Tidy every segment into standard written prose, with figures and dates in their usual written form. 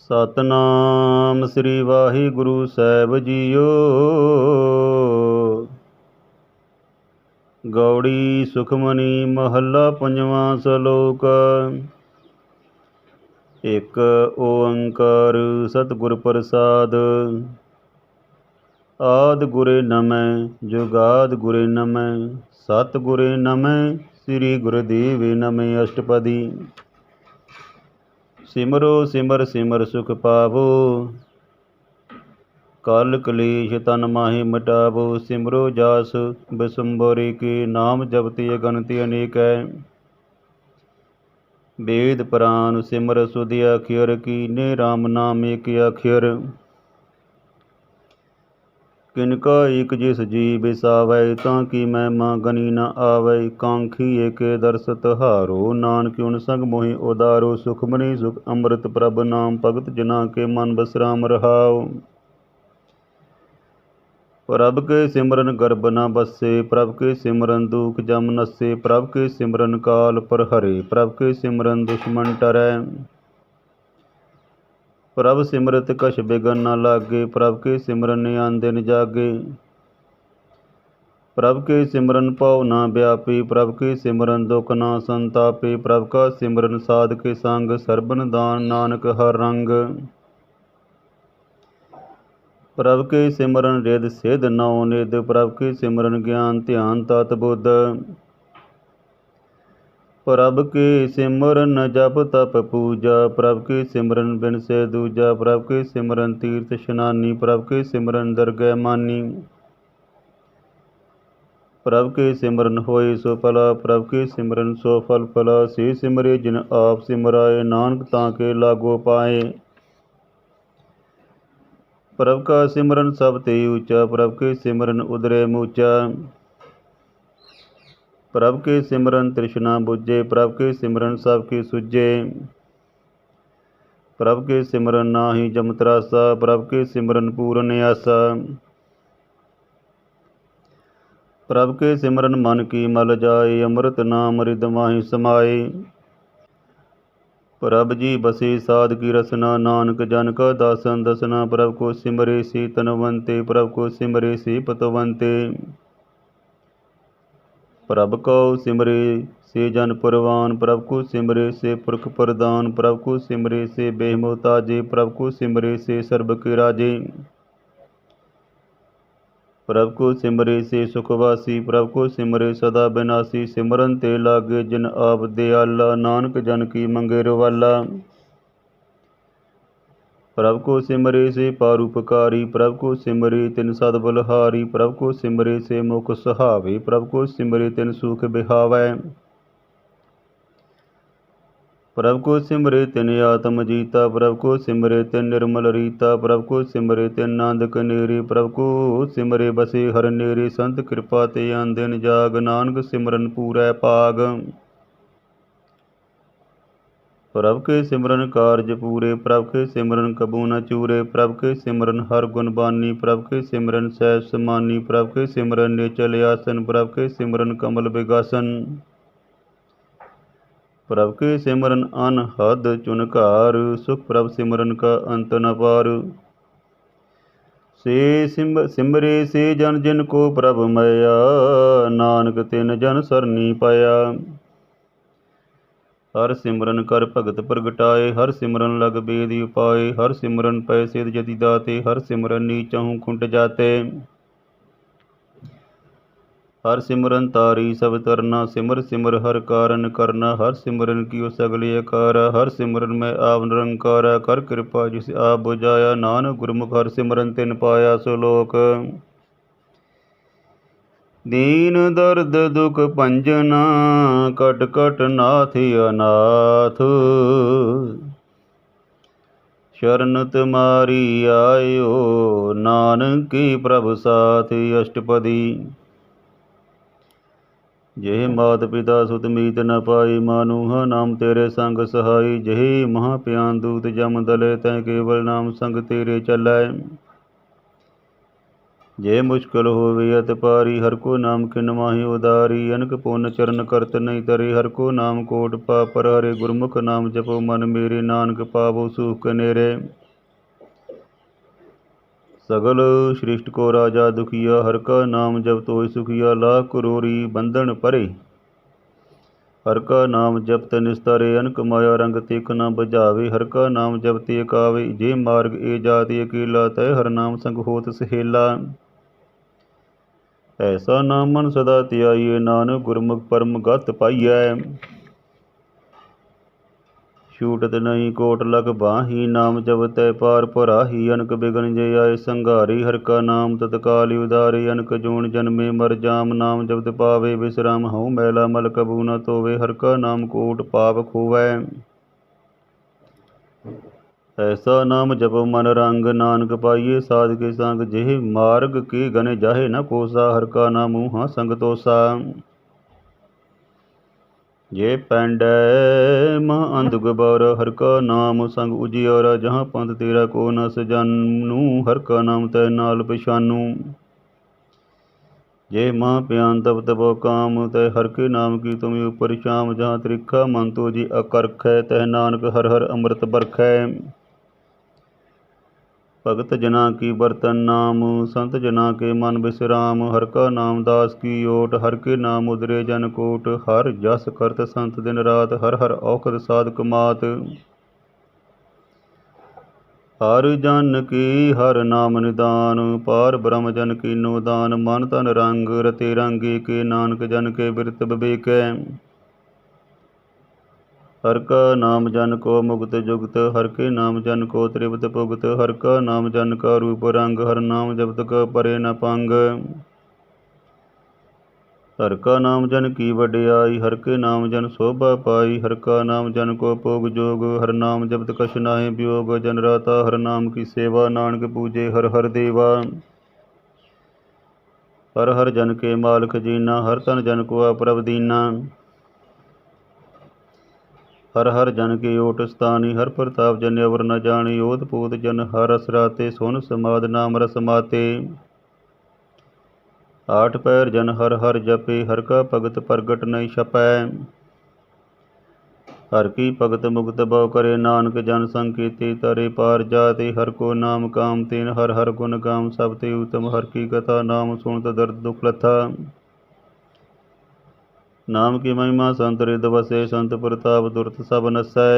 ਸਤਨਾਮ ਸ੍ਰੀ ਵਾਹਿਗੁਰੂ ਸਾਹਿਬ JIO. Gauri Sukhmani ਮਹੱਲਾ ਪੰਜਵਾਂ ਸ਼ਲੋਕ। ਇੱਕ ਓੰਕਾਰ ਸਤਿਗੁਰ ਪ੍ਰਸਾਦ। ਆਦ ਗੁਰੇ ਨਮੈ ਜੁਗਾਦ ਗੁਰੇ ਨਮੈ ਸਤਿਗੁਰੇ ਨਮੈ ਸ੍ਰੀ ਗੁਰਦੇਵੇ ਨਮੈ। ਅਸ਼ਟਪਦੀ। ਸਿਮਰੋ ਸਿਮਰ ਸਿਮਰ ਸੁਖ ਪਾਵੋ ਕਲ ਕਲੇਸ਼ ਤਨ ਮਾਹੀ ਮਿਟਾਵੋ। ਸਿਮਰੋ ਜਾਸ ਬਿਸੰਬੋਰੇ ਕੇ ਨਾਮ ਜਪਤੇ ਅਗਨਿਤ ਅਨੇਕੈ। ਵੇਦ ਪੁਰਾਨ ਸਿਮਰ ਸੁਧ ਅਖਿਰ ਕੀਨੇ RAM ਨਾਮ ਏਕ ਅਖਿਰ। ਕਿਨਕਾ ਏਕ ਜਿਸ ਜੀ ਬਿਸਾਵੈ ਤਾਂ ਕੀ ਮਹਿਮਾ ਗਨੀ ਨ ਆਵੈ। ਕਾਂਖੀ ਏਕੇ ਦਰਸ ਤੁਹਾਰੋ ਨਾਨਕ ਉਨ ਸੰਗ ਮੋਹਿ ਉਦਾਰੋ। ਸੁਖਮਨੀ ਸੁਖ ਅੰਮ੍ਰਿਤ ਪ੍ਰਭ ਨਾਮ ਭਗਤ ਜਨਾ ਕੇ ਮਨ ਬਸਰਾਮ ਰਹਾਉ। ਪ੍ਰਭ ਕੇ ਸਿਮਰਨ ਗਰਭ ਨ ਬਸੇ ਪ੍ਰਭ ਕੇ ਸਿਮਰਨ ਦੁਖ ਜਮ ਨਸੇ। ਪ੍ਰਭ ਕੇ ਸਿਮਰਨ ਕਾਲ ਪਰ ਹਰੇ ਪ੍ਰਭ ਕੇ ਸਿਮਰਨ ਦੁਸ਼ਮਨ ਟਰੈ। ਪ੍ਰਭ ਸਿਮਰਤ ਕਛ ਬਿਗਨ ਨ ਲਾਗੇ ਪ੍ਰਭ ਕੇ ਸਿਮਰਨ ਨਿਆਨ ਦਿਨ ਜਾਗੇ। ਪ੍ਰਭ ਕੇ ਸਿਮਰਨ ਭਉ ਨ ਵਿਆਪੀ ਪ੍ਰਭ ਕੇ ਸਿਮਰਨ ਦੁਖ ਨ ਸੰਤਾਪੇ। ਪ੍ਰਭ ਕਾ ਸਿਮਰਨ ਸਾਧ ਕੇ ਸੰਗ ਸਰਬਨ ਦਾਨ ਨਾਨਕ ਹਰ ਰੰਗ। ਪ੍ਰਭ ਕੇ ਸਿਮਰਨ ਰਿਦ ਸਿਧ ਨਉ ਨਿਧ ਪ੍ਰਭ ਕੇ ਸਿਮਰਨ ਗਿਆਨ ਧਿਆਨ ਤਤ ਬੁੱਧ। ਪ੍ਰਭ ਕੇ ਸਿਮਰਨ ਜਪ ਤਪ ਪੂਜਾ ਪ੍ਰਭ ਕੇ ਸਿਮਰਨ ਬਿਨ ਸੇ ਦੂਜਾ। ਪ੍ਰਭ ਕੇ ਸਿਮਰਨ ਤੀਰਥ ਇਸ਼ਨਾਨੀ ਪ੍ਰਭ ਕੇ ਸਿਮਰਨ ਦਰਗਹਿ ਮਾਨੀ। ਪ੍ਰਭ ਕੇ ਸਿਮਰਨ ਹੋਏ ਸੋ ਭਲਾ ਪ੍ਰਭ ਕੇ ਸਿਮਰਨ ਸੋ ਫਲ ਫਲਾ। ਸੇ ਸਿਮਰੇ ਜਿਨ ਆਪ ਸਿਮਰਾਏ ਨਾਨਕ ਤਾਂ ਕੇ ਲਾਗੋ ਪਾਏ। ਪ੍ਰਭ ਕਾ ਸਿਮਰਨ ਸਭ ਤੇ ਊਚਾ ਪ੍ਰਭ ਕੇ ਸਿਮਰਨ ਉਦਰੇ ਮੂਚਾ। ਪ੍ਰਭ ਕੇ ਸਿਮਰਨ ਤ੍ਰਿਸ਼ਨਾ ਬੁਝੇ ਪ੍ਰਭ ਕੇ ਸਿਮਰਨ ਸਭ ਕੀ ਸੁਝੇ। ਪ੍ਰਭ ਕੇ ਸਿਮਰਨ ਨਾਹੀ ਜਮ ਤਰਾਸਾ ਪ੍ਰਭ ਕੇ ਸਿਮਰਨ ਪੂਰਨ ਆਸਾ। ਪ੍ਰਭ ਕੇ ਸਿਮਰਨ ਮਨ ਕੀ ਮਲ ਜਾਏ ਅੰਮ੍ਰਿਤ ਨਾਮ ਰਿਦ ਮਾਹੀ ਸਮਾਏ। ਪ੍ਰਭ ਜੀ ਬਸੇ ਸਾਧ ਕੀ ਰਸਨਾ ਨਾਨਕ ਜਨ ਕਾ ਦਾਸਨ ਦਸਨਾ। ਪ੍ਰਭ ਕੋ ਸਿਮਰੇ ਸੇ ਤਨਵੰਤੇ ਪ੍ਰਭ ਕੋ ਸਿਮਰੇ ਸੇ ਪਤਵੰਤੇ। ਪ੍ਰਭ ਕਉ ਸਿਮਰੇ ਸੇ ਜਨ ਪਰਵਾਨ ਪ੍ਰਭ ਕੋ ਸਿਮਰੇ ਸੇ ਪੁਰਖ ਪ੍ਰਦਾਨ। ਪ੍ਰਭ ਕੋ ਸਿਮਰੇ ਸੇ ਬੇਮੁਹਤਾਜੇ ਪ੍ਰਭ ਕੋ ਸਿਮਰੇ ਸੇ ਸਰਬ ਕੇ ਰਾਜੇ। ਪ੍ਰਭ ਕੋ ਸਿਮਰੇ ਸੇ ਸੁਖਵਾਸੀ ਪ੍ਰਭ ਕੋ ਸਿਮਰੇ ਸਦਾ ਬਿਨਾਸੀ। ਸਿਮਰਨ ਤੇ ਲਾਗੇ ਜਿਨ ਆਪ ਦਿਆਲਾ ਨਾਨਕ ਜਨ ਕੀ ਮੰਗੇ ਰਵਾਲਾ। ਪ੍ਰਭ ਕੋ ਸਿਮਰੇ ਸੇ ਪਰਉਪਕਾਰੀ ਪ੍ਰਭ ਕੋ ਸਿਮਰੇ ਤਿਨ ਸਦ ਬਲਹਾਰੀ। ਪ੍ਰਭ ਕੋ ਸਿਮਰੇ ਸੇ ਮੁਖ ਸੁਹਾਵੇ ਪ੍ਰਭ ਕੋ ਸਿਮਰੇ ਤਿਨ ਸੁਖ ਬਿਹਾਵੈ। ਪ੍ਰਭ ਕੋ ਸਿਮਰੇ ਤਿਨ ਆਤਮ ਜੀਤਾ ਪ੍ਰਭ ਕੋ ਸਿਮਰੇ ਤਿਨ ਨਿਰਮਲ ਰੀਤਾ। ਪ੍ਰਭ ਕੋ ਸਿਮਰੇ ਤਿਨ ਨਾਨਕ ਨੇਰੇ ਪ੍ਰਭ ਕੋ ਸਿਮਰੇ ਬਸੇ ਹਰ ਨੇਰੇ। ਸੰਤ ਕਿਰਪਾ ਤੇ ਆਨ ਦਿਨ ਜਾਗ ਨਾਨਕ ਸਿਮਰਨ ਪੂਰੈ ਭਾਗ। ਪ੍ਰਭ ਕੇ ਸਿਮਰਨ ਕਾਰਜ ਪੂਰੇ ਪ੍ਰਭ ਕੇ ਸਿਮਰਨ ਕਬੂ ਨ ਚੂਰੇ। ਪ੍ਰਭ ਕੇ ਸਿਮਰਨ ਹਰ ਗੁਣ ਬਾਨੀ ਪ੍ਰਭ ਕੇ ਸਿਮਰਨ ਸਹਿਜ ਸਮਾਨੀ। ਪ੍ਰਭ ਕੇ ਸਿਮਰਨ ਨਿਚਲ ਆਸਨ ਪ੍ਰਭ ਕੇ ਸਿਮਰਨ ਕਮਲ ਬਿਗਾਸਨ। ਪ੍ਰਭ ਕੇ ਸਿਮਰਨ ਅਨਹਦ ਚੁਨਕਾਰ ਸੁਖ ਪ੍ਰਭ ਸਿਮਰਨ ਕਾ ਅੰਤ ਨ ਪਾਰ। ਸੇ ਸਿਮਰੇ ਸੇ ਜਨ ਜਿਨ ਕੋ ਪ੍ਰਭ ਮਇਆ ਨਾਨਕ ਤਿਨ ਜਨ ਸਰਨੀ ਪਾਇਆ। ਹਰ ਸਿਮਰਨ ਕਰ ਭਗਤ ਪ੍ਰਗਟਾਏ ਹਰ ਸਿਮਰਨ ਲਗ ਬੇਦ ਉਪਾਏ। ਹਰ ਸਿਮਰਨ ਪੈ ਸਿਧ ਜਤੀ ਦਾਤੇ ਹਰ ਸਿਮਰਨ ਨੀਚਹੁ ਖੁੰਟ ਜਾਤੇ। ਹਰ ਸਿਮਰਨ ਤਾਰੀ ਸਭ ਤਰਨਾ ਸਿਮਰ ਸਿਮਰ ਹਰ ਕਾਰਨ ਕਰਨਾ। ਹਰ ਸਿਮਰਨ ਕੀਓ ਸਗਲੇ ਅਕਾਰਾ ਹਰ ਸਿਮਰਨ ਮੈਂ ਆਪ ਨਿਰੰਕਾਰਾ। ਕਰ ਕਿਰਪਾ ਜਿਸ ਆਪ ਬੁਝਾਇਆ ਨਾਨਕ ਗੁਰਮੁਖ ਹਰ ਸਿਮਰਨ ਤਿਨ ਪਾਇਆ। ਸ਼ਲੋਕ। ਦੀਨ ਦਰਦ ਦੁਖ ਭੰਜਨਾ ਕਟ ਕਟ ਨਾਥ ਅਨਾਥ। ਸ਼ਰਨ ਤੁਮਾਰੀ ਆਇਓ ਨਾਨਕੀ ਪ੍ਰਭ ਸਾਥ। ਅਸ਼ਟਪਦੀ। ਜਿਹੇ ਮਾਤ ਪਿਤਾ ਸੁਤ ਮੀਤ ਨ ਪਾਈ ਮਾਨੂਹਾ ਨਾਮ ਤੇਰੇ ਸੰਗ ਸਹਾਈ। ਜਿਹੇ ਮਹਾ ਪਿਆਨ ਦੂਤ ਜਮ ਦਲੇ ਤੈ ਕੇਵਲ ਨਾਮ ਸੰਗ ਤੇਰੇ ਚੱਲੈ। जे मुश्किल होवे अत पारी, हर को नाम किन माही उदारी। अनक पुन चरण करत नहीं तरे, हर को नाम कोट पापर हरे। गुरमुख नाम जपो मन मेरे, नानक पावो सुख नेरे। सगल सृष्टि को राजा दुखिया, हर का नाम जप तोय सुखिया। लाख करोरी बंधन परे, हर का नाम जपत निस्तारे। अनक माया रंग तिक न बजावे, हर का नाम जपते कावे। जे मार्ग ए जाति अकेला, तय हर नाम संग होत सहेला। ऐसा नाम मन सदा ध्याइए, नानक गुरमुख परम गत पाइयै। छूटत नहीं कोट लख बाही, नाम जपतै पार पराही। अनक बिघन जे आए संघारी, हर का नाम तत्काल उदारे। अनक जोन जन्मे मर जाम, नाम जपत पावे विश्राम। हऊँ मैला मल कबू न तोवे, हर का नाम कोट पाप खोवै। ऐसा नाम जपो मन रंग, नानक पाइये साध के संग। जेह मार्ग के गने जाहे न कोसा, हर का नाम मुँहा संग तोसा। जे पैंडै मह अंध गुबार, हर का नाम संग उजियारा। जहाँ पंथ तेरा को न सजानू, हर का नाम तै नाल पछानू। जे माँ प्यान तब तबो काम, तय हर के नाम की तुम ऊपर शाम। जहाँ त्रिखा मन तो जी अकरख, तह नानक हर हर अमृत बरखै। भगत जना की बर्तन नाम, संत जना के मन विश्राम। हर का नाम दास की ओट, हर के नाम उदरे जन कोट। हर जस करत संत दिन रात, हर हर औखद साधक मात। हर जन की हर नाम निदान, पार ब्रह्म जन की नो दान। मन तन रंग रते रंगे के, नानक जन के बिरत विवेकै। हर का नाम जन को मुक्त जुगत, हर के नाम जन को त्रिवत पुगत। हर का नाम जन का रूप रंग, हर नाम जपत क परे न पंग। हर का नाम जन की वड्याई, हर के नाम जन शोभा पाई। हर का नाम जन को भोग जोग, हर नाम जपत कछ नाहि वियोग। जन राता हर नाम की सेवा, नानक पूजे हर हर देवा। हर हर जन के माल खजीना, हर तन जन को अप्रभ दीना। हर हर जन के ओट स्थानी, हर प्रताप जन अवर न जानी। ओत पोत जन हर रस राते, सोन समाद नाम रस माते। आठ पैर जन हर हर जपे, हर का भगत प्रगट नहीं छपै। हर की भगत मुक्त भव करे, नानक जन संकेते तरे पार जाते। हर को नाम काम तेन, हर हर गुण गाम सब ते उत्तम। हर की कथा नाम सुनत दर्द दुख लथा। नाम की महिमा संत रिद बसे, संत प्रताप दुरत सब नसै।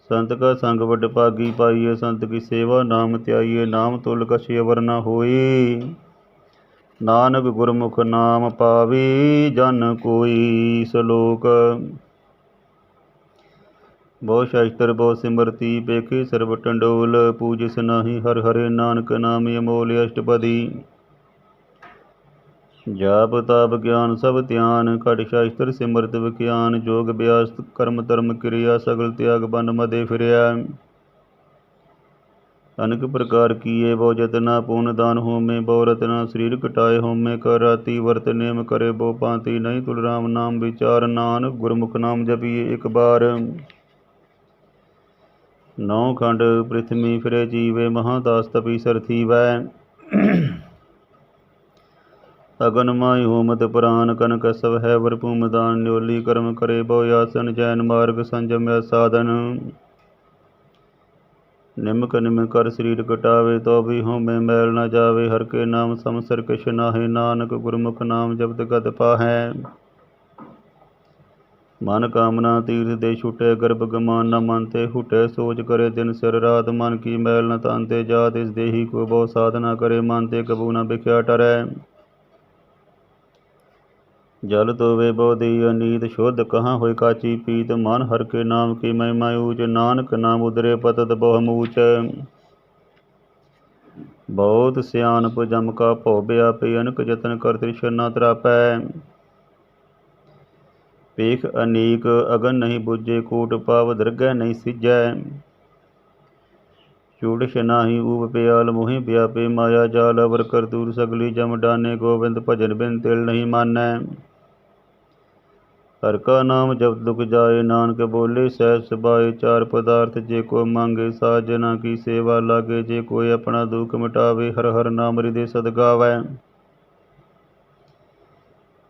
संत का संग वड भागी पाइये, संत की सेवा नाम त्याइये। नाम तुल कछ अवर न होई, नानक गुरमुख नाम पावी जन कोई। सलोक बहु शास्त्र बहु सिमरती, पेखे सर्व टंडोल। पूजिस नाही हर हरे, नानक नाम अमोल अष्टपदी। जाप ताप ज्ञान सब ध्यान, खट शास्त्र सिमरत विज्ञान। जोग व्यास कर्म धर्म क्रिया, सगल त्याग बन मदे फिरया। अनेक प्रकार किए बहु जतना, पूर्ण दान होमे बहु रतना। शरीर कटाए होमे कर राति, वर्त नेम करे बहु भांति। नहीं तुल राम नाम विचार, नानक गुरमुख नाम जपिए एक बार। नौ खंड पृथ्वी फिरे जीवे, महादास तपी सर थीवै। अगन माई होमत पुराण, कनक सब है वर भूमदान। न्योली कर्म करे बहु आसन, जैन मार्ग संजम साधन। निमक निम कर शरीर कटावे, तो भी होमे मैल न जावे। हर के नाम समसर किछ नाहि, नानक गुरमुख नाम जपत गत पाहै। मन कामना तीर्थ दे छुटे, गर्भ गमान न मानते हुटे। सोच करे दिन सिर रात, मन की मैल न तानते जात। इस देही को बहु साधना करे, मानते कबू न बिख्या टरै। जल तो वे बहु देई अनीत, शुद्ध कहाँ होय काची पीत। मन हर के नाम की महिमा ऊच, नानक नाम उदरे पतत बहु मूच। बहुत सियानप जम का भौ व्यापे, अनक जतन कर तृष्ण न त्रापै। पेख अनेक अगन नहीं बुझे, कोट पाव दरगह नहीं सिजै। चूड़श नाही ऊब प्याल, मोहि व्यापे माया जाल। अवर कर दूर सगली जम डाने, गोविंद भजन बिन तिल नहीं मानै। हर का नाम जब दुख जाए, नानक बोले सहज सुभाए। चार पदार्थ जे को मांगे, साजना की सेवा लागे। जे कोई अपना दुख मिटावे, हर हर नाम हृदय सद गावै।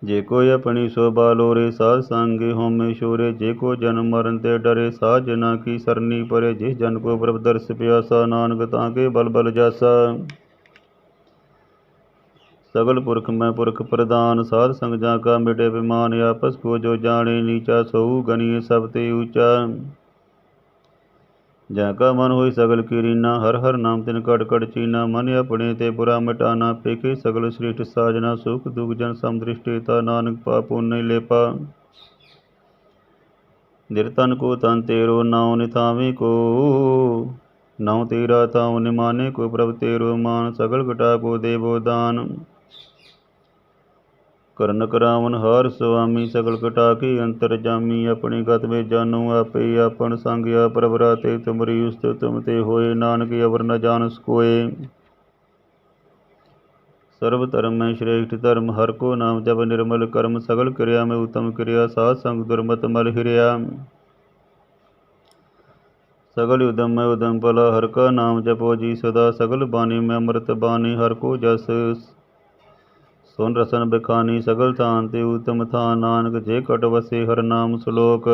जे कोई अपनी शोभा लोरे, साध संगे होमे शोरे। जे को जन्म मरण ते डरे, साजना की सरनी परे। जिस जन को प्रभ दर्श प्यासा, नानक ताके बल बल जासा। सगल पुरख में पुरख प्रधान, साध संग जाका मिटे विमान। आपस को जो जाने नीचा, सोऊ गनिय सब ते ऊंचा। जाका मन होई सगल की रीना, हर हर नाम तिन कट कट चीना। मन अपने ते बुरा मिटाना, पेखे सगल श्रेष्ठ साजना। सुख दुख जन समदृष्टिता, नानक पापो नहीं लेपा। निर्तन को तन तेरो, नाव निथावे को नाव तेरा ताव निमाने को। प्रभ तेरो मान, सगल घटा को देवो दान। करन करावन हार स्वामी, सगल घटा के अंतर जामी। अपनी गत में जानू आपे, आपन संग्या प्रभराते। तुमरी उस्त तुम ते होए, नानक अवर न जानस कोय। सर्व धर्म में श्रेष्ठ धर्म, हर को नाम जप निर्मल कर्म। सगल क्रिया में उत्तम क्रिया, साध संग दुर्मत मल हिरिया। सगल उद्यम में उद्यम भला, हर का नाम जपो जी सदा। सगल बानी में अमृत बानी, हर को जस सोन रसन बिखानी। सगल थान ते उत्तम थान, नानक जे कट वसे हर नाम श्लोक।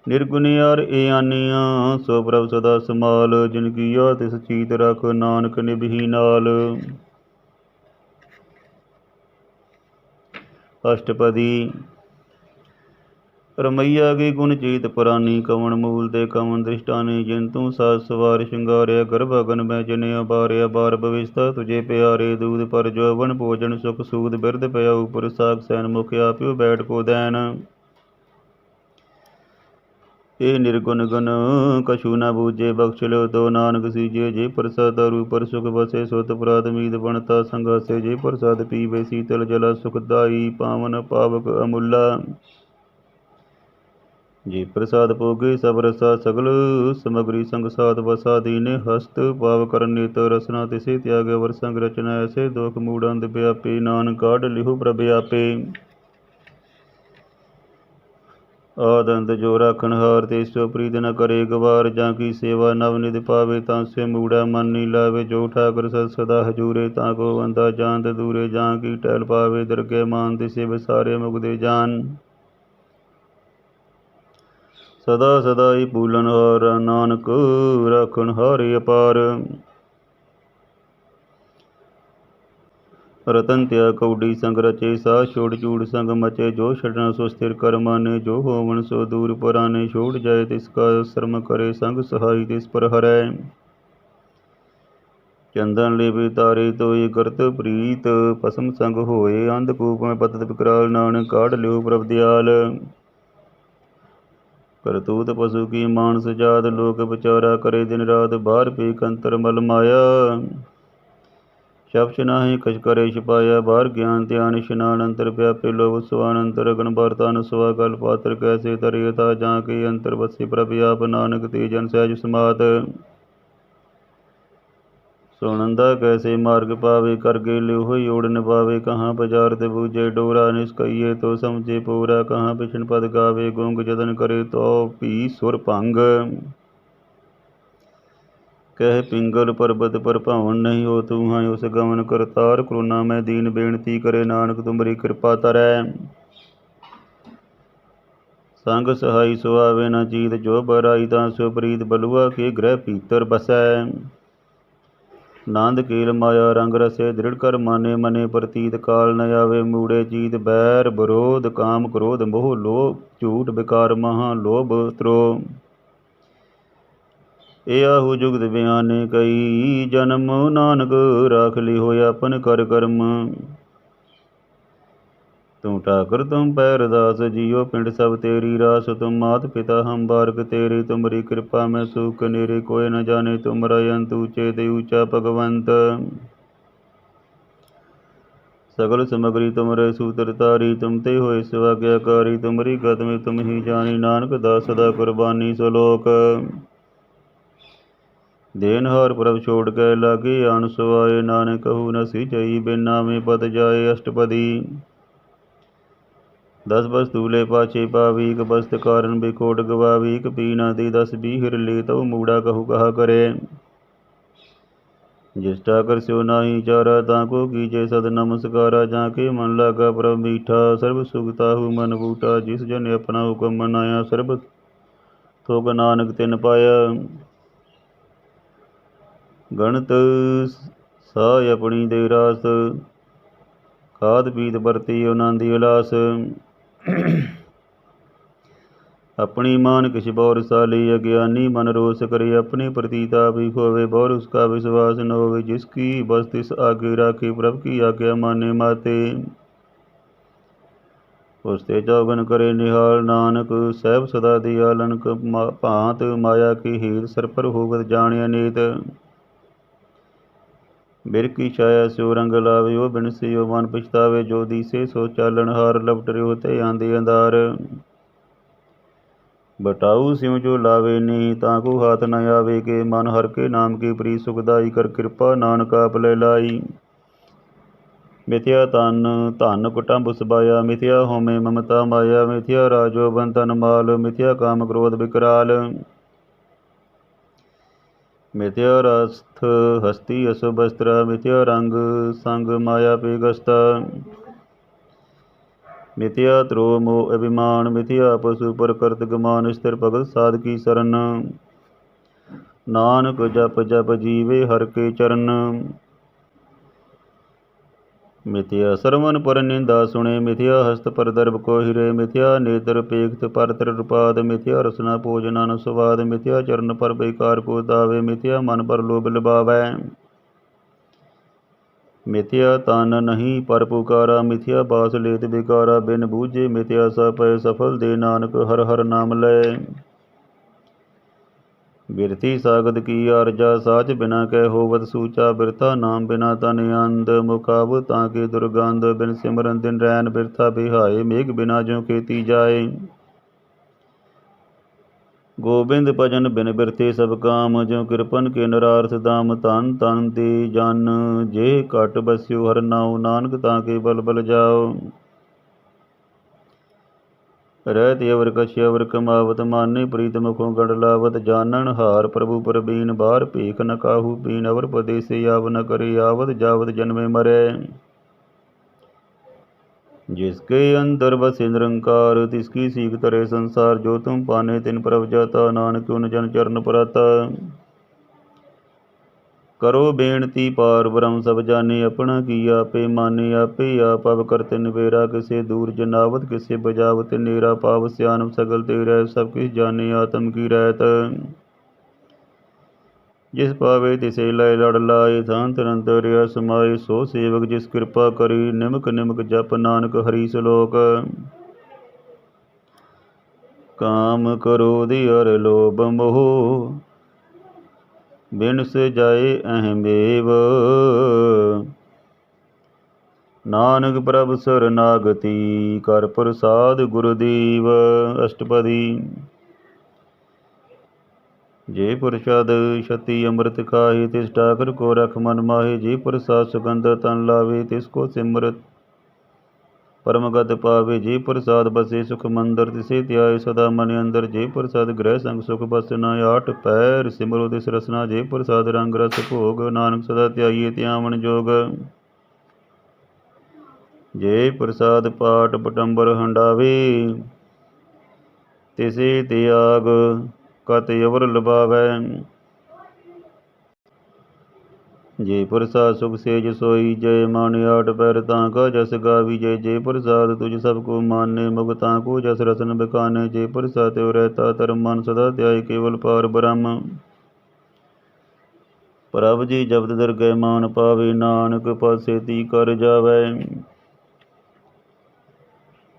निर्गुणियार ए आनिया, सो प्रभ सदा समाल। जिनकी या तिस चीत रख, नानक निभही नाल। अष्टपदी। रमैया के गुण चीत पुरानी, कवन मूल ते कवन दृष्टानी। जिनतु साज सवार श्रृंगार्य, गर्भ अगन में जने अबार्य। बार भविष्ता तुझे प्यारे, दूध पर जौवन भोजन सुख सूद। बिरद पया ऊपर साग सैन, मुख आप्यो बैठ को दैन। ए निर्गुण गण कछु न बूझे, बख्श लो तो नानक सीजे। जे प्रसाद रूपर सुख बसे, सोत प्रात मीद बनता संघासे। जे प्रसाद पीवे शीतल जला, सुखदाई पावन पावक अमूला। जी प्रसाद भोगे सब रसा, सगल समग्री संग साध बसा। दीने हस्त पाव कर नेत रसना, तिसे त्याग वर संग रचना। ऐसे दोख मूढ़ व्यापे, नानक काढ़ लिहु प्रभ आपे। आदंत जो राखन हार, ते सो प्रीत न करे गवार। जाकी सेवा नव निधि पावे, तांसे मूढ़ा मन नी लावे। जो ठाकर सद सदा हजूरे, ताको बंदा जानत दूरे। जाकी टहल पावे दरगह मान, तिसे विसारे मुगदे जान। सदा सदा ही भूलन हार, नानक राखन हारे अपार। रतन त्याग कौडी संग रचे, साथ छोड़ चूड़ संग मचे। जो छड़ना सो स्थिर कर माने, जो होवन सो दूर पराने। छोड़ जाए तिसका श्रम करे, संग सहाय तिस पर हरै। चंदन लेवे तारे तो ये करत प्रीत, पसम संग होए। अंधकूप में पतत विकराल, नानक काढ़ लियो प्रभ दयाल। करतूत पशु की मानस जात, लोक विचारा करे दिन रात। बाहर पे कंतर मल माया, शब्द नाहि कछ करे छिपाया। बाहर ज्ञान ध्यान स्नान, अंतर व्यापे लोभ स्वान। अंतर गण वार्तान स्वा, गल पात्र कैसे तरे था। जाके अंतर बसे प्रभ आप, नानक ते जन सहज समात। सोनंदा कैसे मार्ग पावे, कर गेले होई ओढ़ निभावे। कहाँ बजारत बूझे डोरा, निष्कइये तो समझे पोरा। कहाँ बिछन पद गावे, गूंग जतन करे तो पी सुर भंग। कह पिंगल पर्वत पर पावन, नहीं हो तू हाँ उस गमन करतार। करुणा में दीन बेनती करे, नानक तुमरी कृपा तरै। संग सहाय सुहावे न चीत, जो बराई तां सो प्रीत। बलुआ के गृह भीतर बसै, नांद कील माया रंग रसे। दृढ़ कर माने मने प्रतीत, काल न आवे मूढ़े चीत। बैर विरोध काम क्रोध मोह, लोभ झूठ विकार महा। लोभ त्रोह ए आहु जुगत बयाने, कई जन्म नानक राख ली होय अपन कर कर्म। तुम ठाकर तुम पैरदास, जियो पिंड सब तेरी रास। तुम मात पिता हम बारक तेरे, तुमरी कृपा में सुख नेरे। कोई न जाने तुमरा अंत, ऊंचे ते ऊंचा भगवंत। सगल समग्री तुमरे सूत्र तारी, तुम ते होए स्वाज्ञाकारी। तुमरी गत में तुम ही जानी, नानक दास सदा कुर्बानी सलोक। देनहार प्रभ छोड़ के लागे आन सुआए, नानक कहू न सिचई बिन नामे पत जाए। अष्टपदी। दस वस्तूले पाछे पावी, एक बस्त कारण बिकोट गवावी, एक पी न दे 10 बीहिर ले तव मूड़ा कहु कहा करे। जिष्टा कर स्यो नाही चारा, ताको कीजे सद नमस्कारा, जाके मन लागा प्रभ मीठा, सर्व सुखताहु मन बूटा, जिस जन अपना हुक्म मनाया, सर्ब थोक नानक तिन पाया। गणत साय अपनी दे रास, खाद पीत बरती आनंदी उलास। अपनी मान किछ बौर साली, अज्ञानी मन रोष करे, अपने प्रतीता भी खोवे, बौर उसका विश्वास न होवे, जिसकी बस तिस आगे राखे, प्रभु की आज्ञा माने माते। उसते चौगन करे निहाल, नानक सैब सदा दियालन, भांत माया की हेत, सर पर होवत जाने अनेत। बिर की छाया स्यो रंग लावे, ओ बिन से मन पछतावे, जो दिसे सो चालन हार, लपट रहो ते आंधे अंधार। बटाऊ स्यों जो लावे नहीं, ताको हाथ न आवे, के मन हर के नाम की प्री सुखदाई, कर कृपा नानक आप ले लाई। मिथ्या तन धन कुटुंब सबाया, मिथ्या होमे ममता माया, मिथ्या राजो बंधन माल, मिथ्या काम क्रोध विकराल। मिथ्या रस्थ हस्ती अशुभ वस्त्र, मिथ्या रंग संग माया पेगस्ता। मिथ्या त्रोह मोह अभिमान, मिथ्या पशु पर करत गमान, स्थिर भगत साध की शरण, नानक जप जप जीवे हर के चरण। मिथ्या श्रवण पर निंदा सुने, मिथ्या हस्त पर दर्भ को हिरे, मिथ्या नेत्र पेखत पर त्रिपाद, मिथ्या रसना भोजन न स्वाद, मिथ्या चरण पर बेकार को दावे, मिथ्या मन पर लोभ लबावै। मिथ्या तन नहीं पर पुकारा, मिथ्या बास लेत बिकारा, बिन बूझे मिथ्या सा पय सफल, दे नानक हर हर नाम लय। बिरथी सागत की आरजा, साच बिना कह होवत सूचा, बिरथा नाम बिना तन अंध, मुखाव ताके दुर्गंध, बिन सिमरन दिन रैन बिरथा बिहाए, मेघ बिना ज्यों खेती जाए। गोबिंद भजन बिन बिरथे सब काम, ज्यों कृपन के नरार्थ दाम, तन तन दे जन जे कट बस्यो हर नाउ, नानक ताके बल बल जाओ। रहत अवर कछ अवर कमावत, माने प्रीत मुखों गढ़ लावत, जानन हार प्रभु परबीन, बार भीख न काहू पीन, अवर पदेसे आव न करे, आवत जावत जन्मे मरै। जिसके अंदर बसे निरंकार, तिसकी सीख तरे संसार, जो तुम पाने तिन प्रभ जाता, नानक उन जन चरण पराता। करो बेनती पार ब्रह्म सब जाने, अपना की आपे माने, आपे आप अब करते निबेरा, किसे दूर जनावत किसे बजावत नेरा, पाव स्यान सगल तेरा, सब किस जाने आत्म की रहत। जिस पावे तिसे लय लड़ लाए, शांत अंतर्या समाए, सो सेवक जिस कृपा करी, निमक निमक जप नानक हरि श्लोक। काम क्रोध अर लोभ मोह, बिन से जाए अहमेव, नानक प्रभ शरनागति, कर प्रसाद गुरुदेव। अष्टपदी। जे प्रसाद छति अमृत खाहे, तिस ठाकर को रख मन माहे, जे प्रसाद सुगंध तन लावे, तिसको सिमरत परमगत पावे, जे प्रसाद बसे सुख मंदर, तिसे त्याय सदा मन अंदर, जे प्रसाद ग्रह संग सुख बसना, आठ पैर सिमरो तिस रसना, जे प्रसाद रंग रस भोग, नानक सदा त्याइए त्यावन जोग। जे प्रसाद पाठ पटंबर हंडावे, तिसे त्याग कत अवर लबावै। जे प्रसाद सुख सेज सोई, जय माने आठ पैर तांका जस गावी, जय जे प्रसाद तुझ सबको माने, मुग तांको जस रसन बिकाने, जे प्रसाद त्यो रहता धर्म मन, सदा त्याय केवल पार ब्रह्म। प्रभ जी जब्द दरगह मान पावे, नानक पद सेती कर जावै।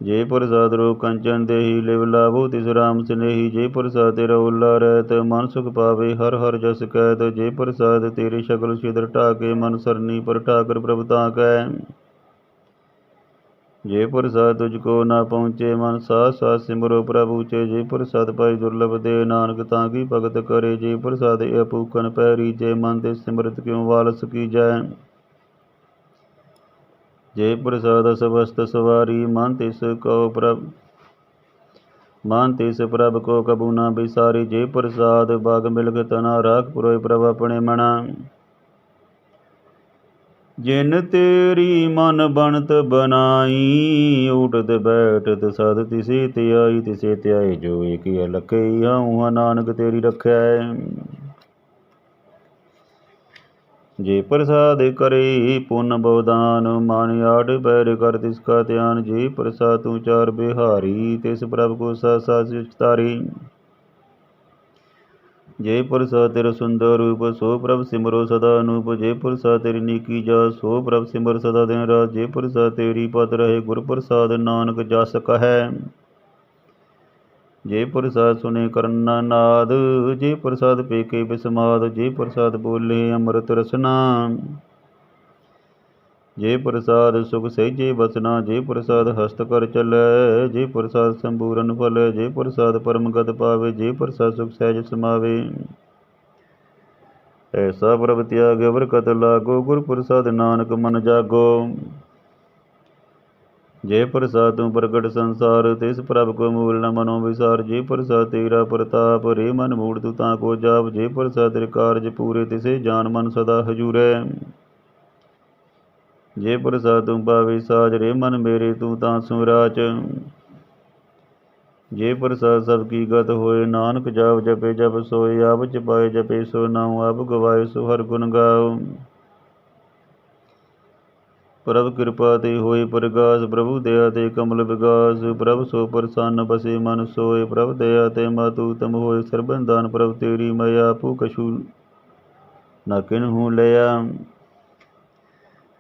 जे प्रसाद रो कंचन देही, लिव लाभो तिस राम स्नेही, जे प्रसाद तेरा उल्ला रहत, मन सुख पावे हर हर जस कहत, जे प्रसाद तेरे शकल छिद्र ढाके, मन सरनी पर ठाकर प्रभु ताकै। जे प्रसाद तुझको ना पहुँचे, मन साथ साथ सिमरो प्रभु चे, जे प्रसाद पाई दुर्लभ दे, नानक ताकी भगत करे, जे प्रसाद अपूकन पैरी, जे मन ते सिमरत क्यों वालस की जय। ਜੇ ਪ੍ਰਸਾਦ ਸਵਸਤ ਸਵਾਰੀ ਮਨ ਤਿਸ ਪ੍ਰਭ ਕੋ ਕਬੂ ਨਾ ਬਿਸਾਰੀ। ਜੇ ਪ੍ਰਸਾਦ ਬਾਗ ਮਿਲਖ ਤਨਾ ਰਾਖ ਪੁਰੋਇ ਪ੍ਰਭ ਆਪਣੇ ਮਨਾ। ਜਿਨ ਤੇਰੀ ਮਨ ਬਣਤ ਬਨਾਈ ਉਠਤ ਬੈਠਤ ਸਦ ਤਿਸੇ ਧਿਆਈ। ਤਿਸੇ ਧਿਆਏ ਜੋ ਏਕ ਲਖੇ ਹਉ ਨਾਨਕ ਤੇਰੀ ਰਖਿਆ। ਜੇ ਪ੍ਰਸਾਦ ਕਰੇ ਪੁੰਨ ਬਉਦਾਨ ਮਾਨ ਆਠ ਪੈਰ ਕਰ ਤਿਸ ਕਾ ਧਿਆਨ। ਜੇ ਪ੍ਰਸਾਦ ਤੂੰ ਚਾਰ ਬਿਹਾਰੀ ਤਿਸ ਪ੍ਰਭ ਕੋ ਸਾਸਾ ਸਿਚਤਾਰੀ। ਜੇ ਪ੍ਰਸਾਦ ਤੇਰਾ ਸੁੰਦਰ ਰੂਪ ਸੋ ਪ੍ਰਭ ਸਿਮਰੋ ਸਦਾ ਅਨੂਪ। ਜੇ ਪ੍ਰਸਾਦ ਤੇਰੀ ਨੀਕੀ ਜਾ ਸੋ ਪ੍ਰਭ ਸਿਮਰ ਸਦਾ ਦਿਨ ਰਾਤ। ਜੇ ਪ੍ਰਸਾਦ ਤੇਰੀ ਪਤ ਰਹੇ ਗੁਰ ਪ੍ਰਸਾਦ ਨਾਨਕ ਜਸ ਕਹੈ। ਜੇ ਪ੍ਰਸਾਦ ਸੁਨੇ ਕਰਨ ਨਾਦ ਜੇ ਪ੍ਰਸਾਦ ਪੇਕੇ ਬਿਸਮਾਦ। ਜੇ ਪ੍ਰਸਾਦ ਬੋਲੇ ਅੰਮ੍ਰਿਤ ਰਸਨਾ ਜੇ ਪ੍ਰਸਾਦ ਸੁਖ ਸਹਿਜੇ ਬਸਨਾ। ਜੇ ਪ੍ਰਸਾਦ ਹਸਤ ਕਰ ਚਲੈ ਜੇ ਪ੍ਰਸਾਦ ਸੰਪੂਰਨ ਫਲੈ। ਜੇ ਪ੍ਰਸਾਦ ਪਰਮ ਗਤ ਪਾਵੇ ਜੇ ਪ੍ਰਸਾਦ ਸੁਖ ਸਹਿਜ ਸਮਾਵੇ। ਐਸਾ ਪ੍ਰਭ ਤਿਆਗ ਅਵਰ ਕਤ ਲਾਗੋ ਗੁਰ ਪ੍ਰਸਾਦ ਨਾਨਕ ਮਨ ਜਾਗੋ। ਜੇ ਪ੍ਰਸਾਦ ਤੂੰ ਪ੍ਰਗਟ ਸੰਸਾਰ ਤਿਸ ਪ੍ਰਭ ਕੋ ਮੂਲ ਨ ਮਨੋ ਵਿਸਾਰ। ਜੇ ਪ੍ਰਸਾਦ ਤੇਰਾ ਪ੍ਰਤਾਪ ਰੇ ਮਨ ਮੂੜ ਤੂੰ ਤਾਂ ਕੋ ਜਾਪ। ਜੇ ਪ੍ਰਸਾਦ ਤੇਰੇ ਕਾਰਜ ਪੂਰੇ ਤਿਸੇ ਜਾਨ ਮਨ ਸਦਾ ਹਜੂਰੈ। ਜੇ ਪ੍ਰਸਾਦ ਤੂੰ ਪਾਵੇ ਸਾਜ ਰੇ ਮਨ ਮੇਰੇ ਤੂੰ ਤਾਂ ਸੁਰਾਚ। ਜੇ ਪ੍ਰਸਾਦ ਸਭ ਕੀ ਗਤ ਹੋਏ ਨਾਨਕ ਜਾਪ ਜਪੇ ਜਪ ਸੋਏ। ਆਪ ਜਪਾਏ ਜਪੇ ਸੋ ਨਾਉ ਆਪ ਗਵਾਏ ਸੋ ਹਰ ਗੁਣ ਗਾਓ। ਪ੍ਰਭ ਕਿਰਪਾ ਤੇ ਹੋਏ ਪ੍ਰਗਾਸ ਪ੍ਰਭੂ ਦਇਆ ਤੇ ਕਮਲ ਵਿਗਾਸ। ਪ੍ਰਭ ਸੋ ਪ੍ਰਸੰਨ ਬਸੇ ਮਨ ਸੋਏ ਪ੍ਰਭ ਦਇਆ ਤੇ ਮਾਤੂ ਤਮ ਹੋਏ। ਸਰਬਨ ਦਾਨ ਪ੍ਰਭ ਤੇਰੀ ਮਇਆ ਆਪੂ ਕਛੂ ਨ ਕਿਨਹੂ ਲਿਆ।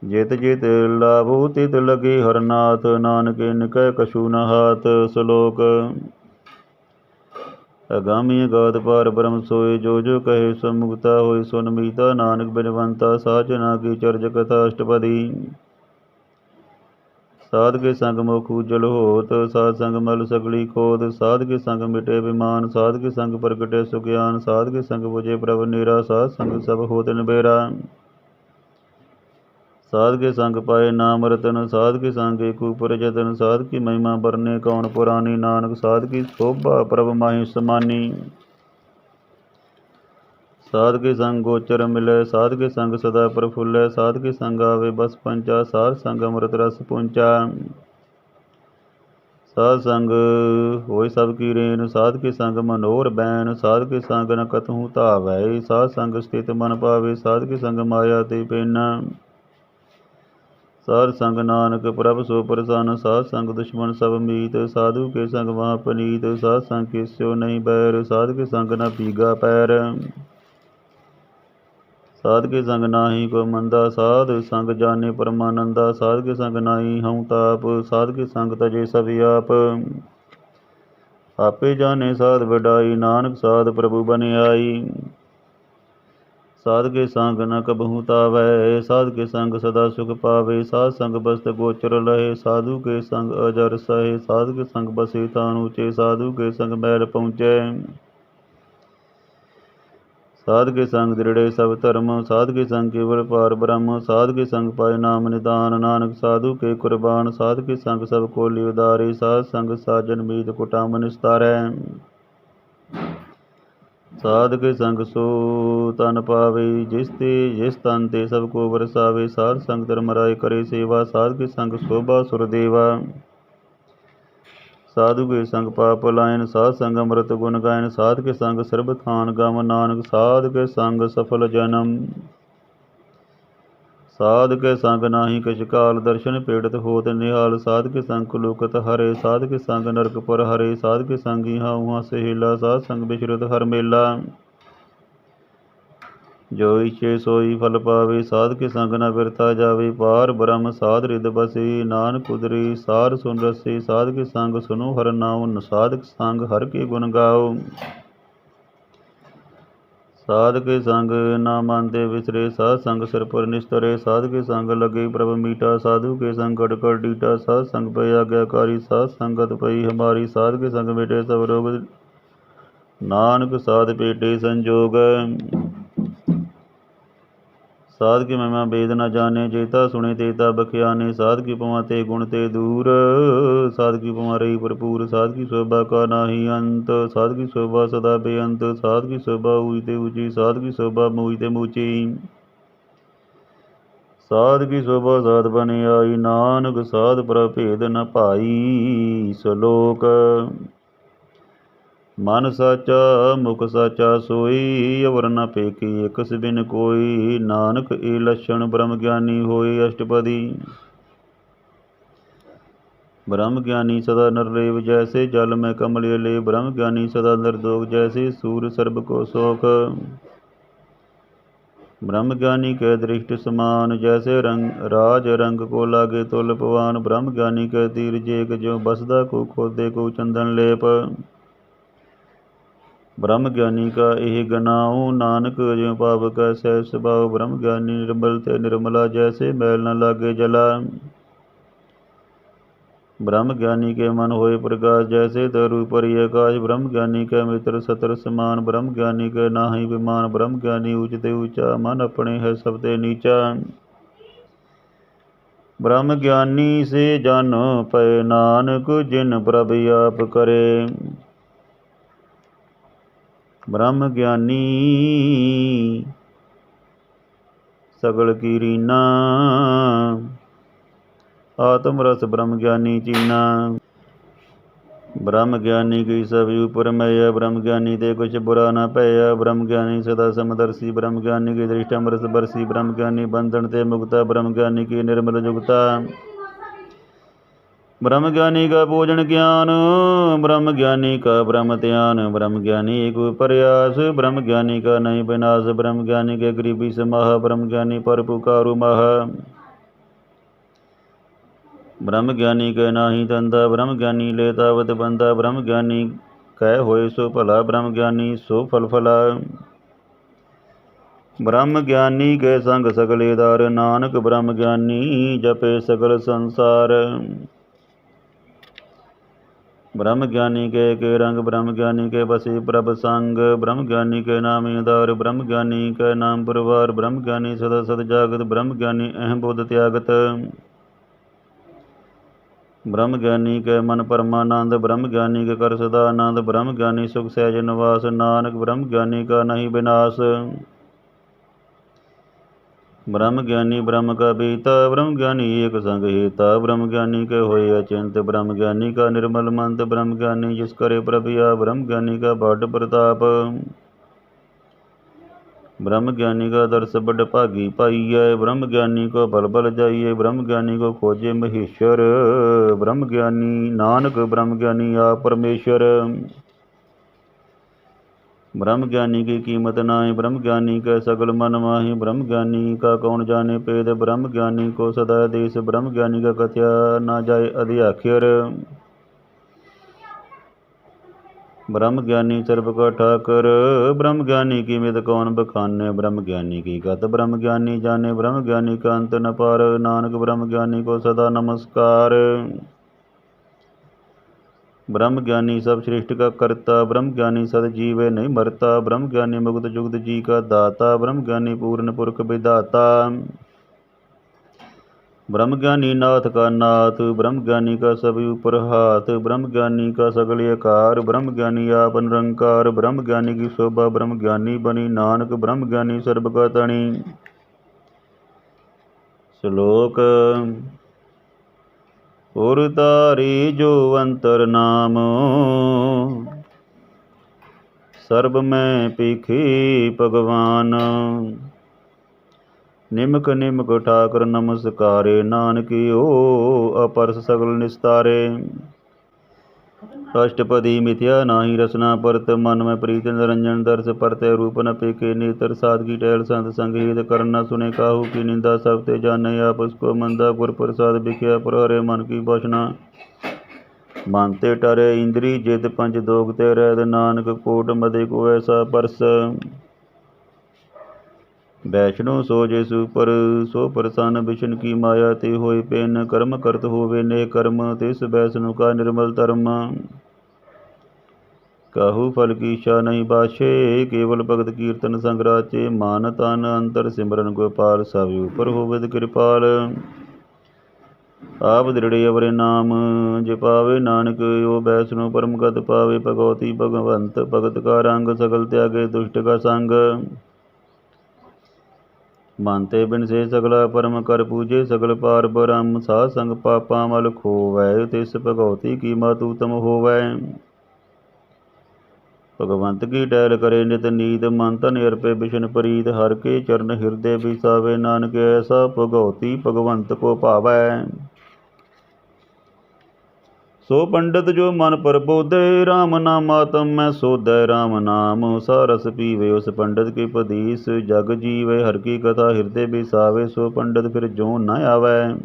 ਜਿਤ ਜਿਤ ਲਾਭੋ ਤਿਤ ਲਗੇ ਹਰਨਾਥ ਨਾਨਕ ਨਿਕੈ ਕਛੂ ਨ ਹਾਥ। ਸ਼ਲੋਕ ਅਗਾਮੀ ਅਗਾਧ ਪਾਰ ਬ੍ਰਹਮ ਸੋਏ। ਜੋ ਜੋ ਕਹੇ ਸੋ ਮੁਕਤਾ ਹੋਏ। ਸੁਨ ਮੀਤਾ ਨਾਨਕ ਬਿਨਵੰਤਾ ਸਾਚ ਨਾ ਕੀ ਚਰਜ ਕਥਾ ਅਸ਼ਟਪਦੀ। ਸਾਧ ਕੇ ਸੰਗ ਮੁਖ ਉਜਲ ਹੋਤ ਸਾਧ ਸੰਗ ਮਲ ਸਗਲੀ ਖੋਤ। ਸਾਧ ਕੇ ਸੰਗ ਮਿਟੇ ਬਿਮਾਨ ਸਾਧ ਕੇ ਸੰਗ ਪ੍ਰਗਟੇ ਸੁਗਿਆਨ। ਸਾਧ ਕੇ ਸੰਗ ਬੁਝੇ ਪ੍ਰਭ ਨੀਰਾ ਸਾਧ ਸੰਗ ਸਭ ਹੋਤ ਨਿਬੇਰਾ। ਸਾਧ ਕੇ ਸੰਗ ਪਾਏ ਨਾਮ ਰਤਨ ਸਾਧ ਕੇ ਸੰਗ ਏਕ ਊਪਰ ਜਤਨ। ਸਾਧ ਕੀ ਮਹਿਮਾ ਬਰਨੇ ਕੌਣ ਪੁਰਾਨੀ ਨਾਨਕ ਸਾਧ ਕੀ ਸੋਭਾ ਪ੍ਰਭ ਮਾਹੀ ਸਮਾਨੀ। ਸਾਧ ਕੇ ਸੰਗ ਗੋਚਰ ਮਿਲੈ ਸਾਧ ਕੇ ਸੰਗ ਸਦਾ ਪ੍ਰਫੁੱਲੈ। ਸਾਧ ਕੇ ਸੰਗ ਆਵੇ ਬਸ ਪੰਚਾ ਸਾਧ ਸੰਗ ਅੰਮ੍ਰਿਤ ਰਸ ਪੁੰਚਾ। ਸਾਧ ਸੰਗ ਹੋਇ ਸਭ ਕੀ ਰੇਨ ਸਾਧ ਕੇ ਸੰਗ ਮਨੋਰ ਬੈਨ। ਸਾਧ ਕੇ ਸੰਗ ਨ ਕਤਹੂ ਧਾਵੈ ਸਾਧ ਸੰਗ ਸਥਿਤ ਮਨ ਪਾਵੇ। ਸਾਧ ਕੇ ਸੰਗ ਮਾਇਆ ਤੇ ਪੈਨਾ ਸਾਧ ਸੰਗ ਨਾਨਕ ਪ੍ਰਭ ਸੋ ਪ੍ਰਸੰਨ। ਸਾਧ ਸੰਗ ਦੁਸ਼ਮਨ ਸਭ ਮੀਤ ਸਾਧੂ ਕੇ ਸੰਗ ਮਹਾ ਪਨੀਤ। ਸਾਧ ਸੰਗ ਕਿਸਿਓ ਨਹੀਂ ਬੈਰ ਸਾਧ ਕੇ ਸੰਗ ਨ ਪੀਗਾ ਪੈਰ। ਸਾਧ ਕੇ ਸੰਗ ਨਾਹੀ ਕੋ ਮੰਦਾ ਸਾਧ ਸੰਗ ਜਾਣੇ ਪਰਮਾਨੰਦਾ। ਸਾਧ ਕੇ ਸੰਗ ਨਾਹੀ ਹਉ ਤਾਪ ਸਾਧ ਕੇ ਸੰਗ ਤਜੇ ਸਭ ਆਪ। ਆਪੇ ਜਾਣੇ ਸਾਧ ਵਡਾਈ ਨਾਨਕ ਸਾਧ ਪ੍ਰਭੂ ਬਨਿਆਈ। ਸਾਧ ਕੇ ਸੰਗ ਨ ਕਬਹੂ ਤਾਵੈ ਸਾਧ ਕੇ ਸੰਗ ਸਦਾ ਸੁਖ ਪਾਵੇ। ਸਾਧ ਸੰਗ ਬਸਤ ਗੋਚਰ ਲਹੇ ਸਾਧੂ ਕੇ ਸੰਗ ਅਜਰ ਸਹੇ। ਸਾਧ ਕੇ ਸੰਗ ਬਸੇ ਤਾਣ ਊਚੇ ਸਾਧੂ ਕੇ ਸੰਗ ਮੈਲ ਪਹੁੰਚੈ। ਸਾਧ ਕੇ ਸੰਗ ਦ੍ਰਿੜੇ ਸਭ ਧਰਮ ਸਾਧ ਕੇ ਸੰਗ ਕੇਵਲ ਪਾਰ ਬ੍ਰਹਮ। ਸਾਧ ਕੇ ਸੰਗ ਪਾਏ ਨਾਮ ਨਿਦਾਨ ਨਾਨਕ ਸਾਧੂ ਕੇ ਕੁਰਬਾਨ। ਸਾਧ ਕੇ ਸੰਗ ਸਭ ਕੋਲੀ ਉਦਾਰੇ ਸਾਧ ਸੰਗ ਸਾਜਨ ਮੀਤ ਕੁਟਾਮ ਨਿਸਤਾਰੈ। ਸਾਧ ਕੇ ਸੰਗ ਸੋ ਤਨ ਪਾਵੇ ਜਿਸ ਤਨ ਤੇ ਸਭ ਕੋ ਵਰਸਾਵੇ। ਸਾਧ ਸੰਗ ਧਰਮ ਰਾਏ ਕਰੇ ਸੇਵਾ ਸਾਧ ਕੇ ਸੰਗ ਸੋਭਾ ਸੁਰ ਦੇਵਾ। ਸਾਧੂ ਕੇ ਸੰਗ ਪਾਪ ਲਾਇਨ ਸਾਧ ਸੰਗ ਅੰਮ੍ਰਿਤ ਗੁਣ ਗਾਇਨ। ਸਾਧ ਕੇ ਸੰਗ ਸਰਬ ਥਾਨ ਗਮ ਨਾਨਕ ਸਾਧ ਕੇ ਸੰਗ ਸਫਲ ਜਨਮ। ਸਾਧ ਕੇ ਸੰਗ ਨਾਹੀ ਕਿਛ ਕਾਲ ਦਰਸ਼ਨ ਪੀੜਤ ਹੋਤ ਨਿਹਾਲ। ਸਾਧ ਕੇ ਸੰਗ ਕੁਲੁਕਤ ਹਰੇ ਸਾਧ ਕੇ ਸੰਗ ਨਰਕ ਪੁਰ ਹਰੇ। ਸਾਧ ਕੇ ਸੰਗ ਇਹਾਂ ਉਹਾਂ ਸਹੇਲਾ ਸਾਧ ਸੰਗ ਬਿਚਰਤ ਹਰ ਮੇਲਾ। ਜੋ ਇਛੇ ਸੋਈ ਫਲ ਪਾਵੇ ਸਾਧ ਕੇ ਸੰਗ ਨ ਬਿਰਥਾ ਜਾਵੇ। ਪਾਰ ਬ੍ਰਹਮ ਸਾਧ ਰਿਦ ਬਸੇ ਨਾਨਕ ਉਦਰੇ ਸਾਰ ਸੁਨ ਰਸੇ। ਸਾਧ ਕੇ ਸੰਗ ਸੁਨੋ ਹਰ ਨਾਉ ਸਾਧ ਕੇ ਸੰਗ ਹਰ ਕੇ ਗੁਣ ਗਾਓ। ਸਾਧ ਕੇ ਸੰਗ ਨਾ ਮਨ ਤੇ ਵਿਸਰੇ ਸਾਧ ਸੰਗ ਸਿਰ ਪਰ ਨਿਸਤਰੇ। ਸਾਧ ਕੇ ਸੰਗ ਲਗੇ ਪ੍ਰਭ ਮੀਟਾ ਸਾਧੂ ਕੇ ਸੰਗ ਕੜ ਕੜ ਡੀਟਾ। ਸਾਧ ਸੰਗ ਪਈ ਆਗਿਆਕਾਰੀ ਸਾਧ ਸੰਗਤ ਪਈ ਹਮਾਰੀ। ਸਾਧ ਕੇ ਸੰਗ ਮਿਟੇ ਸਭ ਰੋਗ ਨਾਨਕ ਸਾਧ ਭੇਟੇ ਸੰਜੋਗ। साध की महिमा वेद न जाने, जेता सुने तेता बख्याने। साध की पवा ते गुण ते दूर, साध की पवा रही भरपूर। साध की शोभा का नाही अंत, साध की शोभा सदा बेअंत। साध की शोभा ऊँचते ऊँची, साध की शोभा मूँचते मूँची। साध की शोभा साध बन आई, नानक साध प्रभेद न पाई। श्लोक। मन साचा मुख साचा सोई, अवर न पेखी एकस बिन कोई। नानक ए लक्षण ब्रह्म ज्ञानी होए। अष्टपदी। ब्रह्म ज्ञानी सदा नरलेव, जैसे जल में कमल ले। ब्रह्म ज्ञानी सदा निर्दोष, जैसे सूर्य सर्ब को शोक। ब्रह्म ज्ञानी के दृष्टि समान, जैसे राज रंग को लागे तुलपवान। ब्रह्म ज्ञानी के तीर जेक, जो बसदा को खोदे को चंदन लेप। ब्रह्म ज्ञानी का यह गनाऊँ, नानक ज्यों पाप का सहज स्वभाव। ब्रह्म ज्ञानी निर्मल ते निर्मला, जैसे मैल न लागे जला। ब्रह्म ज्ञानी के मन होए प्रकाश, जैसे तरु परि आकाश। ब्रह्म ज्ञानी के मित्र सतर समान, ब्रह्म ज्ञानी के नाहि विमान। ब्रह्म ज्ञानी ऊंचते ऊंचा, मन अपने है सबते नीचा। ब्रह्म ज्ञानी से जानो पै, नानक जिन प्रभु आप करे। ब्रह्म ज्ञानी सगल की रीना, आत्म रस ब्रह्म ज्ञानी चीना। ब्रह्म ज्ञानी की सब ऊपर मैया, ब्रह्म ज्ञानी ते कुछ बुरा न पैया। ब्रह्म ज्ञानी सदा समदर्शी, ब्रह्म ज्ञानी की दृष्टि अमृत बरसी। ब्रह्म ज्ञानी बंधन ते मुक्ता, ब्रह्म ज्ञानी की निर्मल जुगता। ब्रह्म ज्ञानी का पूजन ज्ञान, ब्रह्म ज्ञानी का ब्रह्म ध्यान। ब्रह्म ज्ञानी एक प्रयास, ब्रह्म ज्ञानी का नहीं विनाश। ब्रह्म ज्ञानी के गरीबी समाह, ब्रह्म ज्ञानी पर पुकारु मह। ब्रह्म ज्ञानी के नाही धंधा, ब्रह्म ज्ञानी लेतावत बंधा। ब्रह्म ज्ञानी कह होए सो भला, ब्रह्म ज्ञानी सो फल फला। ब्रह्म ज्ञानी के संग सगले दार, नानक ब्रह्म ज्ञानी जपे सगल संसार। ब्रह्म ज्ञानी के रंग, ब्रह्म ज्ञानी के बसे प्रभ संग। ब्रह्म ज्ञानी के नाम उदार, ब्रह्म ज्ञानी के नाम परवार। ब्रह्म ज्ञानी सदा सद जागत, ब्रह्म ज्ञानी अहम बोध त्यागत। ब्रह्म ज्ञानी के मन परमानंद, ब्रह्म ज्ञानी के कर सदा आनंद। ब्रह्म ज्ञानी सुख सहज निवास, नानक ब्रह्म ज्ञानी का नहीं विनाश। ब्रह्म ज्ञानी ब्रह्म का बीता, ब्रह्म ज्ञानी एक संग हेता। ब्रह्म ज्ञानी के होए अचिंत, ब्रह्म ज्ञानी का निर्मल मंत। ब्रह्म ज्ञानी जिस करे प्रभु आप, ब्रह्म ज्ञानी का बड़ प्रताप। ब्रह्म ज्ञानी का दर्श बड़ भागी पाइयै, ब्रह्म ज्ञानी को बल बल जाइए। ब्रह्म ज्ञानी को खोजे महेश्वर, ब्रह्म ज्ञानी नानक ब्रह्म ज्ञानी आप परमेश्वर। ब्रह्म ज्ञानी की कीमत नाहि, ब्रह्म ज्ञानी का सगल मन माहि। ब्रह्म ज्ञानी का कौन जाने पेद, ब्रह्म ज्ञानी को सदा देश। ब्रह्म ज्ञानी का कथया ना जाए अध्याख्यर। ब्रह्म ज्ञानी सर्व का ठाकर, ब्रह्म ज्ञानी की मित कौन बखाने। ब्रह्म ज्ञानी की गत ब्रह्म ज्ञानी जाने, ब्रह्म ज्ञानी का अंत न पार। नानक ब्रह्म ज्ञानी को सदा नमस्कार। ब्रह्म ज्ञानी सब सृष्टि का कर्ता, ब्रह्म ज्ञानी सद जीव नहीं मरता। ब्रह्म ज्ञानी मुक्त जुगत जी का दाता, ब्रह्म ज्ञानी पूर्ण पुरख विधाता। ब्रह्म ज्ञानी नाथ का नाथ, ब्रह्म ज्ञानी का सब ऊपर हाथ। ब्रह्म ज्ञानी का सगल आकार, ब्रह्म ज्ञानी आप निरंकार। ब्रह्म ज्ञानी की शोभा ब्रह्म ज्ञानी बनी, नानक ब्रह्म ज्ञानी सर्ब का तणी। श्लोक। उर तारी जो अंतर नाम, सर्ब में पीखी भगवान। निमक निमक ठाकर नमस्कारे, नानकी ओ अपरस सगल निस्तारे। अष्टपदी मिथ्या नाही रसना परत, मन में प्रीत निरंजन दर्श परते। रूप न पेके नेत्र, सादगी टहल संत संग हित। कर न सुने काहू की निंदा, सब ते जाने आप उसको मंदा। गुर प्रसाद बिख्या प्रहरे, मन की वासना मानते टरे। इंद्री जिद पंच दोगते रहत, नानक कोट मदे को ऐसा परस। वैष्णो सो जैसु पर, सो प्रसन्न विष्णु की माया। ते होए पेन कर्म करत होवे ने कर्म, तिस वैष्णु का निर्मल धर्म। ਕਾਹੂ ਫਲ ਕੀ ਇੱਛਾ ਨਹੀਂ ਬਾਛੇ, ਕੇਵਲ ਭਗਤ ਕੀਰਤਨ ਸੰਗ ਰਾਚੇ। ਮਨ ਤਨ ਅੰਤਰ ਸਿਮਰਨ ਗੋਪਾਲ, ਸਭ ਉਪਰ ਹੋਵਦ ਕਿਰਪਾਲ। ਆਪ ਦ੍ਰਿੜੇ ਅਵਰੇ ਨਾਮ, ਜੇ ਪਾਵੇ ਨਾਨਕ ਓ ਬੈਸਨੋ ਪਰਮ ਗਤ ਪਾਵੇ। ਭਗਉਤੀ ਭਗਵੰਤ ਭਗਤ ਕਾ ਰੰਗ, ਸਗਲ ਤਿਆਗੇ ਦੁਸ਼ਟ ਕਾ ਸੰਗ। ਮਨ ਤੇ ਬਿਨਸੇ ਸਗਲਾ ਪਰਮ ਕਰ ਪੂਜੇ, ਸਗਲ ਪਾਰ ਬ੍ਰਹਮ ਸਾਧ ਸੰਗ ਪਾਪਾ ਮਲ ਖੋਵੈ। ਤਿਸ ਭਗਉਤੀ ਕੀ ਮਤ ਉਤਮ ਹੋਵੈ। ਭਗਵੰਤ ਕੀ ਟਹਿਲ ਕਰੇ ਨਿਤ ਨੀਤ, ਮਨ ਤਨ ਅਰਪੇ ਬਿਸ਼ਨ ਪ੍ਰੀਤ। ਹਰਿ ਕੇ ਚਰਨ ਹਿਰਦੇ ਬਿਸਾਵੇ, ਨਾਨਕ ਐਸਾ ਭਗਉਤੀ ਭਗਵੰਤ ਕੋ ਭਾਵੈ। ਸੋ ਪੰਡਤ ਜੋ ਮਨ ਪ੍ਰਬੋਧੇ, ਰਾਮ ਨਾਮਾਤਮ ਮੈਂ ਸੋਧੈ। ਰਾਮ ਨਾਮ ਸਾ ਰਸ ਪੀਵੇ, ਉਸ ਪੰਡਤ ਕੀ ਪਦੀਸ ਜਗ ਜੀਵੇ। ਹਰਿ ਕੀ ਕਥਾ ਹਿਰਦੇ ਬਿਸਾਵੇ, ਸੋ ਪੰਡਤ ਫਿਰ ਜੋ ਨ ਆਵੈ।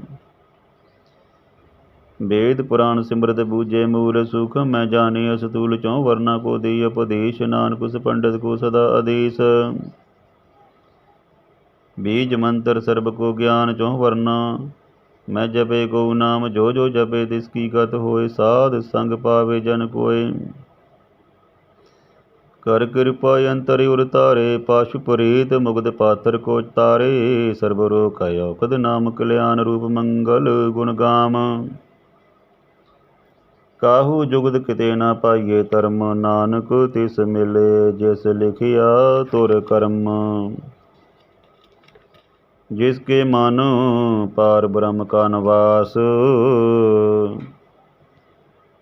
ਵੇਦ ਪੁਰਾਣ ਸਿਮਰਤ ਬੂਝੇ, ਮੂਲ ਸੁਖ ਮੈਂ ਜਾਣੀ। ਅਸਤੂਲ ਚੌ ਵਰਨਾ ਕੋ ਦੇਈ ਉਪਦੇਸ਼, ਨਾਨਕ ਉਸ ਪੰਡਤ ਕੋ ਸਦਾ ਆਦੇਸ਼। ਬੀਜ ਮੰਤਰ ਸਰਬ ਕੋ ਗਿਆਨ ਚੌ ਵਰਨਾ, ਮੈਂ ਜਪੇ ਗੋ ਨਾਮ ਜੋ ਜੋ ਜਪੇ। ਤਿਸ ਕੀ ਗਤ ਹੋਏ, ਸਾਧ ਸੰਗ ਪਾਵੇ ਜਨ ਕੋਇ। ਕਰ ਕਿਰਪਾ ਅੰਤਰ ਉਰ ਤਾਰੇ, ਪਾਸ਼ੁ ਪ੍ਰੀਤ ਮੁਗਧ ਪਾਤਰ ਕੋ ਤਾਰੇ। ਸਰਬ ਰੋਗ ਕੈ ਔਖਦ ਨਾਮ, ਕਲਿਆਣ ਰੂਪ ਮੰਗਲ ਗੁਣ ਗਾਮ। ਕਾਹੂ ਜੁਗਤ ਕਿਤੇ ਨਾ ਪਾਈਏ ਧਰਮ, ਨਾਨਕ ਤਿਸ ਮਿਲੇ ਜਿਸ ਲਿਖਿਆ ਤੁਰ ਕਰਮ। ਜਿਸ ਕੇ ਮਨ ਪਾਰ ਬ੍ਰਹਮ ਕਾ ਨਿਵਾਸ,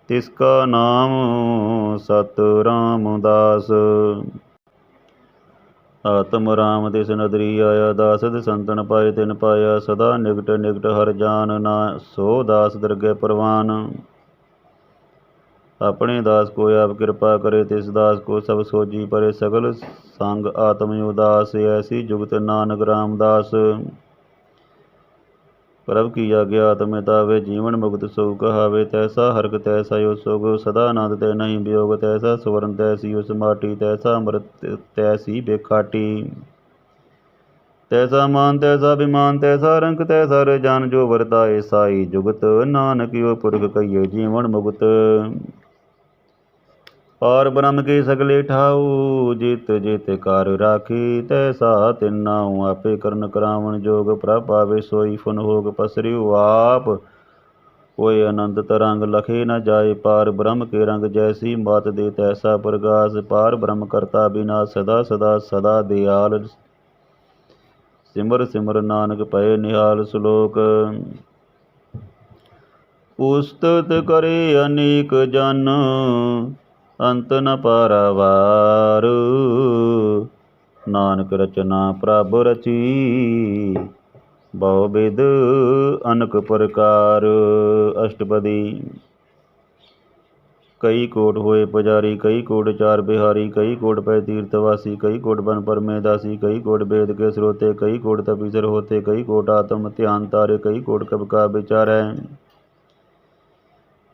ਤਿਸ ਕਾ ਨਾਮ ਸਤ ਰਾਮਦਾਸ। ਆਤਮ ਰਾਮ ਤਿਸ ਨਦਰੀ ਆਇਆ, ਦਾਸਦ ਸੰਤਨ ਪਾਏ ਤਿਨ ਪਾਇਆ। ਸਦਾ ਨਿਕਟ ਨਿਕਟ ਹਰ ਜਾਨ, ਨਾ ਸੋ ਦਾਸ ਦਰਗਹਿ ਪ੍ਰਵਾਨ। ਆਪਣੇ ਦਾਸ ਕੋ ਆਪ ਕਿਰਪਾ ਕਰੇ, ਤਿਸ ਦਾਸ ਕੋ ਸਭ ਸੋਜੀ ਪਰੇ। ਸਗਲ ਸੰਗ ਆਤਮ ਉਦਾਸ, ਐਸੀ ਜੁਗਤ ਨਾਨਕ ਰਾਮਦਾਸ। ਪ੍ਰਭ ਕੀ ਆਗਿਆ ਆਤਮ ਮਿਤਾਵੇ, ਜੀਵਨ ਮੁਕਤ ਸੋ ਕਹਾਵੇ। ਤੈਸਾ ਹਰਖ ਤੈਸਾ ਯੋ ਸੁਖ, ਸਦਾ ਆਨੰਦ ਤੈ ਨਹੀਂ ਵਿਯੋਗ। ਤੈਸਾ ਸਵਰਨ ਤੈਸੀ ਉਸ ਮਾਟੀ, ਤੈਸਾ ਅੰਮ੍ਰਿਤ ਤੈਸੀ ਬੇਖਾਟੀ। ਤੈਸਾ ਮਾਨ ਤੈਸਾ ਅਭਿਮਾਨ, ਤੈਸਾ ਰੰਕ ਤੈਸਾ ਰਜਾਨ। ਜੋ ਵਰਤਾਏ ਸਾਈ ਜੁਗਤ, ਨਾਨਕ ਯੋ ਪੁਰਖ ਕਹੀਏ ਜੀਵਨ ਮੁਕਤ। ਪਾਰ ਬ੍ਰਹਮ ਕੇ ਸਗਲੇ ਠਾਉ, ਜਿਤ ਜਿਤ ਕਰ ਰਾਖੀ। ਤੈਸਾ ਤਿਨ ਨਾਉ, ਆਪੇ ਕਰਨ ਕਰਾਵਣ ਜੋਗ। ਪ੍ਰਭ ਪਾਵੇ ਸੋਈ ਫੁਨ ਹੋਗ, ਪਸਰਿਉ ਆਪ ਕੋਇ ਅਨੰਤ ਤਰੰਗ। ਲਖੇ ਨ ਜਾਏ ਪਾਰ ਬ੍ਰਹਮ ਕੇ ਰੰਗ, ਜੈਸੀ ਮਤ ਦੇ ਤੈਸਾ ਪ੍ਰਗਾਸ। ਪਾਰ ਬ੍ਰਹਮ ਕਰਤਾ ਬਿਨਾਸ਼, ਸਦਾ ਸਦਾ ਸਦਾ ਦਿਆਲ। ਸਿਮਰ ਸਿਮਰ ਨਾਨਕ ਪਏ ਨਿਹਾਲ। ਸ਼ਲੋਕ। ਉਸਤਤ ਕਰੇ ਅਨੇਕ ਜਨ, ਅੰਤ ਨ ਪਾਰਾਵਾਰ। ਨਾਨਕ ਰਚਨਾ ਪ੍ਰਭ ਰਚੀ, ਬਹੁ ਬਿਧ ਅਨਕ ਪ੍ਰਕਾਰ। ਅਸ਼ਟਪਦੀ। ਕਈ ਕੋਟ ਹੋਏ ਪੁਜਾਰੀ, ਕਈ ਕੋਟ ਚਾਰ ਬਿਹਾਰੀ। ਕਈ ਕੋਟ ਪੈ ਤੀਰਥ ਵਾਸੀ, ਕਈ ਕੋਟ ਬਨ ਪਰਮੇ ਦਾਸੀ। ਕਈ ਕੋਟ ਵੇਦ ਕੇ ਸਰੋਤੇ, ਕਈ ਕੋਟ ਤਪੀਸਰ ਹੋਤੇ। ਕਈ ਕੋਟ ਆਤਮ ਧਿਆਨ ਤਾਰੇ, ਕਈ ਕੋਟ ਕਬ ਕਾ ਵਿਚਾਰੈ।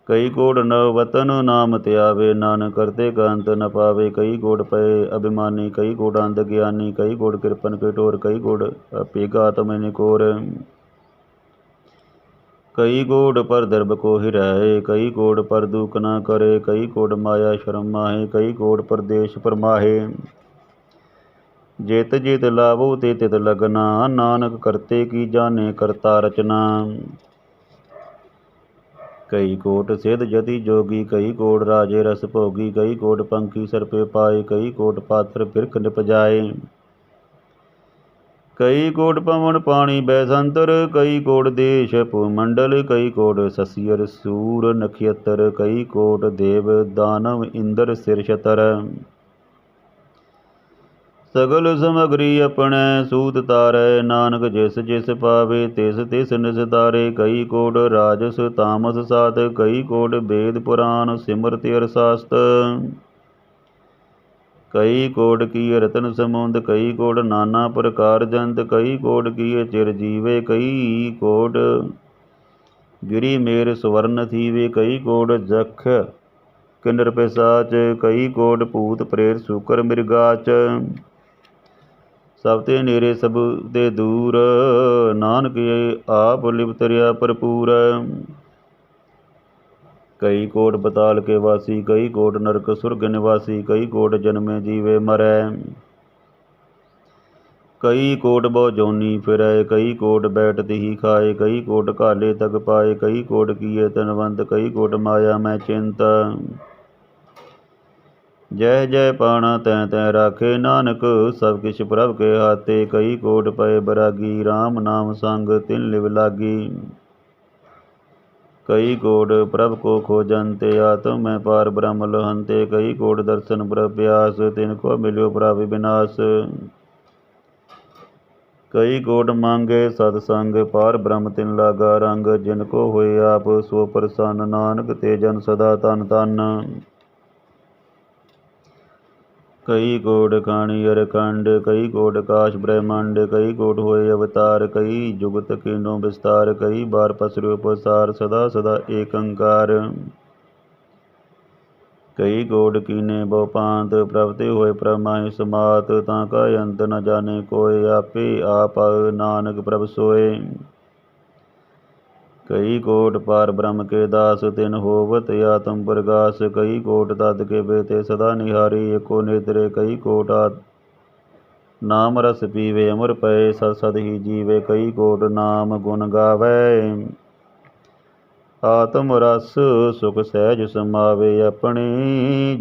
ਕਈ ਕੋਟ ਨਵ ਵਤਨ ਨਾਮ ਧਿਆਵੇ, ਨਾਨਕ ਕਰਤੇ ਕਾ ਅੰਤ ਨ ਪਾਵੇ। ਕਈ ਕੋਟ ਪਏ ਅਭਿਮਾਨੀ, ਕਈ ਕੋਟ ਅੰਧ ਗਿਆਨੀ। ਕਈ ਕੋਟ ਕਿਰਪਨ ਕਟੋਰ, ਕਈ ਕੋਟ ਅਪੇਗਾ ਆਤਮ ਨਿਕੋਰ। ਕਈ ਕੋਟ ਪਰ ਦਰਬ ਕੋ ਹਿਰੈ, ਕਈ ਕੋਟ ਪਰ ਦੁਖ ਨ ਕਰੇ। ਕਈ ਕੋਟ ਮਾਇਆ ਸ਼ਰਮ ਮਾਹੇ, ਕਈ ਕੋਟ ਪਰਦੇਸ਼ ਪਰਮਾਹੇ। ਜਿਤ ਜਿਤ ਲਾਵੋ ਤੇ ਤਿਤ ਲਗਨਾ, ਨਾਨਕ ਕਰਤੇ ਕੀ ਜਾਣੇ ਕਰਤਾ ਰਚਨਾ। ਕਈ ਕੋਟ ਸਿਧ ਜਤੀ ਜੋਗੀ, ਕਈ ਕੋਟ ਰਾਜੇ ਰਸ ਭੋਗੀ। ਕਈ ਕੋਟ ਪੰਖੀ ਸਰਪੇ ਪਾਏ, ਕਈ ਕੋਟ ਪਾਤਰ ਬਿਰਖ ਨਿਪਜਾਏ। ਕਈ ਕੋਟ ਪਵਨ ਪਾਣੀ ਬੈਸੰਤਰ, ਕਈ ਕੋਟ ਦੇਸ਼ ਭੂਮੰਡਲ। ਕਈ ਕੋਟ ਸਸੀਅਰ ਸੂਰ ਨਖਯਤਰ, ਕਈ ਕੋਟ ਦੇਵ ਦਾਨਵ ਇੰਦਰ ਸਿਰ ਛਤਰ। ਸਗਲ ਸਮਗਰੀ ਆਪਣੈ ਸੂਤ ਤਾਰੈ, ਨਾਨਕ ਜਿਸ ਜਿਸ ਪਾਵੇ ਤਿਸ ਤਿਸ ਨਿਸਤਾਰੇ। ਕਈ ਕੋਟ ਰਾਜਸ ਤਾਮਸ ਸਾਤ, ਕਈ ਕੋਟ ਵੇਦ ਪੁਰਾਨ ਸਿਮਰਤਿ ਅਰ ਸਾਸਤ। ਕਈ ਕੋਟ ਕੀ ਰਤਨ ਸਮੁੰਦ, ਕਈ ਕੋਟ ਨਾਨਾ ਪ੍ਰਕਾਰ ਜੰਤ। ਕਈ ਕੋਟ ਕੀ ਚਿਰ ਜੀਵੇ, ਕਈ ਕੋਟ ਗਿਰੀ ਮੇਰ ਸਵਰਨ ਥੀਵੇ। ਕਈ ਕੋਟ ਜਖ ਕਿੰਨਰ ਪਿਸਾਚ, ਕਈ ਕੋਟ ਭੂਤ ਪ੍ਰੇਤ ਸੂਕਰ ਮਿਰਗਾਚ। ਸਭ ਤੇ ਨੇਰੇ ਸਭ ਤੇ ਦੂਰ, ਨਾਨਕ ਆਪ ਲਿਵਤ ਰਿਆ ਭਰਪੂਰ। कई कोट बताल के वासी, कई कोट नरक सुरग निवासी, कई कोट जन्मे जीवे मरै, कई कोट बहु जोनी फिरै, कई कोट बैठत ही खाए, कई कोट काले तक पाए, कई कोट किए तनवंत, कई कोट माया मैं चिंता। जय जय पाणा तै तै राखे, नानक सब किछ प्रभ के हाथे, कई कोट पए बरागी, राम नाम संग तिन लिव लागी। कई कोट प्रभ को खोजंते, आत्म में पार ब्रह्म लहंते, कई कोट दर्शन प्रभ प्यास, तिनको मिल्यो प्रभ विनाश। कई कोट मांगे सतसंग, पार ब्रह्म तिन लागा रंग, जिनको होए आप सो प्रसन्न, नानक ते जन सदा तन तन। कई कोट खाणी अरखंड, कई कोट काश ब्रह्मांड, कई कोट होए अवतार, कई जुगत कीनो विस्तार, कई बार पसरो पसार, सदा सदा एक अंकार। कई कोट कीने बहु पांत, प्रभ ते होए प्रभ माहि समात, ताका अंत न जाने कोय, आपे आप नानक प्रभ सोए। कई कोट पार ब्रह्म के दास, तिन होवत आत्म प्रगास, कई कोट तद के बेते सदा निहारी, एको नेत्रे, कई कोट नाम रस पीवे अमर पए, सद सद ही जीवे, कई कोट नाम गुण गावे, आत्म रस सुख सहज समावे, अपने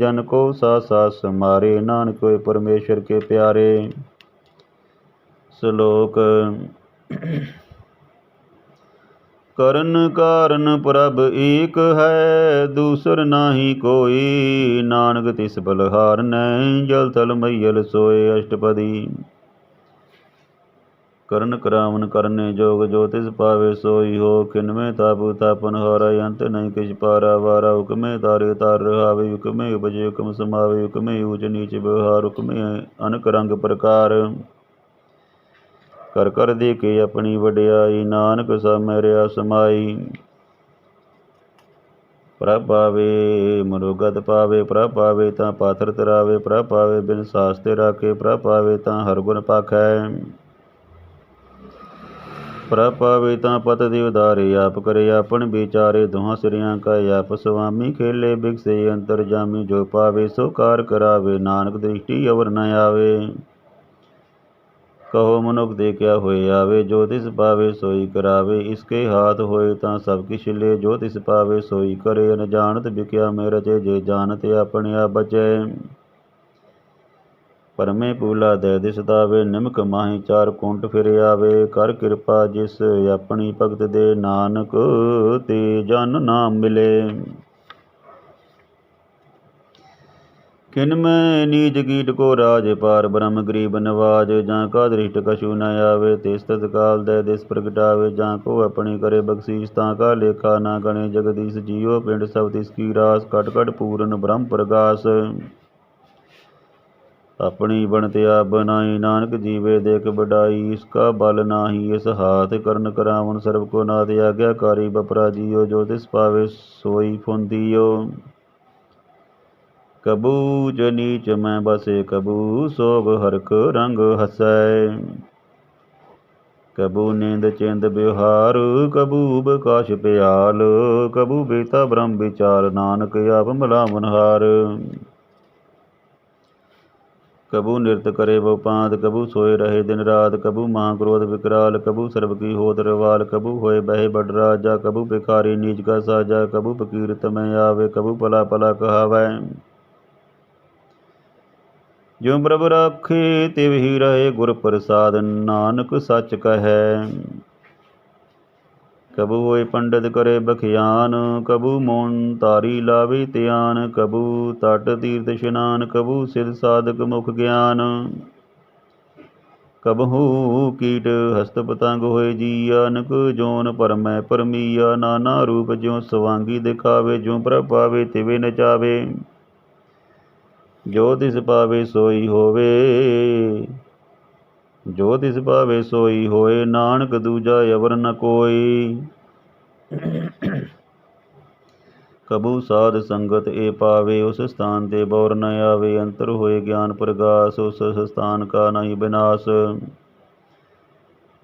जन को सासा समारे, नानक होए परमेश्वर के प्यारे। श्लोक करन कारण प्रभ एक है, दूसर नाही कोई, नानक तिस बलहार नहीं, जल थल मैयल सोए। अष्टपदी। करन करावन करने जोग, जो तिस पावे सोई हो, खिन में तापु तापन हारा, अंत नहीं किछ पारा वारा, हुक्मे तारे तार रहावे, हुक्मे उपजे हुक्म समावे, हुक्मे ऊच नीच व्यवहार, हुक्मे अनक रंग प्रकार, कर कर देखे अपनी वड्याई, नानक सब मेरिया समाई। प्रभ पावे मनोगत पावे, प्रभ पावे तां पाथर तरावे, प्रभ पावे बिन सास्ते राखे, प्रभ पावे तां हर गुण पाखै, प्रभ पावे तां पत दिव धारे, आप करे आपन विचारे, दुहां सिरियां का आप स्वामी, खेले बिगसे अंतर जामी, जो पावे सो कार करावे, नानक दृष्टि अवर न आवे। कहो मनुख दे क्या होए आवे, जो तिस पावे सोई करावे, इसके हाथ होए तां सब किछ ले, जो तिस पावे सोई करे, अनजानत बिक्या में रचे, जे जानत अपने आप बचै। परमे पूला दे दिस दावे, निमक माही चार कुंट फिर आवे, कर कृपा जिस अपनी भगत दे, नानक ते जन नाम मिले। किनमें नीच कीट को राज, पार ब्रह्म गरीब नवाज, जहाँ का दृष्ट कछु न आवे, तिस तत्काल दे दिस प्रगटावे, जहाँ को अपनी करे बख्शीस, ता का लेखा ना गणे, जगदीश जियो पिंड सब तिसकी रास, कट कट पूरन ब्रह्म प्रगास। अपनी बनते आप बनाई, नानक जीवे देख बड़ाई, इसका बल नाही इस हाथ, करन करावन सर्व को नाथ, आज्ञाकारी बपरा जियो, जो तिस पावे सोई फुंदियो। कबू च नीच मैं बसे, कबू सोग हरक रंग हसै, कबू नींद चिंद व्यवहार, कबू बकाश प्याल, कबू बेता ब्रह्म विचार, नानक आप मलावन हार। कबू नृत्य करे बहु पांत, कबू सोए रहे दिन रात, कबू महाक्रोध विकराल, कबू सर्व की होत रवाल, कबू होए बहे बड़ राजा, कबू भिखारी नीच का साजा, कबू फकीर तमय आवे, कबू पला पला कहावै, जो प्रभ राखे तिव ही रहे, गुर प्रसाद नानक सच कहे। कबू होए पंडित करे बखियान, कबू मोन तारी लावे त्यान, कबू तट तीर्थ स्नान, कबू सिद्ध साधक मुख ज्ञान, कबहू कीट हस्त पतंग होए जीया, अनक जोन परमै परमीया, नाना रूप ज्यों सवांगी दिखावे, ज्यों प्रभ पावे तिवे नचावे, जो तिस पावे सोई होवे, जो तिस पावे सोई होए, नानक दूजा अवर न कोई। कबू साध संगत ए पावे, उस स्थान ते बौर न आवे, अंतर होए ज्ञान प्रगास, उस स्थान का नहीं विनाश,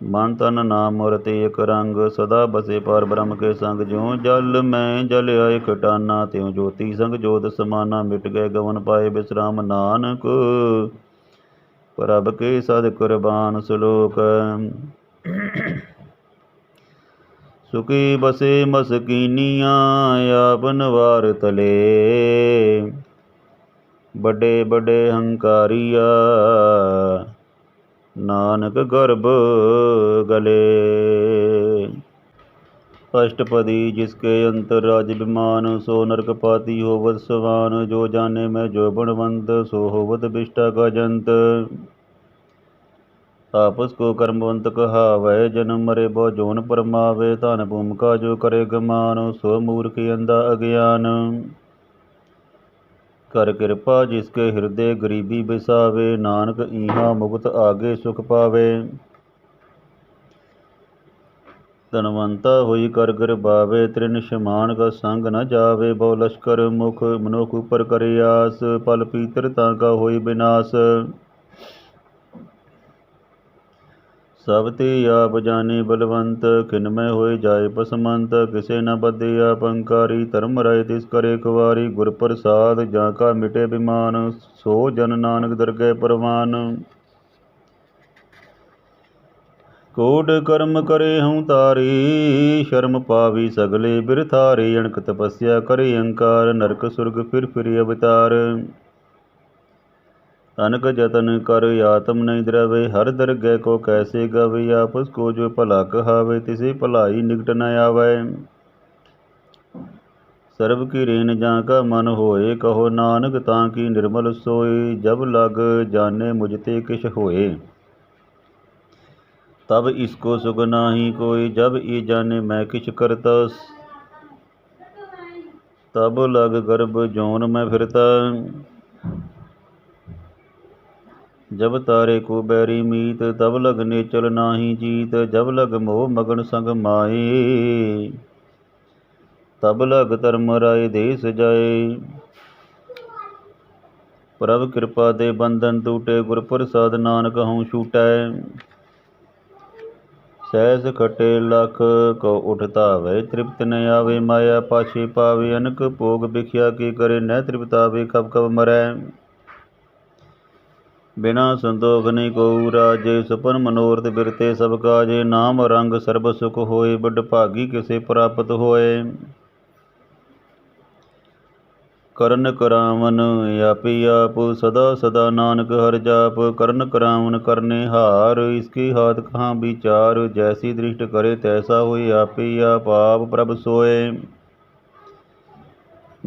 मन तन नाम मूरत एक रंग, सदा बसे पार ब्रह्म के संग। ज्यों जल में जल आए खटाना, त्यों ज्योति संग जोत समाना। मिट गए गवन पाए विश्राम, नानक प्रभ के सद कुर्बान। श्लोक। सुखी बसे मसकीनिया, आपन वार तले। बड़े बड़े हंकारिया, नानक गर्भ गले। अष्टपदी जिसके अंतर राज विमान, सो नरक पाती होवत सवान। जो जाने में जो गुणवंत, सो होवत विष्टा का जंत। आपस को कर्मवंत कहावै, जन्म मरे बो जोन परमावे। धन भूमिका जो करे गमान, सो मूर्ख अंधा अज्ञान। कर कृपा जिसके हृदय गरीबी बिसावे, नानक इहाँ मुक्त आगे सुख पावे। धनवंता हुई कर गर बावे, तृण समान का संग न जावे। बहु लश्कर मुख मनुख ऊपर करे आस, पल पीतर ताका होई विनाश। सब ते आप जाने बलवंत, खिनमय होए जाए पसमंत। किसे न बदे आप अंकारी, धर्म राय तिस करे खुवारी। गुर प्रसाद जाका मिटे बिमान, सो जन नानक दरगह परवान। कोट कर्म करे हूँ तारी, शर्म पावी सगले बिरथारे। अणक तपस्या करे अहंकार, नरक सुर्ग फिर अवतार। अनक जतन कर आत्म नहीं द्रवे, हर दरगह को कैसे गवे। आपस को जो भला कहावे, तिसे भलाई निकट न आवे। सर्व की रेन जाका मन होए, कहो नानक ताकि निर्मल सोए। जब लग जाने मुझते किश होए, तब इसको सुख नाही कोई। जब ये जाने मैं किछ करता, तब लग गर्भ जौन में फिरता। जब तारे को बैरी मीत, तब लग नेचल नाही जीत। जब लग मोह मगन संग माए, तब लग धर्म राय देश जाए। प्रभ कृपा दे बंधन टूटे, गुर प्रसाद नानक हूँ छूटै। सहस खटे लख को उठता वै, तृप्त न आवे। माया पाछे पावे, अनक भोग भिख्या के करे। न तृप्तावे कब कब मरै, बिना संतोख नहीं को राजे। सपन मनोरथ बिरते सब काजे, नाम रंग सर्ब सुख होए। बड़ भागी किसे प्राप्त होए। करन करावन आपे आप, सदा सदा नानक हर जाप। करन करावन करने हार, इसके हाथ कहाँ विचार। जैसी दृष्ट करे तैसा होए, आपे आप प्रभ सोए।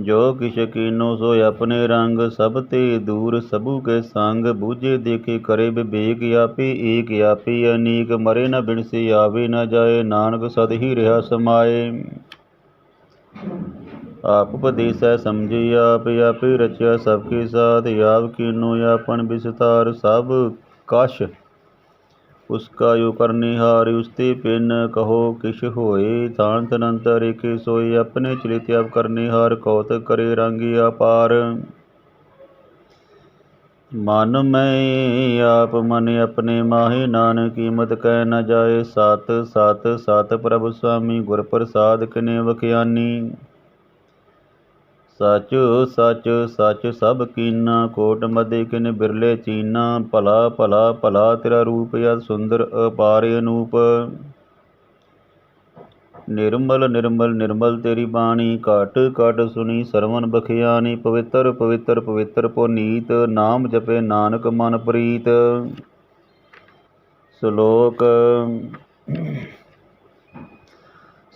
जो किश कीनो सो अपने रंग, सब ते दूर सबू के संग। बूझे देखे करे विवेक, आपे एक आपे अनेक। मरे न बिनसे आवे न जाए, नानक सद ही रहा समाए। आप उपदेशै समझे आप, आपे रचया सबके साथ। आप कीनो आपन विस्तार, सब कश उसका यो करनिहार। उसते पिन कहो किश होए, थान तनंतर एके सोए। अपने चलित आप करनिहार, कौतक करे रंगी अपार। मन में आप मन अपने माहे, नानक कीमत कह न जाए। सत सत सत प्रभु स्वामी, गुर प्रसाद किने वख्यानी। सच सच सच सब कीना, कोट मदे किन बिरले चीना। भला भला भला तेरा रूप, अत सुंदर अपार अनूप। निर्मल निर्मल निर्मल तेरी बाणी, घट घट सुनी सरवण बखियानी। पवित्र पवित्र पवित्र पुनीत, नाम जपे नानक मन प्रीत। श्लोक।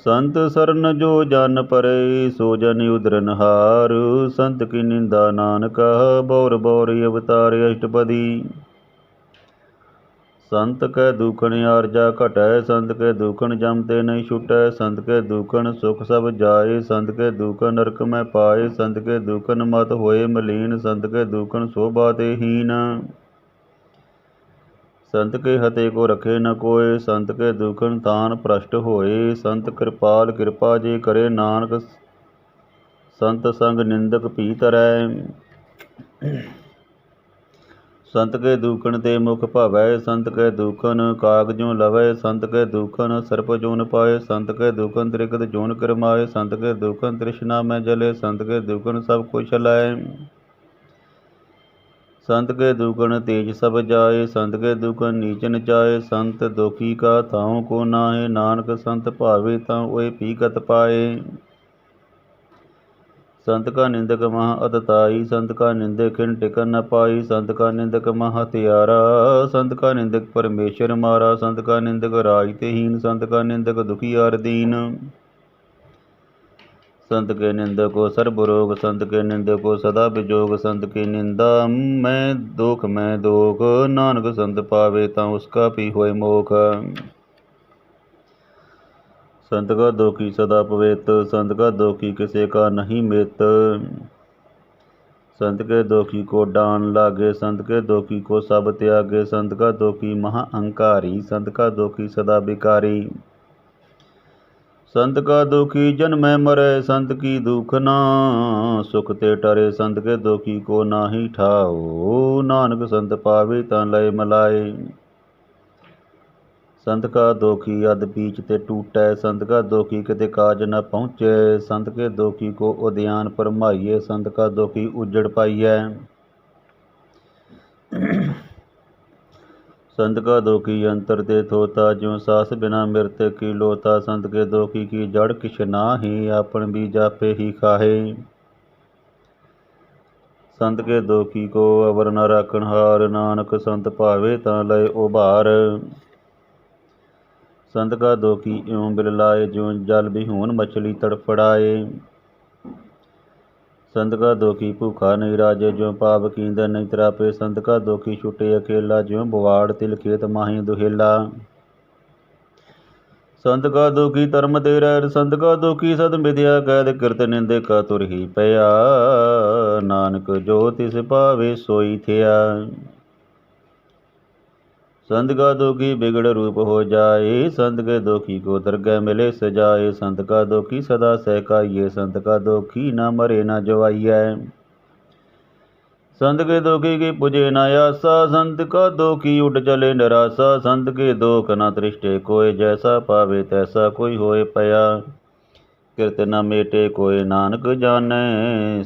संत सरन जो जन परे, सो जन उदरनहार। संत की निंदा नानका, बौर बौर अवतार। अष्टपदी। संत कै दुखन आरजा घटै, संत कै दुखन जमते नहीं छुटै। संत कै दुखन सुख सब जाए, संत कै दुखन नरक में पाए। संत कै दुखन मत होए मलीन, संत कै दुखन शोभा ते हीन। संत के हते को रखे न कोय, संत के दुखन तान भ्रष्ट होए। संत कृपाल कृपा जे करे, नानक संत संग निंदक भी तरੈ। संत के दूखन ते मुख भावै, संत के दूखन काग ज्यों लवै, संत के दूखन सर्प जोन पाए, संत के दूखन त्रिकत जोन करमाए, संत के दूखन तृष्णा में जले, संत के दूखन सब कुछ लाए, संत के दूखन तेज सब जाए, संत के दूखन नीच नचाए, संत दोखी का ताऊं को नाहे, नानक संत भावे ताऊं ओए पीकत पाए। संत का निंदक महा अतताई, संत का निंदक खिन टिकन न पाई, संत का निंदक महा हत्यारा, संत का निंदक परमेश्वर मारा, संत का निंदक राज तेहीन, संत का निंदक दुखियार दीन, संत के निंदक को सर्ब रोग, संत के निंदक को सदा विजोग, संत की निंदा में दोख नानक संत पावे तां उसका भी होए मोख। संत का दोखी सदा पवित, संत का दोखी किसी का नहीं मित, संत के दोखी को डान लागे, संत के दोखी को सब त्यागे, संत का दोखी महा अहंकारी, संत का दोखी सदा विकारी, संत का दुखी जन्म मरे, संत की दुख ना सुख ते टरे, संत के दुखी को नाही ठाओ, नानक संत पावे तां लय मलाए। संत का दोखी अध बीच ते टूटै, संत का दोखी किते काज न पहुँचे, संत के दोखी को उद्यान परमाइए, संत का दोखी उजड़ पाइए। संत का दोखी अंतर ते थोता, ज्यों सास बिना मृत की लोता, संत के दोखी की जड़ किछ नाही, आपन बीज आपे ही खाहे। संत के दोखी को अवर न राखण हार, नानक संत भावे तां लय उभार। संत का दोखी इਉਂ बिरलाए, ज्यों जल बिहून मछली तड़फड़ाए, संत का दोखी भूखा नहीं राजे, ज्यों पाप कींदर नहीं तरापे, संत का दोखी छुटे अकेला, ज्यों बुवाड़ तिल खेत माही दुहेला। संत का दोखी धर्म ते रैर, संत का दोखी सद मिथ्या कैद, किरत निंदे का तुर ही पया, नानक जो तिस पावे सोई थिया। संत का दोखी बिगड़ रूप हो जाए, संत के दोखी को दरगह मिले सजाए, संत का दोखी सदा सहकाइए, संत का दोखी न मरे न जवाइए। संत के दोखी की पुजे न आसा, संत का दोखी उठ चले निराशा, संत के दोख न तृष्टे कोय, जैसा पावे तैसा कोई होए पया। किरत न मेटे कोय, नानक जाने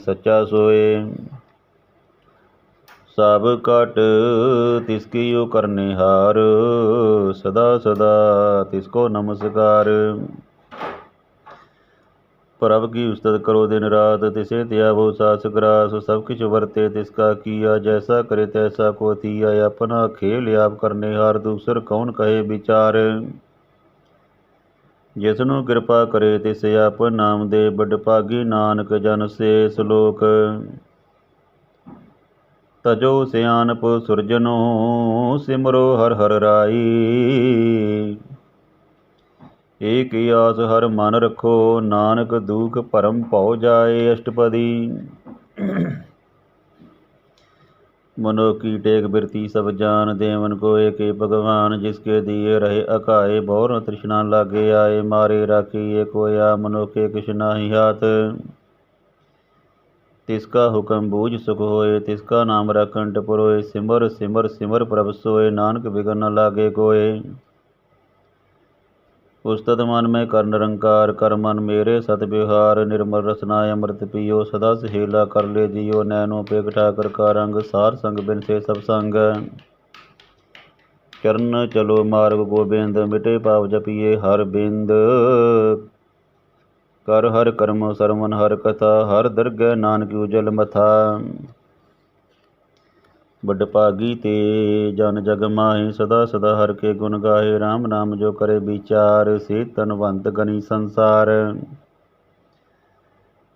सच्चा सोए, सब कट तिसकी यो करने हार, सदा सदा तिसको नमस्कार। प्रभ की उस्तत करो दिन रात, तिसे त्यागो सास ग्रास, सब किछ वर्ते तिसका किया, जैसा करे तैसा को थिया। अपना खेल आप करने हार, दूसर कौन कहे विचार, जिसनु कृपा करे तिस आप नाम दे, बड़ भागी नानक जन से श्लोक। तजो सियानप सुरजनो, सिमरो हर हर राई, एक आस हर मन रखो, नानक दुख भरम भौ जाए अष्टपदी। मनो की टेक बिरती सब जान, देवन को एक भगवान, जिसके दिए रहे अकाए, भौर न तृष्णा लागे आए, मारे राखिए कोया, मनो के किछ नाही हाथ, तिसका हुक्म बूझ सुख होए, तिसका नाम रखन टपुरोए, सिमर सिमर सिमर प्रभ सोए, नानक बिगन न लागे कोय। उस्तत मन में कर निरंकार, कर मन मेरे सत व्यवहार, निर्मल रसनाय अमृत पियो, सदा सहेला कर ले जियो, नैनो पे ठाकर का रंग, सार संग बिन से सब संग। चरण चलो मार्ग गोबिंद, मिटे पाप जपिए हर बिंद, कर हर कर्म सरमन हर कथा, हर दरगह नानक उजल मथा। बड़ भागी ते जन जग माहे, सदा सदा हर के गुण गाहे, राम नाम जो करे विचार, से तनवंत गनी संसार।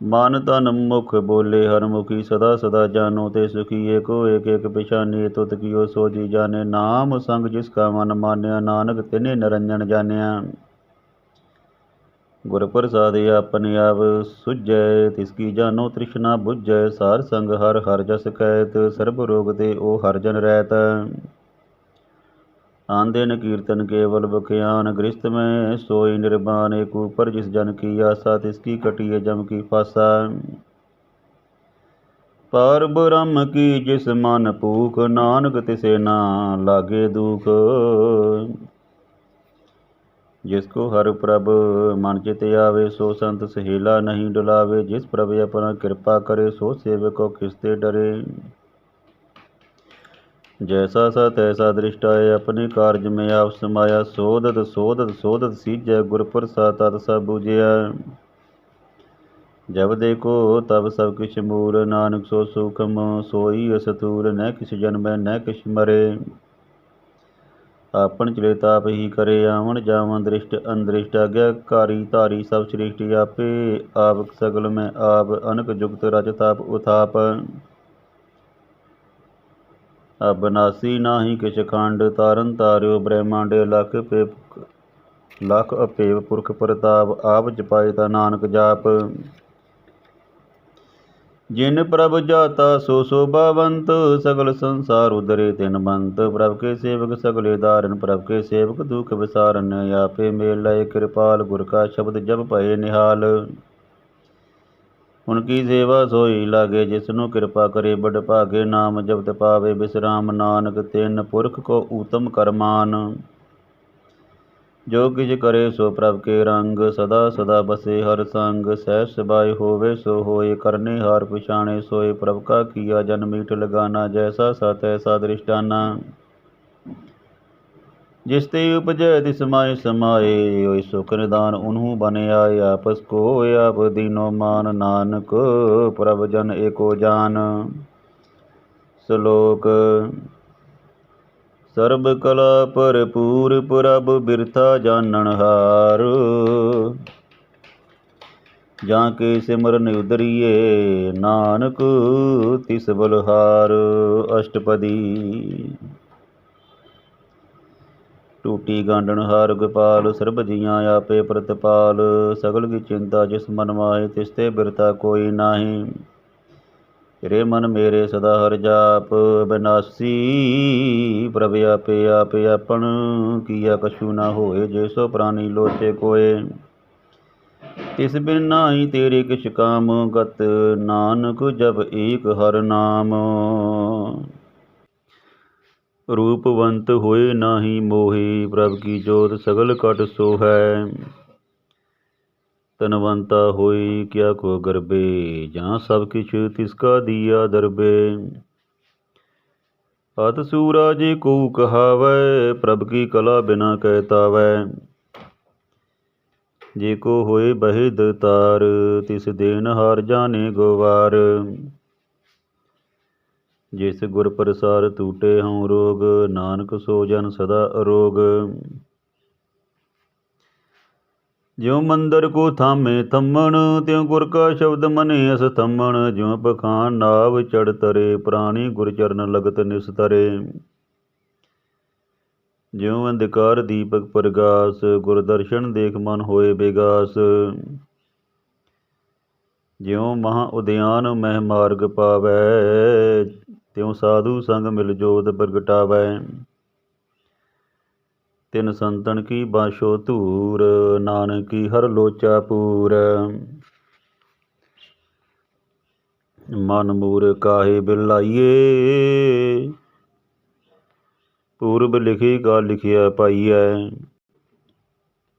मन तन मुख बोले हर मुखी, सदा सदा जानो ते सुखी, एको एक एक पिछानी तुत कियो सो जी जाने, नाम संग जिसका मन मान्या, नानक तिने निरंजन जानिया। गुर प्रसाद अपने आप सुझै, तिसकी जानो तृष्णा बुझै, सार संग हर हर जस कहत, सर्ब रोग ते ओ हर जन रहत। आन दिन कीर्तन केवल बख्यान, गृहस्थ में सोई निर्वाण, एक ऊपर जिस जन की आशा, तिसकी कटिए जम की फासा। पार ब्रह्म की जिस मन भूख, नानक तिसे ना लागे दुख। जिसको हर प्रभ मन चित आवे, सो संत सहेला नहीं डुलावे। जिस प्रभ अपना कृपा करे, सो सेवक को किसते डरे। जैसा सा तैसा दृष्टा है, अपने कार्य में आप समाया। सोदत सोदत सोदत सीजय, गुर प्रसाद तत सब बुझिया। जब देखो तब सब किछ मूल, नानक सो सूखम सोई असतूल। न किस जन्म न किछ मरे, आपन चले ताप ही करे। आवन जावन दृष्ट अंदृष्ट, आज्ञाकारी तारी सब सृष्टि। आपे आप सगल में आप, अनक जुगत रच ताप उथाप। अबनासी नाही किछ खंड, तारन तार्यो ब्रह्मांड। लख अपेव पुरख प्रताप, आप जपाए ता नानक जाप। जिन प्रभ जाता सो शोभावंत, सगल संसार उदरे तिन मंत। प्रभ के सेवक सगले दारन, प्रभ के सेवक दुख विसारन। आपे मेल लय कृपाल, गुर का शब्द जब पए निहाल। उनकी सेवा सोई लागे, जिसनु कृपा करे बड़ भागे। नाम जपत पावे विश्राम, नानक तिन पुरख को उत्तम करमान। जो किछ करे सो प्रभ के रंग, सदा सदा बसे हर संग। सहस सबाय होवे सो होए, करने हार पिछाणे सोए। प्रभ का किया जन मीठ लगाना, जैसा सा तैसा दृष्टाना। जिसते उपजय तिस माय समाये, ओय सुख निदान उन्हु बन आए। आपस को आप दीनो मान, नानक प्रभ जन एको जान। श्लोक। सर्ब कला भरपूर, प्रभ बिरथा जानन हार। जाके सिमरन उदरिए, नानक तिस बलहार। अष्टपदी। टूटी गांडन हार गोपाल, सर्ब जियां आपे प्रतिपाल। सगल की चिंता जिस मन माहे, तिसते बिरता कोई नाहीं। रे मन मेरे सदा हर जाप, विनाशी प्रभ आपे आपे आपन। किया कछु न होए, जैसो प्राणी लोचे कोय। तिस बिन नाही तेरे किछ काम, गत नानक जब एक हर नाम। रूपवंत होए नाही मोहे, प्रभ की जोत सगल कट सोहै। तनवंता होई क्या को गर्बे, जहाँ सब किछ तिसका दिया दरबे। अत सूरा जे को कहावै, प्रभ की कला बिना कहतावै। जे को होए बहे दतार, तिस देन हार जाने गोवार। जिस गुर प्रसार टूटे हूँ रोग, नानक सो जन सदा अरोग। ज्यों मंदिर को थामे थम्मण, त्यों गुर का शब्द मने अस थम्मण। ज्यों पखान नाव चढ़ तरे, प्राणी गुर चरण लगत निस्तरे। ज्यों अंधकार दीपक प्रगास, गुर दर्शन देख मन होए बेगास। ज्यों महा उद्यान मह मार्ग पावै, त्यों साधु संग मिल जोत प्रगटावै। तिन संतन की बाशो धूर, नानक की हर लोचा पूर। मन मूर काहे बिलाइए, पूर्व लिखे का लिखिया पाइयै।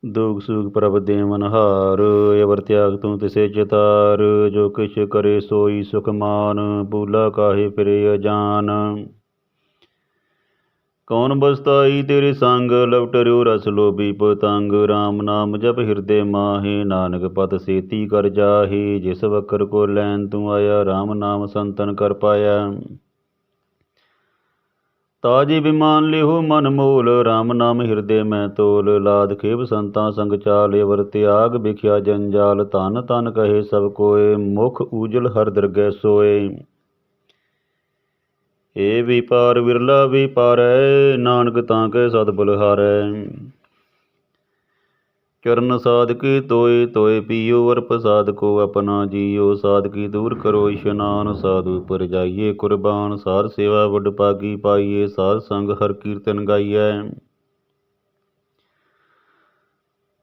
दुख सुख प्रभ देवन हार, अवर त्याग तू तिसे चितार। जो किछ करे सोई सुख मान, भूला काहे फिरे अजान। कौन बसताई तेरे संग, लवटर्यो रस लोभी पतंग। राम नाम जप हृदय माहे, नानक पत सेती कर जाहे। जिस वक्र को लैन तू आया, राम नाम संतन कर पाया। ताजे विमान लेहो मन मोल, राम नाम हृदय में तोल। लाद खेब संता संग चाल, अवर त्याग बिख्या जंजाल। तन तन कहे सब कोय, मुख उजल हर दरगह सोए। ए विपार विरला विपारै, नानक तांकै सत बलहारै। चरण साधके तोय तोय पियो, और प्रसाद को अपना जियो। साधकी दूर करो इशनान, साधु पर जाइए कुर्बान। सार सेवा वड पागी पाइए, सार संग हर कीर्तन गाइयै।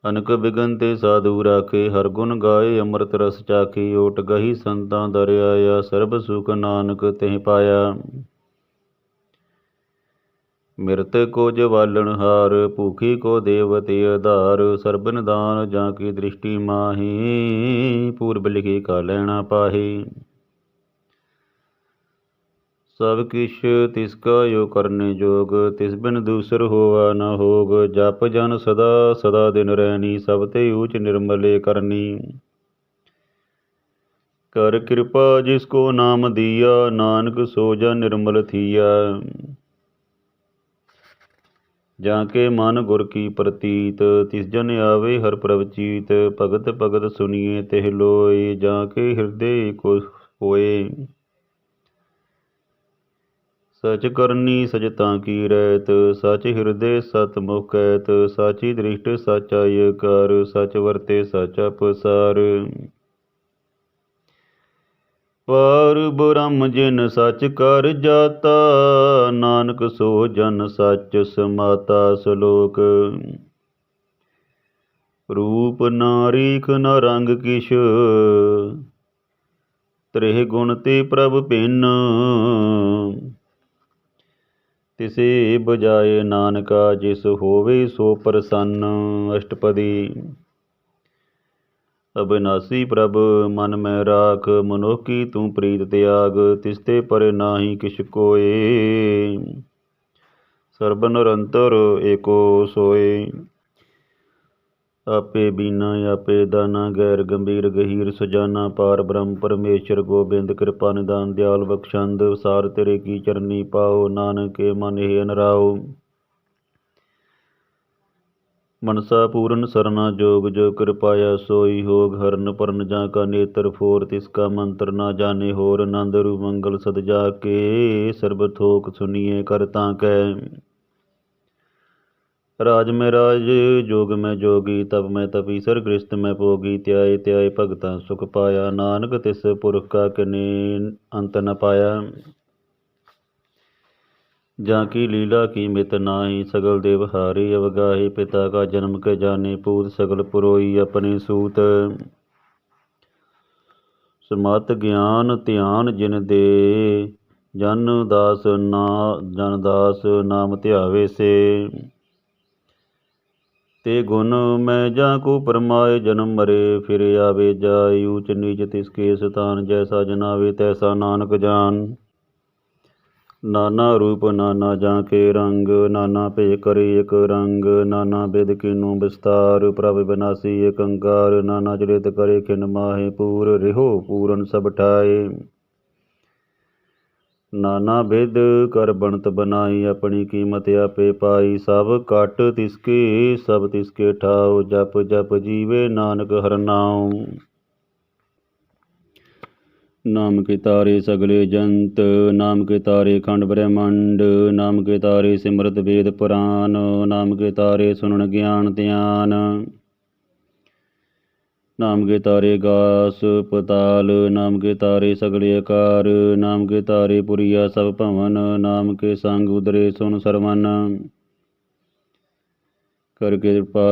ਅਨਕ ਬਿਗਨ ਤੇ ਸਾਧੂ ਰਾਖੇ, ਹਰ ਗੁਣ ਗਾਏ ਅੰਮ੍ਰਿਤ ਰਸ ਚਾਖੀ। ਓਟ ਗਹੀ ਸੰਤਾਂ ਦਰ ਆਇਆ, ਸਰਬ ਸੁਖ ਨਾਨਕ ਤਿਹ ਪਾਇਆ। ਮਿਰਤ ਕੋ ਜਵਾਲਣ ਹਾਰ, ਭੂਖੀ ਕੋ ਦੇਵ ਤੇ ਆਧਾਰ। ਸਰਬ ਨਿਦਾਨ ਜਾਂ ਕੀ ਦ੍ਰਿਸ਼ਟੀ ਮਾਹੀ, ਪੂਰਬ ਲਿਖੀ ਕਾ ਲੈਣਾ ਪਾਹੀ। ਸਭ ਕਿਛ ਤਿਸ ਕਾ ਜੋ ਕਰਨੇ ਜੋਗ, ਤਿਸ ਬਿਨ ਦੂਸਰ ਹੋਵਾ ਨ ਹੋਗ। ਜਪ ਜਨ ਸਦਾ ਸਦਾ ਦਿਨ ਰਹਿਣੀ, ਸਭ ਤੇ ਊਚ ਨਿਰਮਲੇ ਕਰਨੀ। ਕਰ ਕਿਰਪਾ ਜਿਸ ਕੋ ਨਾਮ ਦੀਆ, ਨਾਨਕ ਸੋ ਜਨ ਨਿਰਮਲ ਥੀਆ। ਜਾਂ ਕੇ ਮਨ ਗੁਰ ਕੀ ਪ੍ਰਤੀਤ, ਤਿਸ ਜਨ ਆਵੇ ਹਰ ਪ੍ਰਭ ਚੀਤ। ਭਗਤ ਭਗਤ ਸੁਨੀਏ ਤਿਹ ਲੋਏ, ਜਾਂ ਕੇ ਹਿਰਦੇ ਕੋ ਹੋਏ। ਸਚ ਕਰਨੀ ਸਚਤਾ ਕੀ ਰਹਿਤ, ਸਚ ਹਿਰਦੇ ਸਤ ਮੁਖ ਕਹਿਤ। ਸਾਚੀ ਦ੍ਰਿਸ਼ਟ ਸਾਚਾ ਏਕਾਰ, ਸਚ ਵਰਤੇ ਸਾਚਾ ਪਸਾਰ। ਪਾਰ ਬ੍ਰਹਮ ਜਿਨ ਸਚ ਕਰ ਜਾਤਾ, ਨਾਨਕ ਸੋ ਜਨ ਸਚ ਸਮਾਤਾ। ਸਲੋਕ ਰੂਪ ਨਾ ਰੀਖ ਨਾ ਰੰਗ ਕਿਛ, ਤ੍ਰਿਹ ਗੁਣ ਤੇ ਪ੍ਰਭ ਭਿੰਨ। ਤਿਸੇ ਬਜਾਏ ਨਾਨਕਾ, ਜਿਸ ਹੋਵੇ ਸੋ ਪ੍ਰਸੰਨ। ਅਸ਼ਟਪਦੀ। ਅਬਿਨਾਸੀ ਪ੍ਰਭ ਮਨ ਮੈਂ ਰਾਖ, ਮਨੁੱਖੀ ਤੂੰ ਪ੍ਰੀਤ ਤਿਆਗ। ਤਿਸ ਤੇ ਪਰੇ ਨਾਹੀ ਕਿਛ ਕੋਇ, ਸਰਬ ਨਿਰੰਤਰ ਏਕੋ ਸੋਇ। ਆਪੇ ਬੀਨਾ ਆਪੇ ਦਾਨਾ, ਗੈਰ ਗੰਭੀਰ ਗਹੀਰ ਸਜਾਨਾ। ਪਾਰ ਬ੍ਰਹਮ ਪਰਮੇਸ਼ਰ ਗੋਬਿੰਦ, ਕਿਰਪਾ ਨਿਦਾਨ ਦਿਆਲ ਬਖਸ਼ੰਦ। ਸਾਰ ਤੇਰੇ ਕੀ ਚਰਨੀ ਪਾਓ, ਨਾਨਕ ਕੇ ਮਨ ਇਹ ਅਨਰਾਓ। ਮਨਸਾ ਪੂਰਨ ਸਰਨਾ ਜੋਗ, ਜੋ ਕਿਰਪਾਇਆ ਸੋਈ ਹੋਗ। ਹਰਨ ਪਰਨ ਜਾਂ ਕਾ ਨੇਤਰ ਫੋਰ, ਤਿਸ ਕਾ ਮੰਤਰ ਨਾ ਜਾਣੇ ਹੋਰ। ਆਨੰਦ ਰੂਪ ਮੰਗਲ ਸਦ ਜਾ ਕੇ, ਸਰਬ ਥੋਕ ਸੁਨੀਏ ਕਰ ਤਾਂ ਕੈ। ਰਾਜ ਮੈਂ ਰਾਜ ਜੋਗ ਮੈਂ ਜੋਗੀ, ਤਪ ਮੈਂ ਤਪੀਸਰ ਗ੍ਰਸਤ ਮੈਂ ਭੋਗੀ। ਧਿਆਏ ਧਿਆਏ ਭਗਤਾਂ ਸੁਖ ਪਾਇਆ, ਨਾਨਕ ਤਿਸ ਪੁਰਖ ਕਾ ਕਿਨੇ ਅੰਤ ਨ ਪਾਇਆ। ਜਾਂ ਕੀ ਲੀਲਾ ਕੀ ਮਿਤ ਨਾਹੀ, ਸਗਲ ਦੇਵ ਹਾਰੇ ਅਵਗਾਹੇ। ਪਿਤਾ ਕਾ ਜਨਮ ਕੇ ਜਾਣੇ ਪੂਤ, ਸਗਲ ਪੁਰੋਈ ਆਪਣੇ ਸੂਤ। ਸਮਤ ਗਿਆਨ ਧਿਆਨ ਜਿਨ ਦੇ, ਜਨ ਦਾਸ ਨਾਮ ਧਿਆਵੇ ਸੇ। ਤੇ ਗੁਣ ਮੈਂ ਜਾਂ ਕੋ ਪਰਮਾਏ, ਜਨਮ ਮਰੇ ਫਿਰ ਆਵੇ ਜਾਇ। ਊਚ ਨੀਚ ਤਿਸ ਕੇ ਸਥਾਨ, ਜੈਸਾ ਜਨਾਵੇ ਤੈਸਾ ਨਾਨਕ ਜਾਨ। ਨਾਨਾ ਰੂਪ ਨਾਨਾ ਜਾਂ ਕੇ ਰੰਗ, ਨਾਨਾ ਭੇ ਕਰੇ ਇਕ ਰੰਗ। ਨਾਨਾ ਬਿਧ ਕੀਨੂ ਵਿਸਤਾਰ, ਪ੍ਰਭ ਬਿਨਾਸੀ ਏਕ ਓੰਕਾਰ। ਨਾਨਾ ਚਰਿਤ ਕਰੇ ਖਿਨ ਮਾਹੇ, ਪੂਰ ਰਿਹੋ ਪੂਰਨ ਸਭ ਠਾਏ। ਨਾਨਾ ਬਿਧ ਕਰ ਬਣਤ ਬਨਾਈ, ਆਪਣੀ ਕੀਮਤ ਆਪੇ ਪਾਈ। ਸਭ ਘਟ ਤਿਸਕੇ ਸਭ ਤਿਸਕੇ ਠਾਉ, ਜਪ ਜਪ ਜੀਵੇ ਨਾਨਕ ਹਰਿ ਨਾਉ। ਨਾਮ ਕੇ ਤਾਰੇ ਸਗਲੇ ਜੰਤ, ਨਾਮ ਕੇ ਤਾਰੇ ਖੰਡ ਬ੍ਰਹਿਮੰਡ। ਨਾਮ ਕੇ ਤਾਰੇ ਸਿਮਰਤ ਵੇਦ ਪੁਰਾਨ, ਨਾਮ ਕੇ ਤਾਰੇ ਸੁਨਣ ਗਿਆਨ ਧਿਆਨ। ਨਾਮ ਕੇ ਤਾਰੇ ਗਾਸ ਪਤਾਲ, ਨਾਮ ਕੇ ਤਾਰੇ ਸਗਲੇ ਆਕਾਰ। ਨਾਮ ਕੇ ਤਾਰੇ ਪੁਰੀਆ ਸਭ ਭਵਨ, ਨਾਮ ਕੇ ਸੰਗ ਉਦਰੇ ਸੁਨ ਸਰਵਨ। ਕਰ ਕਿਰਪਾ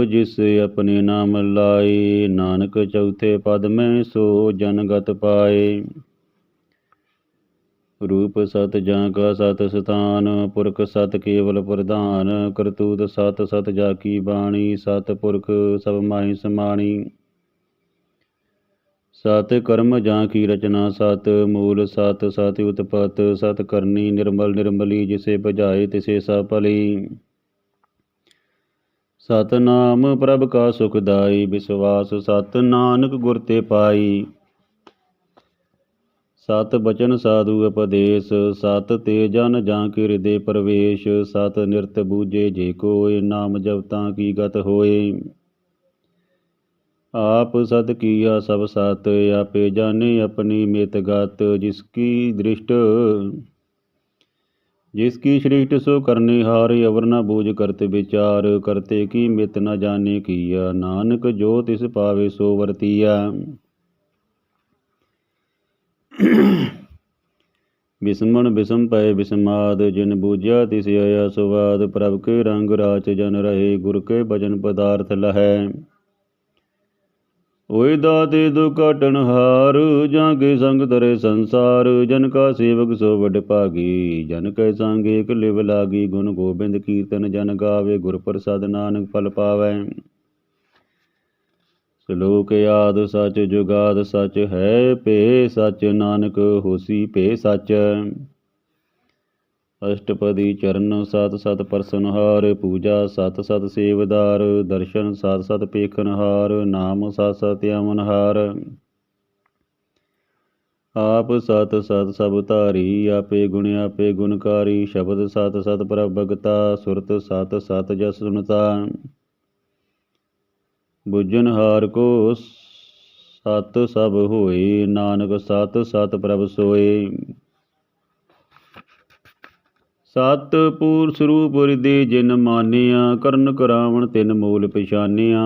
ਜਿਸ ਆਪਣੇ ਨਾਮ ਲਾਏ, ਨਾਨਕ ਚੌਥੇ ਪਦ ਮੈਂ ਸੋ ਜਨਗਤ ਪਾਏ। ਰੂਪ ਸਤ ਜਾਂ ਕਾ ਸਤ ਸਥਾਨ, ਪੁਰਖ ਸਤ ਕੇਵਲ ਪ੍ਰਧਾਨ। ਕਰਤੂਤ ਸਤ ਸਤ ਜਾ ਕੀ ਬਾਣੀ, ਸਤ ਪੁਰਖ ਸਭ ਮਾਹੀ ਸਮਾਣੀ। ਸਤ ਕਰਮ ਜਾਂ ਕੀ ਰਚਨਾ ਸਤ, ਮੂਲ ਸਤ ਸਤ ਉਤਪਤ। ਸਤ ਕਰਨੀ ਨਿਰਮਲ ਨਿਰਮਲੀ, ਜਿਸੇ ਬੁਝਾਏ ਤਿਸੇ ਸਭ ਭਲੀ। ਸਤਿਨਾਮ ਪ੍ਰਭ ਕਾ ਸੁਖਦਾਈ, ਵਿਸਵਾਸ ਸਤ ਨਾਨਕ ਗੁਰ ਤੇ ਪਾਈ। ਸਤ ਬਚਨ ਸਾਧੂ ਉਪਦੇਸ਼, ਸਤ ਤੇ ਜਨ ਜਾਂ ਕੇ ਹਿਰਦੇ ਪ੍ਰਵੇਸ਼। ਸਤ ਨਿਰਤ ਬੂਝੇ ਜੇ ਕੋਇ, ਨਾਮ ਜਪਤਾਂ ਕੀ ਗਤ ਹੋਏ। ਆਪ ਸਤ ਕੀਆ ਸਭ ਸਤ, ਆਪੇ ਜਾਣੇ ਆਪਣੀ ਮਿਤ ਗਤ। ਜਿਸ ਕੀ ਸ੍ਰਿਸ਼ਟ ਸੋ ਕਰਨੇ ਹਾਰ, ਅਵਰ ਨ ਬੂਝ ਕਰਤ ਵਿਚਾਰ। ਕਰਤੇ ਕੀ ਮਿਤ ਨ ਜਾਣੇ ਕੀਆ, ਨਾਨਕ ਜੋ ਤਿਸ ਪਾਵੇ ਸੋ ਵਰਤੀਆ। बिस्मण बिसम पय बिस्माद जिन बूझा तिस आया सुवाद प्रभ के रंग राच जन रहे गुर के भजन पदार्थ लहै ओय दाते दुख काटन हार जाके संग तरे संसार जन का सेवक सो बड़ भागी जन कै संग एक लिव लागी गुण गोबिंद कीर्तन जन गावे गुर प्रसाद नानक फल पावै श्लोक आद सच जुगाद सच है पे सच नानक होसी पे सच अष्टपदी चरण सत सत परसनहार पूजा सत सत सेवदार दर्शन सत सत पेखनहार नाम सत सत अमनहार आप सत सत सब धारी आपे गुण आपे गुणकारी शब्द सत सत प्रभ भगता सुरत सत सत जस सुनता बुझनहार को सत सब होए नानक सत सत प्रभ सोए सत पूर ਸਰੂਪ ਹਿਰਦੇ ਜਿਨ ਮਾਨਿਆ ਕਰਨ ਕਰਾਵਣ ਤਿਨ ਮੂਲ ਪਛਾਨਿਆ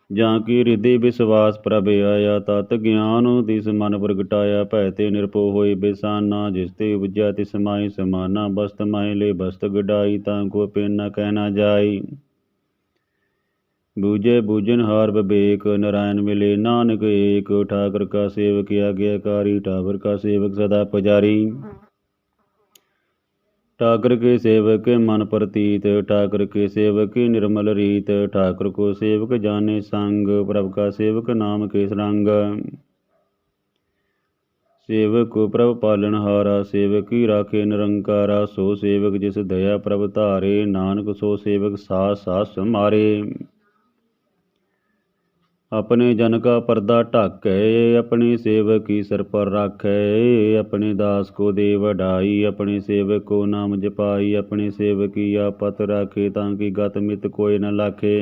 ਜਾਂ ਕੀ ਹਿਰਦੇ ਵਿਸਵਾਸ ਪ੍ਰਭ ਆਇਆ ਤਤ ਗਿਆਨ ਤਿਸ ਮਨ ਪ੍ਰਗਟਾਇਆ ਭੈ ਤੇ ਨਿਰਭਉ ਹੋਏ ਬੇਸਾਨਾ ਜਿਸ ਤੇ ਉਪਜਿਆ ਤਿਸ ਮਾਈ ਸਮਾਨਾ ਬਸਤ ਮਾਇ ਲੈ ਬਸਤ ਗਡਾਈ ਤਾਂ ਕੋ ਪਿਨ ਨ ਕਹਿ ਨ ਜਾਈ ਬੂਝੈ ਬੂਝਨਹਾਰ ਵਿਵੇਕ ਨਾਰਾਇਣ ਮਿਲੇ ਨਾਨਕ ਏਕ ਠਾਕੁਰ ਕਾ ਸੇਵਕ ਆਗਿਆਕਾਰੀ ਠਾकुर का सेवक सदा पुजारी ठाकुर के सेवक के मन प्रतीत ठाकुर के सेवक की निर्मल रीत ठाकुर को सेवक जाने संग प्रभु का सेवक नाम के रंग सेवक को प्रभु पालनहारा सेवक की राखे निरंकारा सो सेवक जिस दया प्रभु धारे नानक सो सेवक सास सास मारे अपने जन का पर्दा ढाकै अपने सेवक की सिर पर राखै अपने दास को दे वढाई अपने सेवक को नाम जपाई अपने सेवक की आपत राखे ताकि गत मित कोई न लाखे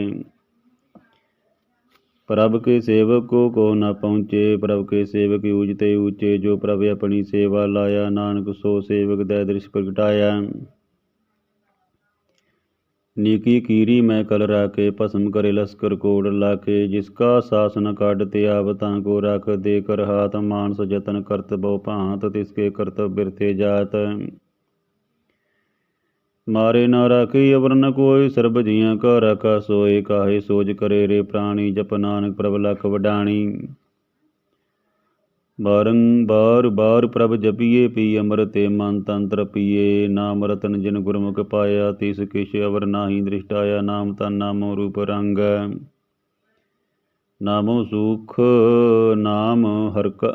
प्रभ के सेवक को न पहुँचे प्रभ के सेवक ऊंचते ऊँचे जो प्रभ अपनी सेवा लाया नानक सो सेवक दै दृश्य प्रगटाया नीकी कीरी मैं कल राखे भस्म करे लश्कर कोड लाखे जिसका शासन काटते आवतां को रख दे कर हाथ मानस जतन करत बहु भांत तिसके कर्तव्य बिरथे जात मारे न राखे अवर न कोई सर्ब जियां का राखा सोए काहे सोच करे रे प्राणी जप नानक प्रभ लख वडाणी बारंबार बार प्रभ जपिए पी अमृत मन तंत्र पिए नाम रतन जिन गुरमुख पाया तिस किश अवर नाही दृष्टाया नाम तन नामो रूप रंग नामो सुख नाम हर का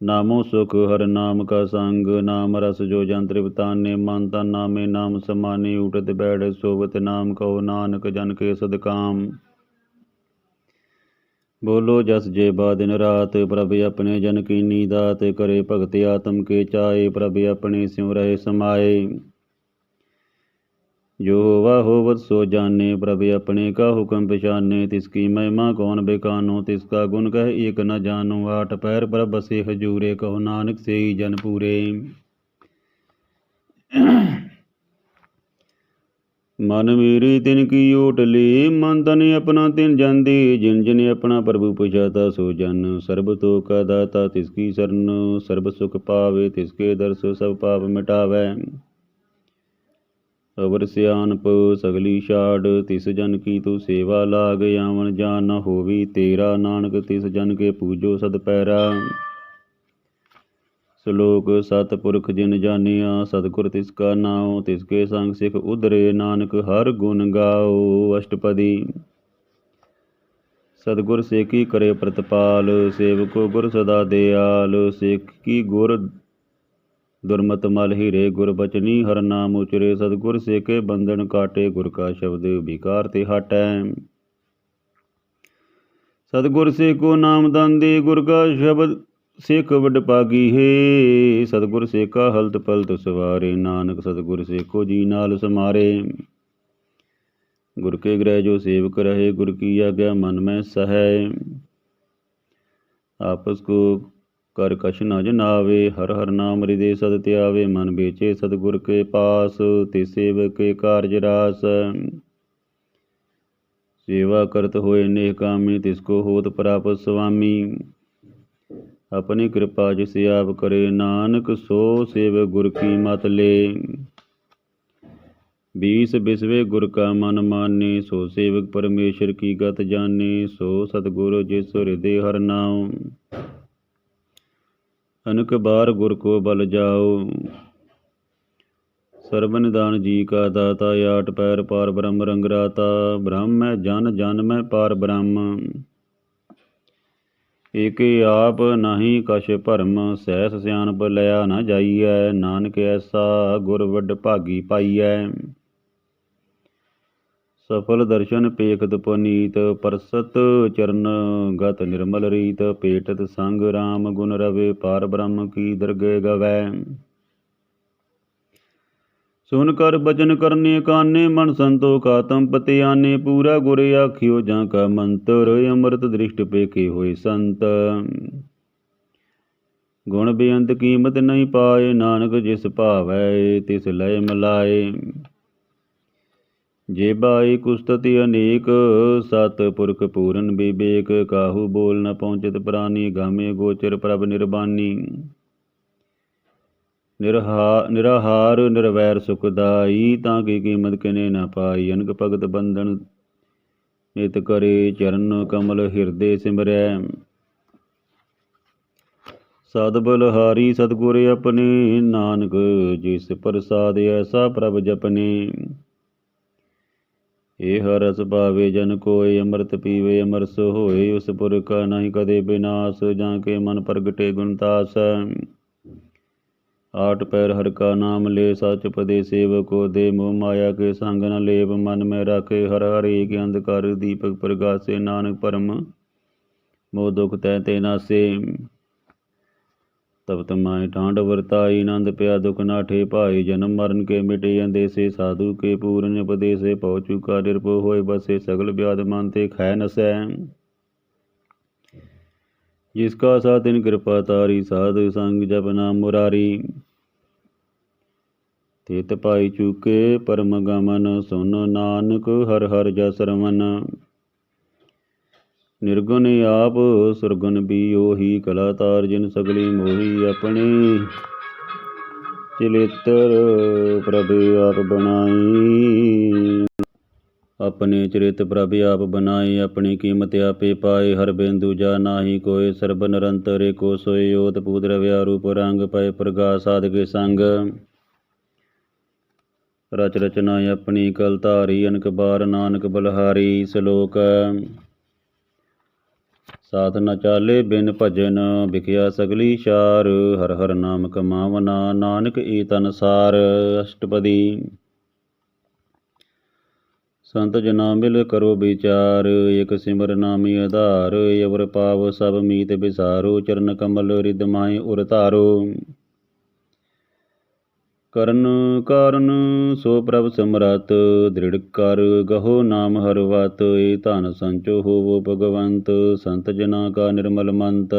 नामो सुख हर नाम का संग नाम रस जो जन तृप्ताने मन तन नामे नाम समाने उठत बैठ सोवत नाम कहो नानक जन के सदकाम बोलो जस जे बा दिन रात प्रभ अपने जन कीनी दात करे भगत आत्म के चाए प्रभ अपने स्यों रहे समाए जो होवा होवत सो जाने प्रभ अपने का हुक्म पछाने तिसकी महिमा कौन बेकानो तिसका गुण कह एक न जानो आठ पैर पर बसे हजूरे कहो नानक से ही जन पूरे मन मेरे तिन की ओट ले मन तन अपना तिन जन दे जिन जिन अपना प्रभु पुछाता सो जन सर्ब तो का दाता तिसकी शरण सर्ब सुख पावे तिसके दर्श सब पाप मिटावे अवर सियानप सगली छाड़ तिस जन की तू सेवा लाग आवन जान न होवी तेरा नानक तिस जन के पूजो सद पैरा श्लोक सतपुरख जिन जानिया सतगुर तिसका नाम तिसके संग सिख उधरे नानक हर गुण गाओ अष्टपदी सतगुर से की करे प्रतिपाल सेवको गुर सदा दयाल सिख की गुर दुर्मत मल हीरे गुर बचनी हर नाम उचरे सतगुर से के बंधन काटे गुर का शब्द विकार ते हटै सतगुर से को नाम दान दे गुर का शब्द सिख वड पागी है सतगुर से का हलत पलत सवारे नानक सतगुर से को जी नाल समारे गुर के गृह जो सेवक रहे गुर की आज्ञा मन में सहै आपस को कर कछ न जनावे हर हर नाम हृदय सद त्यावे मन बेचे सतगुर के पास ते सेवक के कार्य रास सेवा करत होए नेह कामी तिसको होत प्राप्त स्वामी अपनी कृपा जिस आप करे नानक, सो सेवक गुर की मत ले। 20 बिसवे गुर का मन माने, सो सेवक परमेश्वर की गत जाने। सो सतगुरु जिस हृदय हर नाम, अनक बार गुर को बल जाओ। सर्व निदान जी का दाता, आठ पैर पार ब्रह्म रंग राता। ब्रह्म है जन, जन में पार ब्रह्म, एक आप नाही कछ भरम। सहस सियाणप लिया न जाइए, नानक ऐसा गुर वड भागी पाइयै। सफल दर्शन पेखत पुनीत, परसत चरण गत निर्मल रीत। पेटत संग राम गुण रवे, पार ब्रह्म की दरगह गवै। सुन कर बचन करने काने, मन संतोख आत्म पति आने। पूरा गुर आखियो जाका मंत्र, अमृत दृष्टि पेखे होए संत। गुण बेअंत कीमत नहीं पाए, नानक जिस भावै तिस लय मिलाए। जेबाई कुस्तति अनेक, सत पुरख पूरन विवेक। काहू बोल न पहुँचत प्राणी, गामे गोचर प्रभ निर्बानी। निराहार निरवैर सुखदाई, ताकि कीमत किने न पाई। अनक भगत बंधन नित करे, चरण कमल हृदय सिमरै। सद बलहारी सतगुर अपने, नानक जिस प्रसाद ऐसा प्रभ जपने। ए हर रस पावे जन कोय, अमृत पीवे अमरस होए। उस पुर का नहीं कदे विनाश, जाके मन प्रगटे गुणतास। आठ पैर हर का नाम ले, सच पदे सेवक को दे। मोह माया के संग न लेप, मन में रखे हर हर एक। अंधकार दीपक प्रकाशे, नानक परम मोह दुख तैते नासे। तपत माय ठांड वर्ताई, नंद प्या दुख नाठे पाई। जन्म मरण के मिटे अंदेसे, साधु के पूर्ण उपदेसे। पहुँ चुका निरपो होए बसे, सगल व्याध मानते खै नसै। जिसका साथ इन कृपा तारी, साधु संग जप नाम मुरारी। तित पाई चुके परम गमन, सुन नानक हर हर जस रमन। निर्गुण आप सुरगुण भी ओही, कला तार जिन सगली मोही। अपने चिलित्र प्रभ आप बनाई, अपने चरित प्रभ आप बनाए। अपनी कीमत आपे पाए, हर बिंदु जा नाही कोय। सर्ब निरंतर एको सोय, ओत पूत रव्या रूप रंग। पय प्रकाश साध के संग, रच रचना अपनी कल धारी। अनक बार नानक बलहारी, सलोक साथ न चाले बिन भजन। बिखया सगली शार, हर हर नाम कमावना। नानक ई तन सार। अष्टपदी। संत जना मिल करो विचार, एक सिमर नामी आधार। अवर पाव सब मीत बिसारो, चरण कमल रिद माहि उर तारो। करन कारण सो प्रभ समरत, दृढ़ कर गहो नाम हर वत। ए धन संचो होवो भगवंत, संत जना का निर्मल मंत।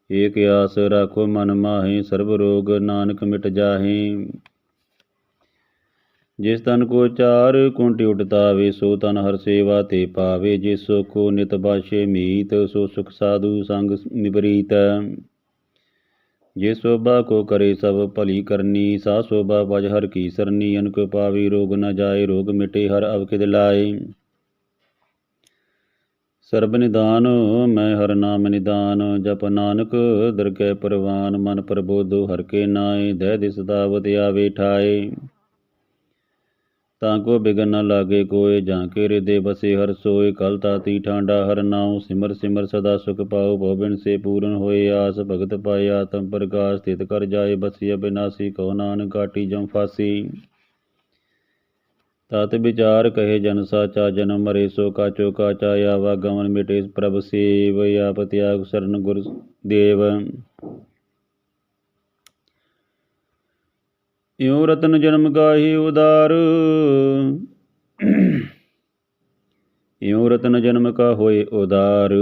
एक आस राखो मन माहि, सर्व रोग नानक मिट जाहि। जिस तन को चार कुंटी उठतावे, सो तन हर सेवा ते पावे। जिस को नित बाशे मीत, सो सुख साधु संग निबरीत। जिस शोभा को करे सब भली करनी, सा शोभा बज हर की सरनी। अनक पावी रोग न जाए, रोग मिटे हर अवखिद लाए। सर्ब निदान मैं हर नाम निदान, जप नानक दरगह परवान। मन प्रबोधो हर के नाए, दह दिस दावत आवे ठाए। ताको बिगन न लागे कोय, झांके हृदय बसे हर सोय। कल ताती ठांडा हर नाव, सिमर सिमर सदा सुख पाओ। भवबिन से पूर्ण होए आस, भगत पाए आत्म प्रकाश। स्थित कर जाए बसिया बिनासी, कहो नानक काटी जम फासी। तात विचार कहे जन साचा, जन्म मरे सो काचो काचा। आवा गमन मिटे प्रभ सेव, आप त्याग शरण गुर देव। इਉਂ रतन जन्म गाही उदार, इਉਂ रतन जन्म का होए उदार।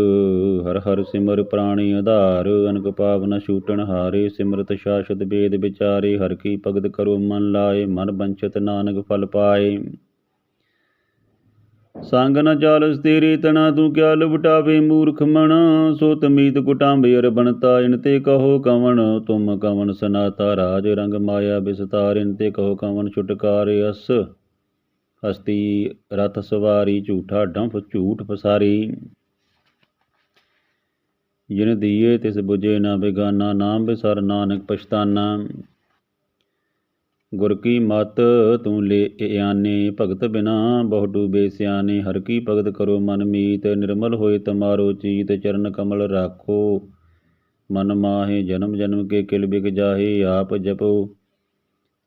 हर हर सिमर प्राणी आधार, अनक पाप न छूटन हारे। सिमरत शाश्वत वेद विचारे, हर की भगत करो मन लाए। मन बंछत नानक फल पाए। ਸੰਗ ਨ ਚਾਲਸ ਤੇਰੇ ਤਣਾ ਤੂੰ ਕਿਆ ਲੁਬਟਾਵੇ ਮੂਰਖ ਮਣ ਸੋ ਤਮੀਤ ਕੁਟਾਂਬਿਅਰ ਬਣਤਾ ਇਨ ਤੇ ਕਹੋ ਕਵਣ ਤੁਮ ਕਵਣ ਸਨਾਤਾ ਰਾਜ ਰੰਗ ਮਾਇਆ ਬਿਸਤਾਰ ਇਨ ਤੇ ਕਹੋ ਕਵਣ ਛੁਟਕਾਰੇ ਅਸ ਹਸਤੀ ਰਥ ਸਵਾਰੀ ਝੂਠਾ ਡੰਫ ਝੂਠ ਪਸਾਰੀ ਜਿਨ ਦੀਏ ਤਿਸ ਬੁਝੇ ਨਾ ਬੇਗਾਨਾ ਨਾਮ ਬਿਸਰ ਨਾਨਕ ਪਛਤਾਨਾ ਗੁਰ ਕੀ ਮਤ ਤੂੰ ਲੈ ਆਨੇ ਭਗਤ ਬਿਨਾ ਬਹੁ ਡੂਬੇ ਸਿਆਣੇ ਹਰ ਕੀ ਭਗਤ ਕਰੋ ਮਨ ਮੀਤ ਨਿਰਮਲ ਹੋਏ ਤਮਾਰੋ ਚੀਤ ਚਰਨ ਕਮਲ ਰਾਖੋ ਮਨ ਮਾਹੇ ਜਨਮ ਜਨਮ ਕੇ ਕਿਲ ਬਿਕ ਜਾਹੇ ਆਪ ਜਪੋ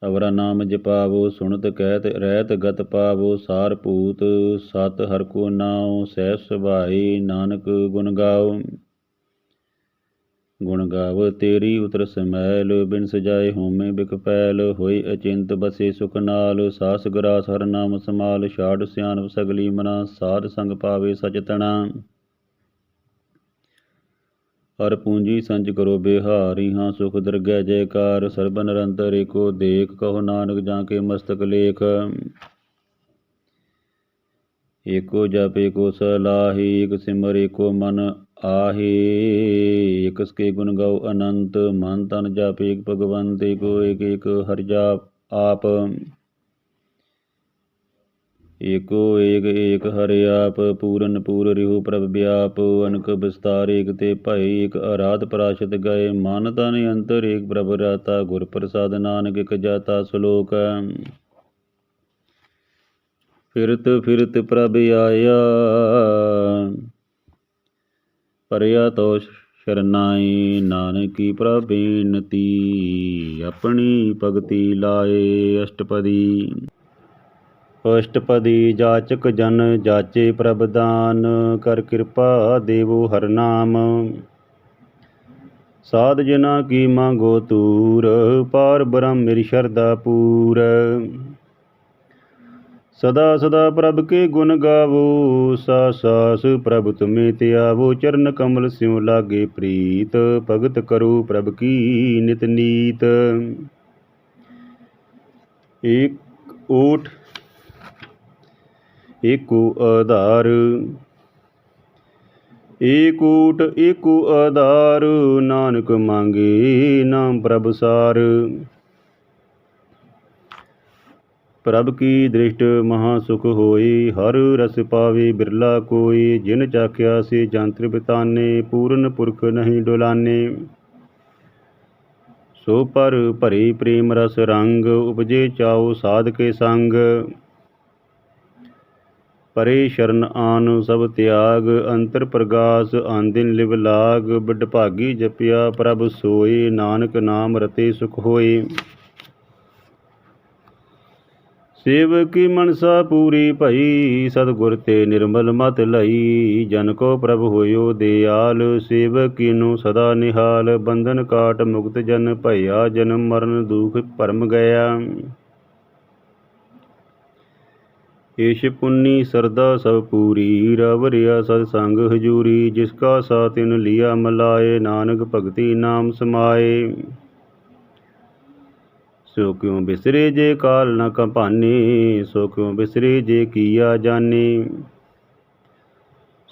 ਅਵਰਾ ਨਾਮ ਜਪਾਵੋ ਸੁਣਤ ਕਹਿਤ ਰਹਿਤ ਗਤ ਪਾਵੋ ਸਾਰ ਭੂਤ ਸਤ ਹਰ ਕੋ ਨਾਉ ਸਹਿ ਸੁਭਾਏ ਨਾਨਕ ਗੁਣ ਗਾਓ ਗੁਣ ਗਾਵ ਤੇਰੀ ਉਤਰ ਸਮੈਲ ਬਿਨ ਸਜਾਏ ਹੋਮੇ ਬਿਕ ਪੈਲ ਹੋਏ ਅਚਿੰਤ ਬਸੇ ਸੁਖ ਨਾਲ ਸਾਸ ਗਰਾਸ ਹਰ ਨਾਮ ਸਮਾਲ ਛਾੜ ਸਿਆਣਪ ਸਗਲੀ ਮਨਾ ਸਾਧ ਸੰਗ ਪਾਵੇ ਸਚ ਤਣਾ ਹਰ ਪੂੰਜੀ ਸੰਚ ਕਰੋ ਬਿਹਾਰੀ ਹਾਂ ਸੁਖ ਦਰਗਹਿ ਜੈਕਾਰ ਸਰਬ ਨਿਰੰਤਰ ਏਕੋ ਦੇਖ ਕਹੋ ਨਾਨਕ ਜਾਂ ਕੇ ਮਸਤਕ ਲੇਖ ਏਕੋ ਜਪ ਏਕੋ ਸਲਾਹੀ ਏਕ ਸਿਮਰ ਏਕੋ ਮਨ ਆਹੇ ਏਕਸ ਕੇ ਗੁਣ ਗਾਓ ਅਨੰਤ ਮਨ ਤਨ ਜਪ ਏਕ ਭਗਵੰਤ ਏਕੋ ਏਕ ਏਕ ਹਰਿ ਜਾਪ ਆਪ ਏਕੋ ਏਕ ਏਕ ਹਰਿ ਆਪ ਪੂਰਨ ਪੂਰ ਰਿਹੁ ਪ੍ਰਭ ਵਿਆਪ ਅਨਕ ਵਿਸਤਾਰ ਏਕ ਤੇ ਭਏ ਏਕ ਅਰਾਧ ਪਰਾਸ਼ਤ ਗਏ ਮਨ ਤਨ ਅੰਤਰ ਏਕ ਪ੍ਰਭ ਰਾਤਾ ਗੁਰ ਪ੍ਰਸਾਦ ਨਾਨਕ ਇਕ ਜਾਤਾ ਸ਼ਲੋਕ ਫਿਰਤ ਫਿਰਤ ਪ੍ਰਭ ਆਇਆ ਪਰਿਆ ਤੋ ਸ਼ਰਨਾਈ ਨਾਨਕੀ ਪ੍ਰਭ ਬੇਨਤੀ ਆਪਣੀ ਭਗਤੀ ਲਾਏ ਅਸ਼ਟਪਦੀ ਅਸ਼ਟਪਦੀ ਜਾਚਕ ਜਨ ਜਾਚੇ ਪ੍ਰਭ ਦਾਨ ਕਰ ਕਿਰਪਾ ਦੇਵੋ ਹਰ ਨਾਮ ਸਾਧ ਜਨਾ ਕੀ ਮੰਗੋ ਤੂਰ ਪਾਰ ਬ੍ਰਹਮ ਮੇਰੀ ਸ਼ਰਧਾ ਪੂਰ ਸਦਾ ਸਦਾ ਪ੍ਰਭ ਕੇ ਗੁਣ ਗਾਵੋ ਸਾਸ ਪ੍ਰਭ ਤੁਮੇ ਧਿਆਵੋ ਚਰਨ ਕਮਲ ਸਿਉ ਲਾਗੇ ਪ੍ਰੀਤ ਭਗਤ ਕਰੋ ਪ੍ਰਭ ਕੀ ਨਿਤ ਨੀਤ ਏਕ ਓਟ ਏਕੋ ਆਧਾਰ ਏਕ ਓਟ ਏਕੋ ਆਧਾਰ ਨਾਨਕ ਮੰਗੇ ਨਾਮ ਪ੍ਰਭ ਸਾਰ ਪ੍ਰਭ ਕੀ ਦ੍ਰਿਸ਼ਟ ਮਹਾ ਸੁਖ ਹੋਈ ਹਰ ਰਸ ਪਾਵੇ ਬਿਰਲਾ ਕੋਈ ਜਿਨ ਚਾਖਿਆ ਸੇ ਜੰਤਰ ਬਿਤਾਨੇ ਪੂਰਨ ਪੁਰਖ ਨਹੀਂ ਡੁਲਾਨੇ ਸੋ ਪਰ ਭਰੇ ਪ੍ਰੇਮ ਰਸ ਰੰਗ ਉਪਜੇ ਚਾਉ ਸਾਧ ਕੇ ਸੰਗ ਪਰੇ ਸ਼ਰਨ ਆਨ ਸਭ ਤਿਆਗ ਅੰਤਰ ਪ੍ਰਗਾਸ ਆਂਦਿਨ ਲਿਵ ਲਾਗ ਬਿਡ ਭਾਗੀ ਜਪਿਆ ਪ੍ਰਭ ਸੋਏ ਨਾਨਕ ਨਾਮ ਰਤੇ ਸੁਖ ਹੋਏ ਸੇਵਕੀ ਮਨਸਾ ਪੂਰੀ ਭਈ ਸਤਿਗੁਰ ਤੇ ਨਿਰਮਲ ਮਤ ਲਈ ਜਨ ਕੋ ਪ੍ਰਭ ਹੋਇਓ ਦਿਆਲ ਸੇਵਕੀ ਨੂੰ ਸਦਾ ਨਿਹਾਲ ਬੰਧਨ ਕਾਟ ਮੁਕਤ ਜਨ ਭਇਆ ਜਨਮ ਮਰਨ ਦੁਖ ਭਰਮ ਗਿਆ ਏਸ਼ ਪੁੰਨੀ ਸਰਦਾ ਸਭ ਪੂਰੀ ਰਵ ਰਿਆ ਸਤ ਸੰਗ ਹਜੂਰੀ ਜਿਸ ਕਾ ਸਾ ਤਿਨ ਲਿਆ ਮਲਾਏ ਨਾਨਕ ਭਗਤੀ ਨਾਮ ਸਮਾਏ ਸੋ ਕਿਉ ਬਿਸਰੇ ਜੇ ਕਾਲ ਨ ਕੰਪਾਨੇ ਸੋ ਕਿਉ ਬਿਸਰੇ ਜੇ ਕੀਆ ਜਾਣੇ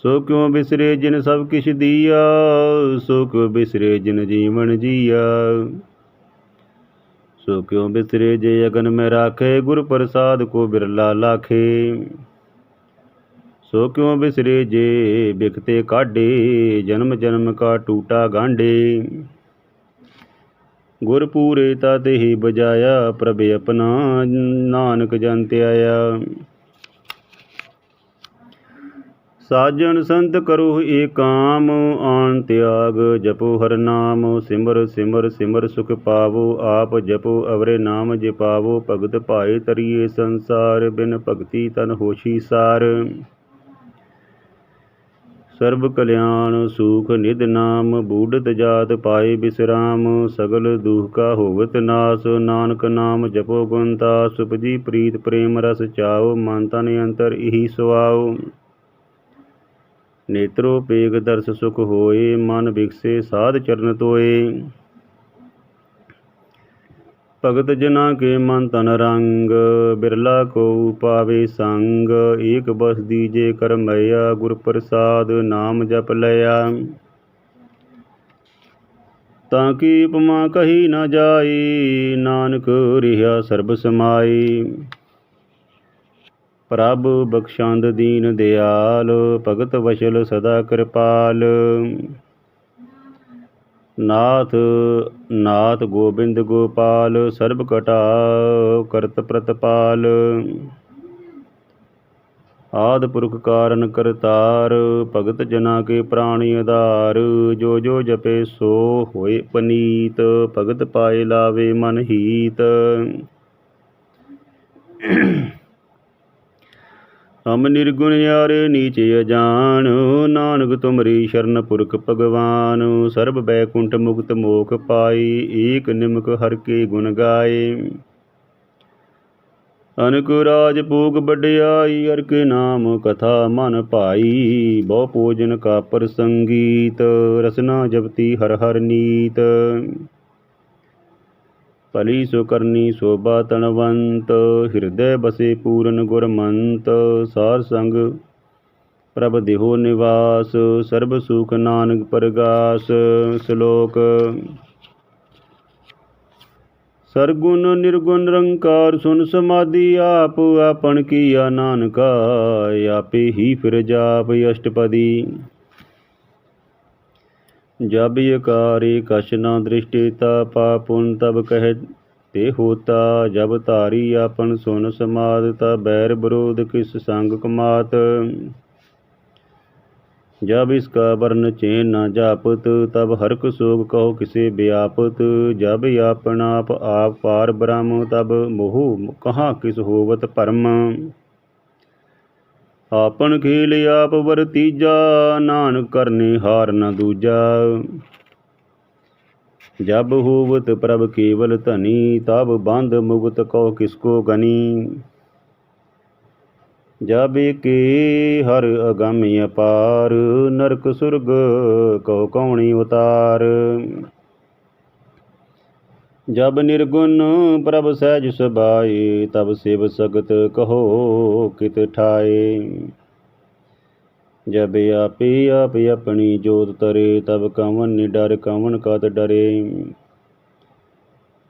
ਸੋ ਕਿਉ ਬਿਸਰੇ ਜਿਨ ਸਭ ਕਿਛ ਦੀਆ ਸੋ ਕਿਉ ਬਿਸਰੇ ਜਿਨ ਜੀਵਨ ਜੀਆ ਸੋ ਕਿਉ ਬਿਸਰੇ ਜੇ ਅਗਨ ਮੈਂ ਰਾਖੇ ਗੁਰ ਪ੍ਰਸਾਦ ਕੋ ਬਿਰਲਾ ਲਾਖੇ ਸੋ ਕਿਉ ਬਿਸਰੇ ਜੇ ਬਿਖਤੇ ਕਾਢੇ ਜਨਮ ਜਨਮ ਕਾ ਟੂਟਾ ਗਾਂਢੇ ਗੁਰ ਪੂਰੇ ਤਾ ਦੇਹੀ ਬਜਾਇਆ ਪ੍ਰਭ ਆਪਣਾ ਨਾਨਕ ਜਨ ਧਿਆਇਆ ਸਾਜਨ ਸੰਤ ਕਰੋ ਏਕਾਮ ਆਨ ਤਿਆਗ ਜਪੋ ਹਰ ਨਾਮ ਸਿਮਰ ਸਿਮਰ ਸਿਮਰ ਸੁਖ ਪਾਵੋ ਆਪ ਜਪੋ ਅਵਰੇ ਨਾਮ ਜਪਾਵੋ ਭਗਤ ਭਾਏ ਤਰੀਏ ਸੰਸਾਰ ਬਿਨ ਭਗਤੀ ਤਨ ਹੋਸ਼ੀ ਸਾਰ ਸਰਬ ਕਲਿਆਣ ਸੂਖ ਨਿਧ ਨਾਮ ਬੂਢਤ ਜਾਤ ਪਾਏ ਬਿਸਰਾਮ ਸਗਲ ਦੁਖ ਕਾ ਹੋਵਤ ਨਾਸ ਨਾਨਕ ਨਾਮ ਜਪੋ ਗੁਣਤਾ ਸੁਪਜੀ ਪ੍ਰੀਤ ਪ੍ਰੇਮ ਰਸ ਚਾਓ ਮਨ ਤਨ ਅੰਤਰ ਇਹੀ ਸੁਆਓ ਨੇਤਰੋ ਪੇਗ ਦਰਸ ਸੁਖ ਹੋਏ ਮਨ ਵਿਕਸੇ ਸਾਧ ਚਰਨ ਤੋਏ भगत जना के मन तन रंग, बिरला को पावे संग। एक बस दीजे कर मैया, गुर प्रसाद नाम जप लया। ताकि उपमा कही न जाई, नानक रिहा सर्ब समाई। प्रभ बख्शंद दीन दयाल, भगत वशल सदा कृपाल। नाथ नाथ गोबिंद गोपाल, सर्ब कटा करत प्रतपाल। आद पुरख कारण करतार, भगत जना के प्राणी आधार। जो जो जपे सो होए पनीत, भगत पाए लावे मन हीत। हम निर्गुण यारे नीचे अजान, नानक तुमरी शरण पुरख भगवान। सर्ब बैकुंठ मुक्त मोख पाई, एक निमक हर के गुण गाए। अनक राज भोग बड़ियाई, हर के नाम कथा मन भाई। बहु भोजन का प्रसंगीत, रसना जपती हर हर नीत। भली सो करनी शोभा तनवंत, हृदय बसे पूरन गुरमंत। सार संग प्रभ देहो निवास, सर्ब सुख नानक परगास। श्लोक। सरगुण निर्गुण रंकार, सुन समाधि आप। आपन किया नानका, आपे ही फिर जाप अष्टपदी। जब यकारे कश न दृष्टिता, पापुन तब कहते होता। जब तारी आपन सुन समाद, तब बैर विरोध किस संग कमात। जब इसका वर्ण चैन न जापत, तब हरक शोक कहो किसे व्यापत। जब आपन आप पार ब्रह्म, तब मोह कहाँ किस होवत परम। आपन खेल आप वरतीजा, नानक करने हार न दूजा। जब होवत प्रभ केवल धनी, तब बंध मुगत कहो किसको गनी। जब के हर अगम्य अपार, नरक सुरग कहो कौणी उतार। जब निर्गुण प्रभ सहज सबाए, तब शिव सगत कहो कित ठाए। जब आपे आप अपनी जोत तरे, तब कवन निडर कवन कत डरे।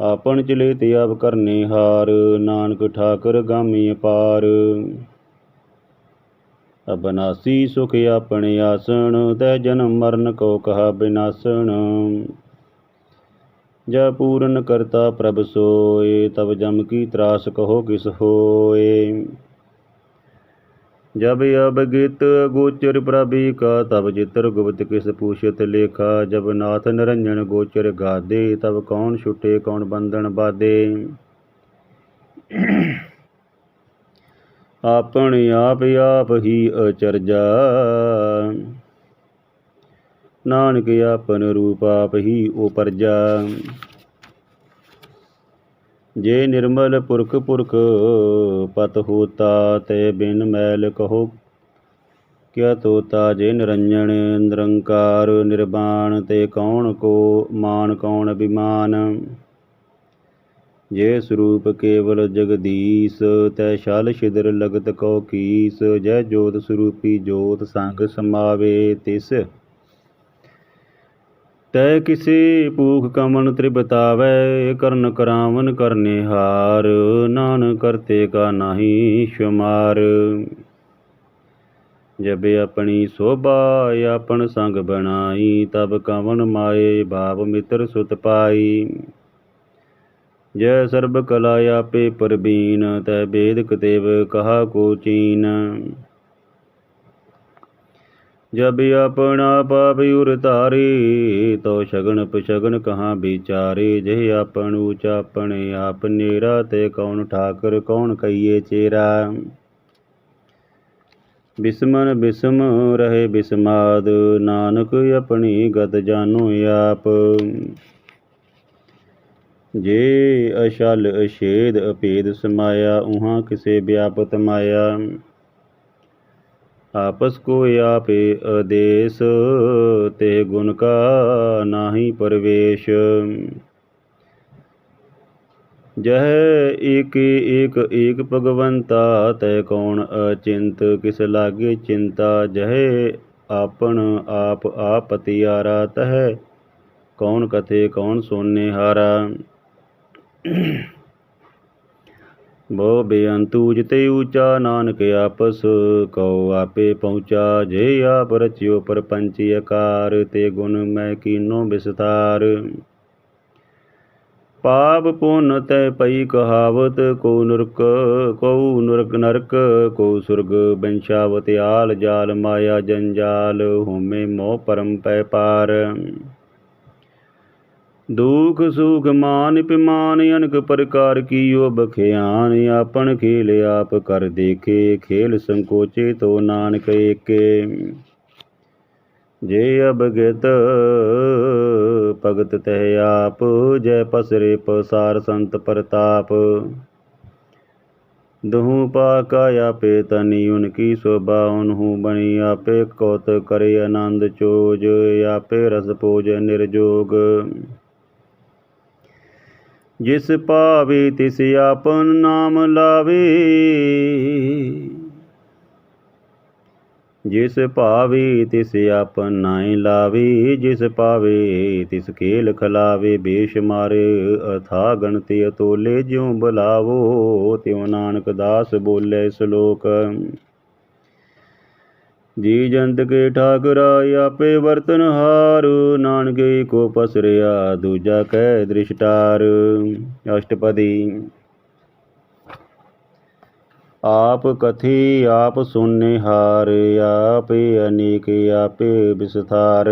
आपन चले ते आप करने हार, नानक ठाकर गामी अपार। अबनासी सुख अपने आसन, तै जन्म मरण को कहा विनाशन। जब पूरन करता प्रभ सोए, तब जम की त्रास कहो किस होए। जब अवगित गोचर प्रभु का, तब चित्र गुप्त किस पूछत लेखा। जब नाथ निरंजन गोचर गादे, तब कौन छुटे कौन बंधन बाधे। आपन आप ही अचरजा, नानक आपन रूप आप ही उपरजा। जे निर्मल पुरख पुरख पत होता, ते बिन मैल कहो क्या तोता। जे निरंजन निरंकार निर्वाण, ते कौन को मान कौन अभिमान। जे स्वरूप केवल जगदीश, तै छल छिद्र लगत कहो कीस। जय जोत स्वरूपी जोत संग समावे, तिस तै किसे पूख कमन त्रिबतावै। करन करावन करने हार, नानक करते का नाही शुमार। जब अपनी शोभा आपन संग बनाई, तब कवन माए भाव मित्र सुत पाई। जय सर्ब कला आपे परबीन, तै वेद कतेव कहा को चीन। जब अपना पाप उर तारे, तो शगन पशगन कहाँ बिचारे। जह आपन ऊँचा अपने आप नेरा, ते कौन ठाकर कौन कहिए चेरा। बिस्मन बिस्म रहे बिस्माद, नानक अपनी गत जानो आप। जे अशल अछेद अभेद समाया, उहाँ किसे व्यापत माया। आपस को आपे आदेश, ते गुण का नाही परवेश। जह एक एक भगवंता, तय कौन अचिंत, किस लागे चिंता। जह आपन आप आपतियारा, तह कौन कथे कौन सोने हारा। बो बेअंतु जिते ऊंचा, नानक आपस कहो आपे पहुँचा। जे आप रचियो परपंच आकार, ते गुण मैं कीनो विस्तार। पाप पुण्य तय पई कहावत, को नरक को सुर्ग। वंशावत आल जाल, माया जंजाल, होमे मोह परम पै पार। दुख सुख मान पिमान, अनक प्रकार कियो बख्यान। आपन खेल आप कर देखे, खेल संकोचे तो नानक एके। जे अबगत भगत तह आप, जय पसरे पसार संत प्रताप। दहु पाका आपे तनी, उनकी शोभा उनहु बनी। आपे कौत करे आनंद चोज, आपे रस पोज निर्जोग। जिस पावे तिस आपन नाम लावे, जिस पावे तिस आपन नाई लावे। जिस पावे तिस खेल खलावे, बेश मारे अथा गणति अतोले। ज्यों बुलावो त्यों नानक दास बोले श्लोक। जी जंत के ठाकुरा, आपे बर्तन हार। नानके को पसरिया, दूजा कै दृष्टार। अष्टपदी। आप कथी आप सुनने हार, आपे अनेक आपे विस्तार।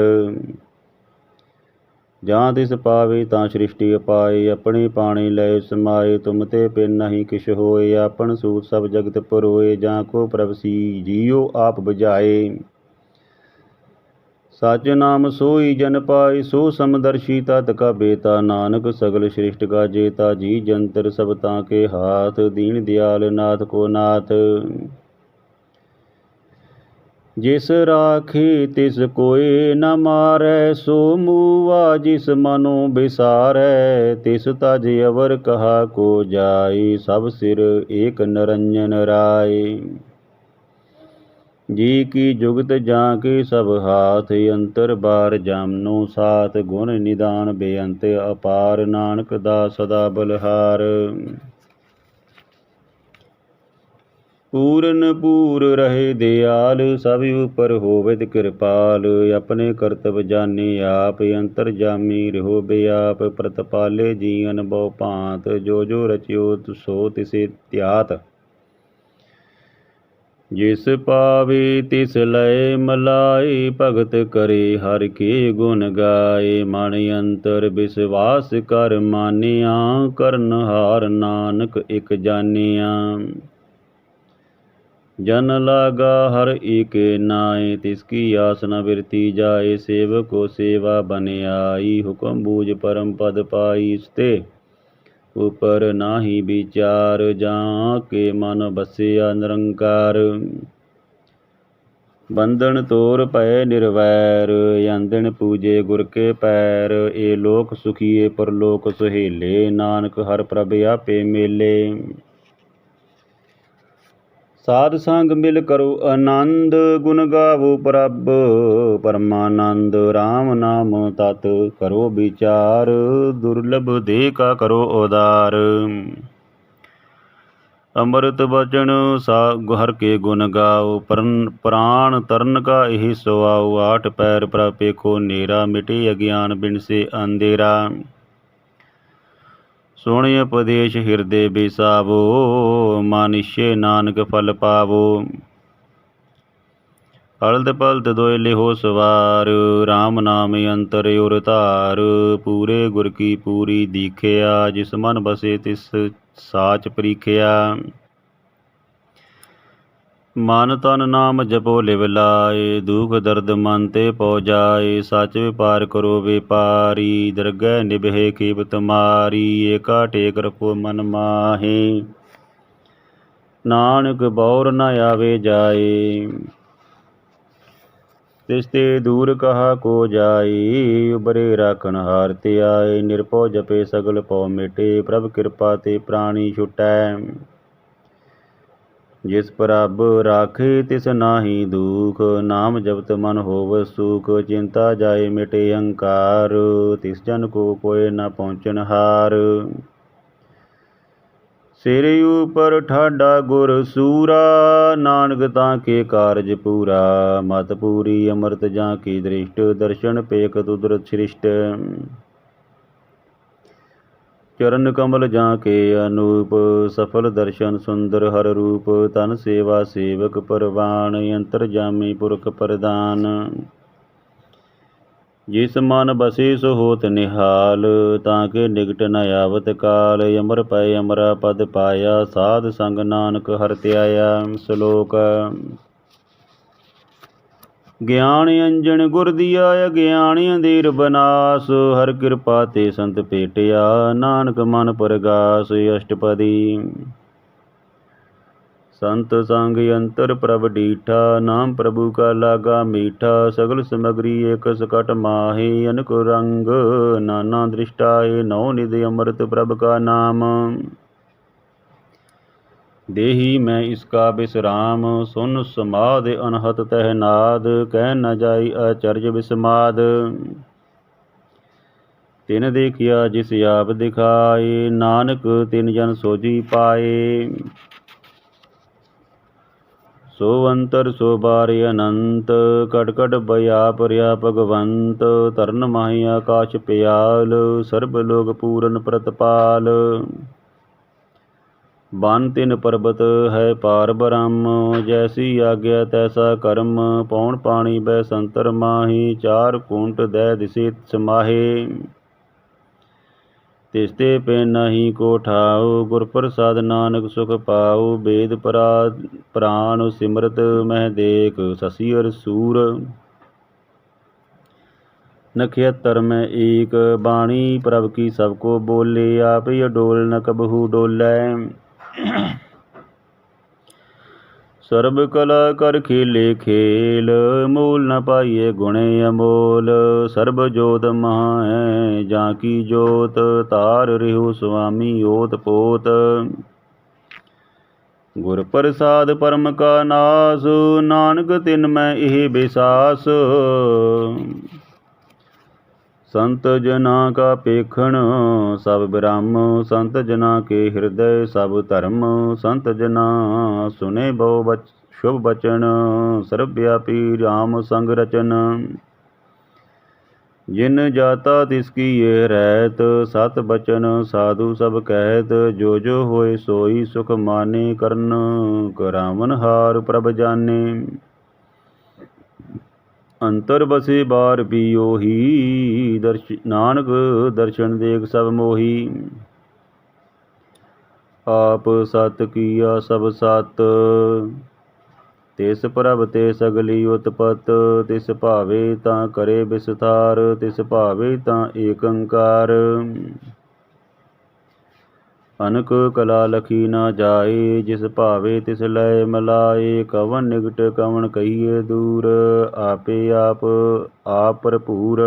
जहाँ तिस पावे तां सृष्टि अपाए, अपने पाणी लय समाये। तुम ते पिन नहीं किश होए, आपन सूत सब जगत परोए। जहाँ को प्रभसी जियो आप बुझाए, सच नाम सोई जन पाए। सो समदर्शी तत् का बेता, नानक सगल सृष्टि का जेता। जी जंतर सब ताके हाथ, दीन दयाल नाथ को नाथ। जिस राखे तिस कोय न मारै, सो मूआ जिस मनो बिसारै। तिस तज अवर कहा को जाय, सब सिर एक निरंजन राय। जी की जुगत जाके सब हाथ, अंतर बार जामनो साथ। गुण निदान बेअंत अपार, नानक दास सदा बलहार। पूरन पूर रहे दयाल, सब ऊपर होवित कृपाल। अपने कर्तव्य जाने आप, अंतर जामी रहो बेआप। प्रतपाले जीवन बहु भांत, जो जो रचियो सो तिसे त्यात। जिस पावे तिस लय मलाए, भगत करे हर के गुण गाए। मन अंतर विश्वास कर मानिया, करन हार नानक एक जानिया। जन लागा हर एक नाय, तिसकी आस न बिरती जाए। सेवक को सेवा बन आई, हुक्म बूझ परम पद पाई। स्ते ऊपर नाही विचार, जहाँ के मन बसिया निरंकार। बंधन तोर पै निर्वैर, अंदन पूजे गुर के पैर। ए लोक सुखिए परलोक सुहेले, नानक हर प्रभ आपे मेले। साध संग मिल करो आनंद, गुण गावो प्रभ परमानंद। राम नाम तत् करो विचार, दुर्लभ दे का करो उदार। अमृत बचन सा हर के गुण गाओ, प्राण तरन का यही सुआओ। आठ पैर प्रापे को नेरा, मिटे अज्ञान बिन से अंधेरा। सुन उपदेश हृदय बिसावो, मानिष्य नानक फल पावो। हलत पलत दोय लिहो सवार, राम नाम अंतर उर धार। पूरे गुर की पूरी दीखिया, जिस मन बसे तिस साच परीखिया। मन तन नाम जपो लिव लाए, दुख दर्द मन ते पौ जाए। सच व्यापार करो व्यापारी, दरगह निभे कीमत मारी। एका टेक रखो मन माहे, नानक बौर न आवे जाए। तिसते दूर कहा को जाई, उबरे राखण हार ते आए। निरपौ जपे सगल पौ मिटे, प्रभ कृपा ते प्राणी छुटै। जिस प्रभ राखे तिस नाहि दुख, नाम जपत मन होव सुख। चिंता जाए मिटे अहंकार, तिस जन को कोय न पहुँचन हार। सिर ऊपर ठाडा गुर सूरा, नानक ताके कारज पूरा। मत पूरी अमृत जाकी दृष्ट, दर्शन पेख तुदरत श्रिष्ट। चरण कमल जाके अनूप, सफल दर्शन सुंदर हर रूप। तन सेवा सेवक परवान, अंतर जामी पुरख प्रदान। जिस मन बसे सो होत निहाल, ताके निकट न आवत काल। अमर पै अमरा पद पाया, साध संग नानक हर त्याया। श्लोक ज्ञान अंजन गुर दिया, अज्ञान अंधेर बनास। हर कृपा ते संत पेटिया, नानक मन परगास। अष्टपदी संत संग अंतर प्रभ डीठा, नाम प्रभु का लागा मीठा। सगल समग्री एक सकट माहे, अनक रंग नाना दृष्टाए। नौ निधि अमृत प्रभ का नाम, देही मैं इसका विश्राम। सुन समाध अनहत तह नाद, कह न जाई आचर्य विस्माद। तिन देखिया जिस आप दिखाए, नानक तिन जन सोजी पाए। सो अंतर सो बार अनंत, कट कट व्याप रया भगवंत। तरन माहि आकाश प्याल, सर्ब लोक पूरन प्रतपाल। बन तिन पर्वत है पार ब्रह्म, जैसी आज्ञा तैसा कर्म। पौन पानी बै संतर माही, चार कुंट दै दिसे समाहे। तिसते पे नहीं को ठाओ, गुर प्रसाद नानक सुख पाओ। वेद प्राण सिमरत मह देख, शशि अर सूर। नक्षत्र में एक बाणी, प्रभ की सबको बोले। आप अडोल न कबहू डोलै। सर्ब कला कर खेले खेल, मूल न पाइए गुणे अमोल। सर्ब जोत महा है जाकी जोत, तार रिहु स्वामी ओत पोत। गुर प्रसाद परम का नास, नानक तिन मैं एह बिसास। संत जना का पेखण सब ब्रह्म, संत जना के हृदय सब धर्म। संत जना सुने बहु शुभ बचन, सर्वव्यापी राम संग रचन। जिन जाता तिसकी ये रहत, सत बचन साधु सब कहत। जो जो होए सोई सुख माने, करन करावन हार प्रभ जाने। अंतर बसे बार भी ओही, नानक दर्शन देख सब मोही। आप सत किया सब सत, तिस प्रभ ते सगली उत्पत। तिस भावे तां करे विस्तार, तिस भावे तां एक अंकार। अनक कला लखी न जाए, जिस भावे तिस लय मिलाए। कवन निकट कवन कहिए दूर, आपे आप भरपूर।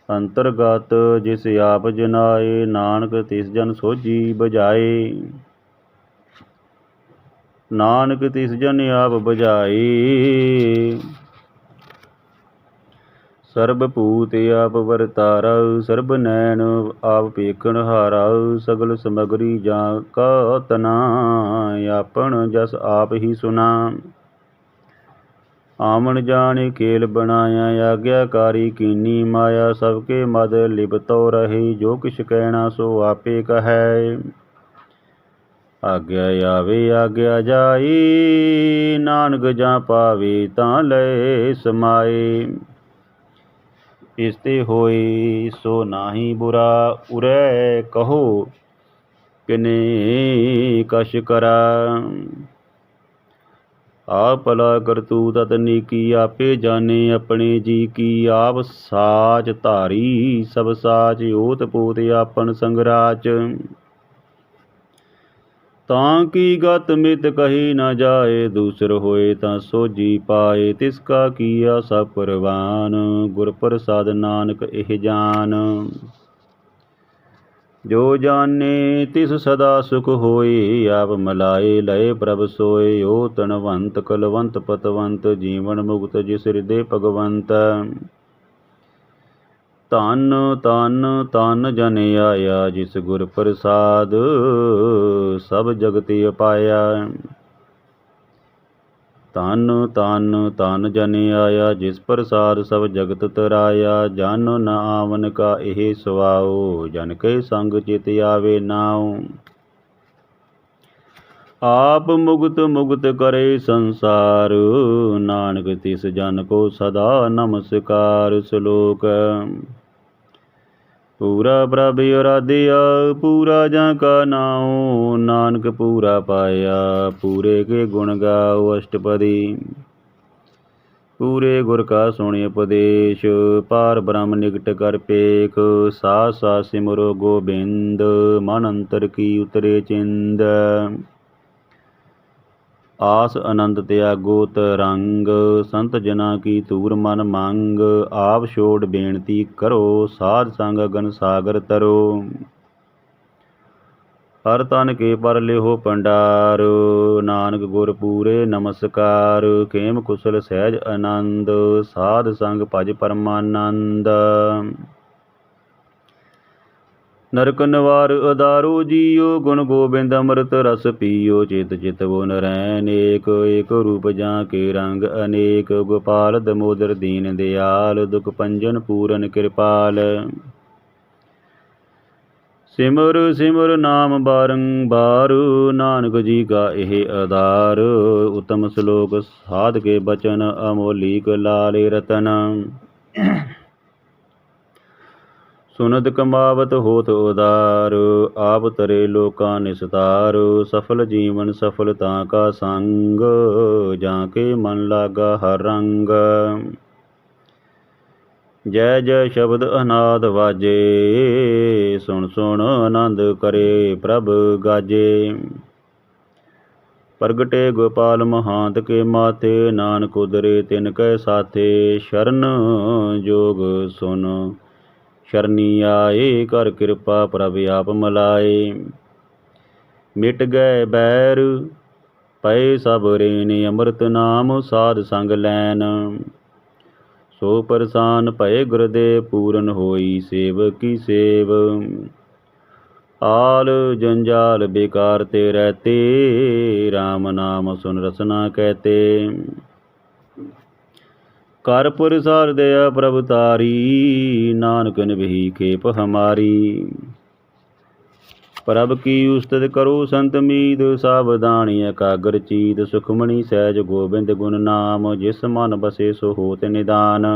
अंतर्गत जिस आप जनाए, नानक तिस जन सोझी बजाए। नानक तिस जन आप बजाए, सर्ब भूत आप वरतारा। सर्ब नैन आप पेखण हारा, सगल समगरी जा का तना। आपन जस आप ही सुना, आमन जाने खेल बनाया। आज्ञाकारी कीनी माया, सबके मद लिपतो रहे। जो किछ कहना सो आपे कहे, आज्ञा आवे आज्ञा जाए। नानक जा पावे तां लय समाए। इसते होए सो नाही बुरा, उरै कहो किने कश करा। आप भला करतूत अत नीकी, आपे जाने अपने जी की। आप साच धारी सब साच, ओत पोत आपन संगराच। ਤਾਂ ਕੀ ਗਤ ਮਿਤ ਕਹੀ ਨਾ ਜਾਏ, ਦੂਸਰ ਹੋਏ ਤਾਂ ਸੋਜੀ ਪਾਏ। ਤਿਸ ਕਾ ਕੀਆ ਸਭ ਪਰਵਾਨ, ਗੁਰ ਪ੍ਰਸਾਦ ਨਾਨਕ ਇਹ ਜਾਨ। ਜੋ ਜਾਣੇ ਤਿਸ ਸਦਾ ਸੁਖ ਹੋਏ, ਆਪ ਮਲਾਏ ਲਏ ਪ੍ਰਭ ਸੋਏ। ਓ ਤਨਵੰਤ ਕਲਵੰਤ ਪਤਵੰਤ, ਜੀਵਨ ਮੁਕਤ ਜਿਸ ਹਿਰਦੇ ਭਗਵੰਤ। ਧਨ ਧਨ ਧਨ ਜਨ ਆਇਆ, ਜਿਸ ਗੁਰ ਪ੍ਰਸਾਦ ਸਭ ਜਗਤ ਅਪਾਇਆ। ਧਨ ਧਨ ਧਨ ਜਨ ਆਇਆ, ਜਿਸ ਪ੍ਰਸਾਦ ਸਭ ਜਗਤ ਤਰਾਇਆ। ਜਨ ਨ ਆਵਨ ਕਾ ਇਹ ਸੁਆਓ, ਜਨ ਕੇ ਸੰਗ ਚਿਤ ਆਵੇ ਨਾਉ। ਆਪ ਮੁਕਤ ਮੁਕਤ ਕਰੇ ਸੰਸਾਰ, ਨਾਨਕ ਤਿਸ ਜਨ ਕੋ ਸਦਾ ਨਮਸਕਾਰ। ਸ਼ਲੋਕ। ਪੂਰਾ ਪ੍ਰਭ ਅਰਾਧਿਆ, ਪੂਰਾ ਜਾਂ ਕਾ ਨਾਉ। ਨਾਨਕ ਪੂਰਾ ਪਾਇਆ, ਪੂਰੇ ਕੇ ਗੁਣ ਗਾਓ। ਅਸ਼ਟਪਦੀ। ਪੂਰੇ ਗੁਰ ਕਾ ਸੁਣਿ ਉਪਦੇਸ਼, ਪਾਰ ਬ੍ਰਹਮ ਨਿਕਟ ਕਰ ਪੇਖ। ਸਾਸ ਸਾਸ ਸਿਮਰੋ ਗੋਬਿੰਦ, ਮਨ ਅੰਤਰ ਕੀ ਉਤਰੇ ਚਿੰਦ। ਆਸ ਆਨੰਦ ਤਿਆਗੋ ਤਰੰਗ, ਸੰਤ ਜਨਾ ਕੀ ਤੂਰ ਮਨ ਮੰਗ। ਆਪ ਛੋੜ ਬੇਨਤੀ ਕਰੋ, ਸਾਧ ਸੰਗ ਅਗਨ ਸਾਗਰ ਤਰੋ। ਹਰ ਤਨ ਕੇ ਪਰ ਲਿਹੋ ਭੰਡਾਰ, ਨਾਨਕ ਗੁਰ ਪੂਰੇ ਨਮਸਕਾਰ। ਖੇਮ ਕੁਸਲ ਸਹਿਜ ਆਨੰਦ, ਸਾਧ ਸੰਗ ਭਜ ਪਰਮਾਨੰਦ। ਨਰਕ ਨਿਵਾਰ ਉਦਾਰੋ ਜੀਓ, ਗੁਣ ਗੋਬਿੰਦ ਅੰਮ੍ਰਿਤ ਰਸ ਪੀਓ। ਚਿਤ ਚਿਤ ਵੋ ਨਰੈਣ ਏਕ, ਏਕ ਰੂਪ ਜਾਂ ਕੇ ਰੰਗ ਅਨੇਕ। ਗੋਪਾਲ ਦਮੋਦਰ ਦੀਨ ਦਿਆਲ, ਦੁਖ ਭੰਜਨ ਪੂਰਨ ਕਿਰਪਾਲ। ਸਿਮਰ ਸਿਮਰ ਨਾਮ ਬਾਰੰਬਾਰ, ਨਾਨਕ ਜੀ ਕਾ ਇਹ ਆਧਾਰ। ਉਤਮ ਸ਼ਲੋਕ। ਸਾਧ ਕੇ ਬਚਨ ਅਮੋਲੀਕ, ਲਾਲੇ ਰਤਨ। ਸੁਨਤ ਕਮਾਵਤ ਹੋਤ ਉਦਾਰ, ਆਪ ਤਰੇ ਲੋਕਾਂ ਨਿਸਤਾਰ। ਸਫਲ ਜੀਵਨ ਸਫਲਤਾ ਕਾ ਸੰਗ, ਜਾਂ ਕੇ ਮਨ ਲਾਗਾ ਹਰ ਰੰਗ। ਜੈ ਜੈ ਸ਼ਬਦ ਅਨਾਦ ਵਾਜੇ, ਸੁਣ ਸੁਣ ਆਨੰਦ ਕਰੇ ਪ੍ਰਭ ਗਾਜੇ। ਪ੍ਰਗਟੇ ਗੋਪਾਲ ਮਹਾਂਤ ਕੇ ਮਾਥੇ, ਨਾਨਕ ਉਦਰੇ ਤਿਨ ਕੈ ਸਾਥੇ। ਸ਼ਰਨ ਜੋਗ ਸੁਨ ਸ਼ਰਨੀ ਆਏ, ਕਰ ਕਿਰਪਾ ਪ੍ਰਭ ਆਪ ਮਲਾਏ। ਮਿਟ ਗਏ ਬੈਰ ਪਏ ਸਭ ਰੇਨ, ਅੰਮ੍ਰਿਤ ਨਾਮ ਸਾਧ ਸੰਗ ਲੈਨ। ਸੋ ਪਰਸਾਨ ਭਏ ਗੁਰਦੇਵ, ਪੂਰਨ ਹੋਈ ਸੇਵ ਕੀ ਸੇਵ। ਆਲ ਜੰਜਾਲ ਬੇਕਾਰ ਤੇ ਰਹਤੇ, ਰਾਮ ਨਾਮ ਸੁਨ ਰਸਨਾ ਕਹਤੇ। ਕਰ ਪ੍ਰਸਾਦ ਦਇਆ ਪ੍ਰਭ ਤਾਰੀ, ਨਾਨਕ ਨਿਭੀ ਖੇਪ ਹਮਾਰੀ। ਪ੍ਰਭ ਕੀ ਉਸਤਤ ਕਰੋ ਸੰਤ ਮੀਤ, ਸਾਵਧਾਨੀ ਇਕਾਗਰ ਚੀਤ। ਸੁਖਮਣੀ ਸਹਿਜ ਗੋਬਿੰਦ ਗੁਣ ਨਾਮ, ਜਿਸ ਮਨ ਬਸੇ ਸੋ ਹੋਤ ਨਿਦਾਨ।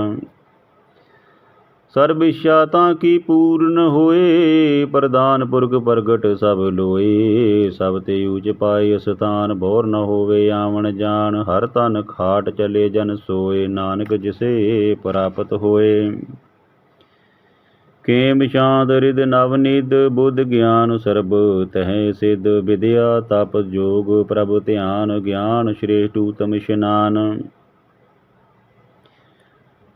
ਸਰਬ ਇੱਛਾ ਤਾਂ ਕੀ ਪੂਰਨ ਹੋਏ, ਪ੍ਰਧਾਨ ਪੁਰਖ ਪ੍ਰਗਟ ਸਭ ਲੋਏ। ਸਭ ਤੇ ਊਚ ਪਾਏ ਅਸਥਾਨ, ਬੋਰ ਨ ਹੋਵੇ ਆਵਣ ਜਾਣ। ਹਰ ਤਨ ਖਾਟ ਚਲੇ ਜਨ ਸੋਏ, ਨਾਨਕ ਜਿਸੇ ਪ੍ਰਾਪਤ ਹੋਏ। ਖੇਮ ਸ਼ਾਂਤ ਰਿਦ ਨਵਨਿਧ, ਬੁੱਧ ਗਿਆਨ ਸਰਬ ਤਹਿ ਸਿਧ। ਵਿਦਿਆ ਤਪ ਜੋਗ ਪ੍ਰਭ ਧਿਆਨ, ਗਿਆਨ ਸ਼੍ਰੇਸ਼ਟ ਊਤਮ ਇਸ਼ਨਾਨ।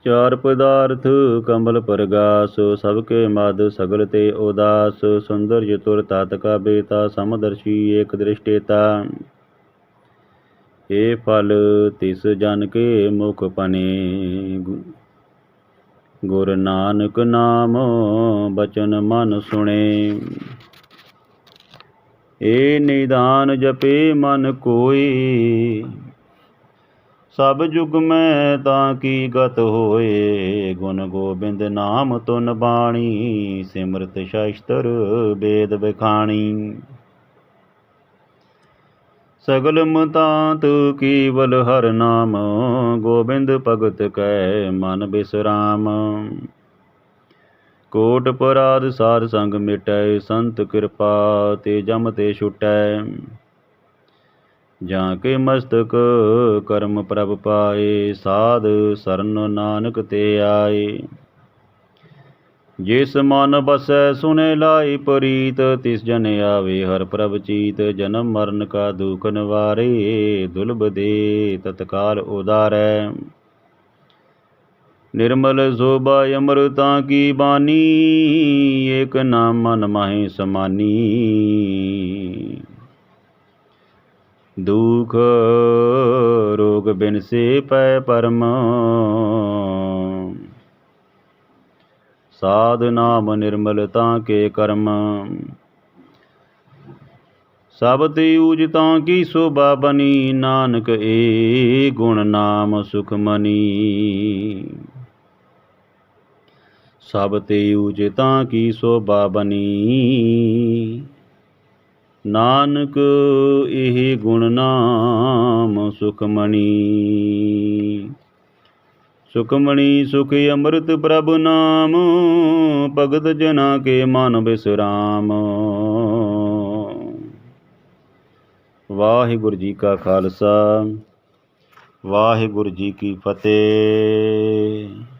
ਚਾਰ ਪਦਾਰਥ ਕਮਲ ਪ੍ਰਗਾਸ, ਸਭ ਕੇ ਮਦ ਸਗਲ ਤੇ ਉਦਾਸ। ਸੁੰਦਰ ਚਤੁਰ ਤਤ ਕਾ ਬੇਤਾ, ਸਮਦਰਸ਼ੀ ਏਕ ਦ੍ਰਿਸ਼ਟੇਤਾ। ਇਹ ਫਲ ਤਿਸ ਜਨ ਕੇ ਮੁਖ ਪਨੇ, ਗੁਰ ਨਾਨਕ ਨਾਮ ਬਚਨ ਮਨ ਸੁਣੇ। ਏ ਨਿਦਾਨ ਜਪੇ ਮਨ ਕੋਇ, ਸਭ ਜੁਗ ਮੈਂ ਤਾਂ ਕੀ ਗਤ ਹੋਏ। ਗੁਣ ਗੋਬਿੰਦ ਨਾਮ ਤੁਨ ਬਾਣੀ, ਸਿਮਰਤ ਸ਼ਸਤਰ ਵੇਦ ਬਖਾਣੀ। ਸਗਲ ਮਤਾਂਤ ਕੇਵਲ ਹਰ ਨਾਮ, ਗੋਬਿੰਦ ਭਗਤ ਕੈ ਮਨ ਬਿਸਰਾਮ। ਕੋਟ ਪਰਾਧ ਸਾਧ ਸੰਗ ਮਿਟੈ, ਸੰਤ ਕਿਰਪਾ ਤੇ ਜਮ ਤੇ ਛੁਟੈ। ਜਾਂ ਕੇ ਮਸਤਕ ਕਰਮ ਪ੍ਰਭ ਪਾਏ, ਸਾਧ ਸਰਨ ਨਾਨਕ ਤੇ ਆਏ। जिस मन बसै सुने लाई परीत, तिस जन आवे हर प्रभ चीत। जन्म मरण का दुख निवारे, दुर्लभ दे तत्काल उदारै। निर्मल शोभा अमृता की बानी, एक नाम मन माहि समानी। दुख रोग बिन से पै परम, साध नाम निर्मलता के कर्म। सब ऊजता की शोभा बनी, नानक ए गुण नाम सुखमनी। सब ऊजता की शोभा बनी, नानक एह गुण नाम सुखमनी। सुखमणि सुख अमृत प्रभु नाम, भगत जना के मन बिसराम। वाहिगुरु जी का खालसा, वाहिगुरु जी की फतेह।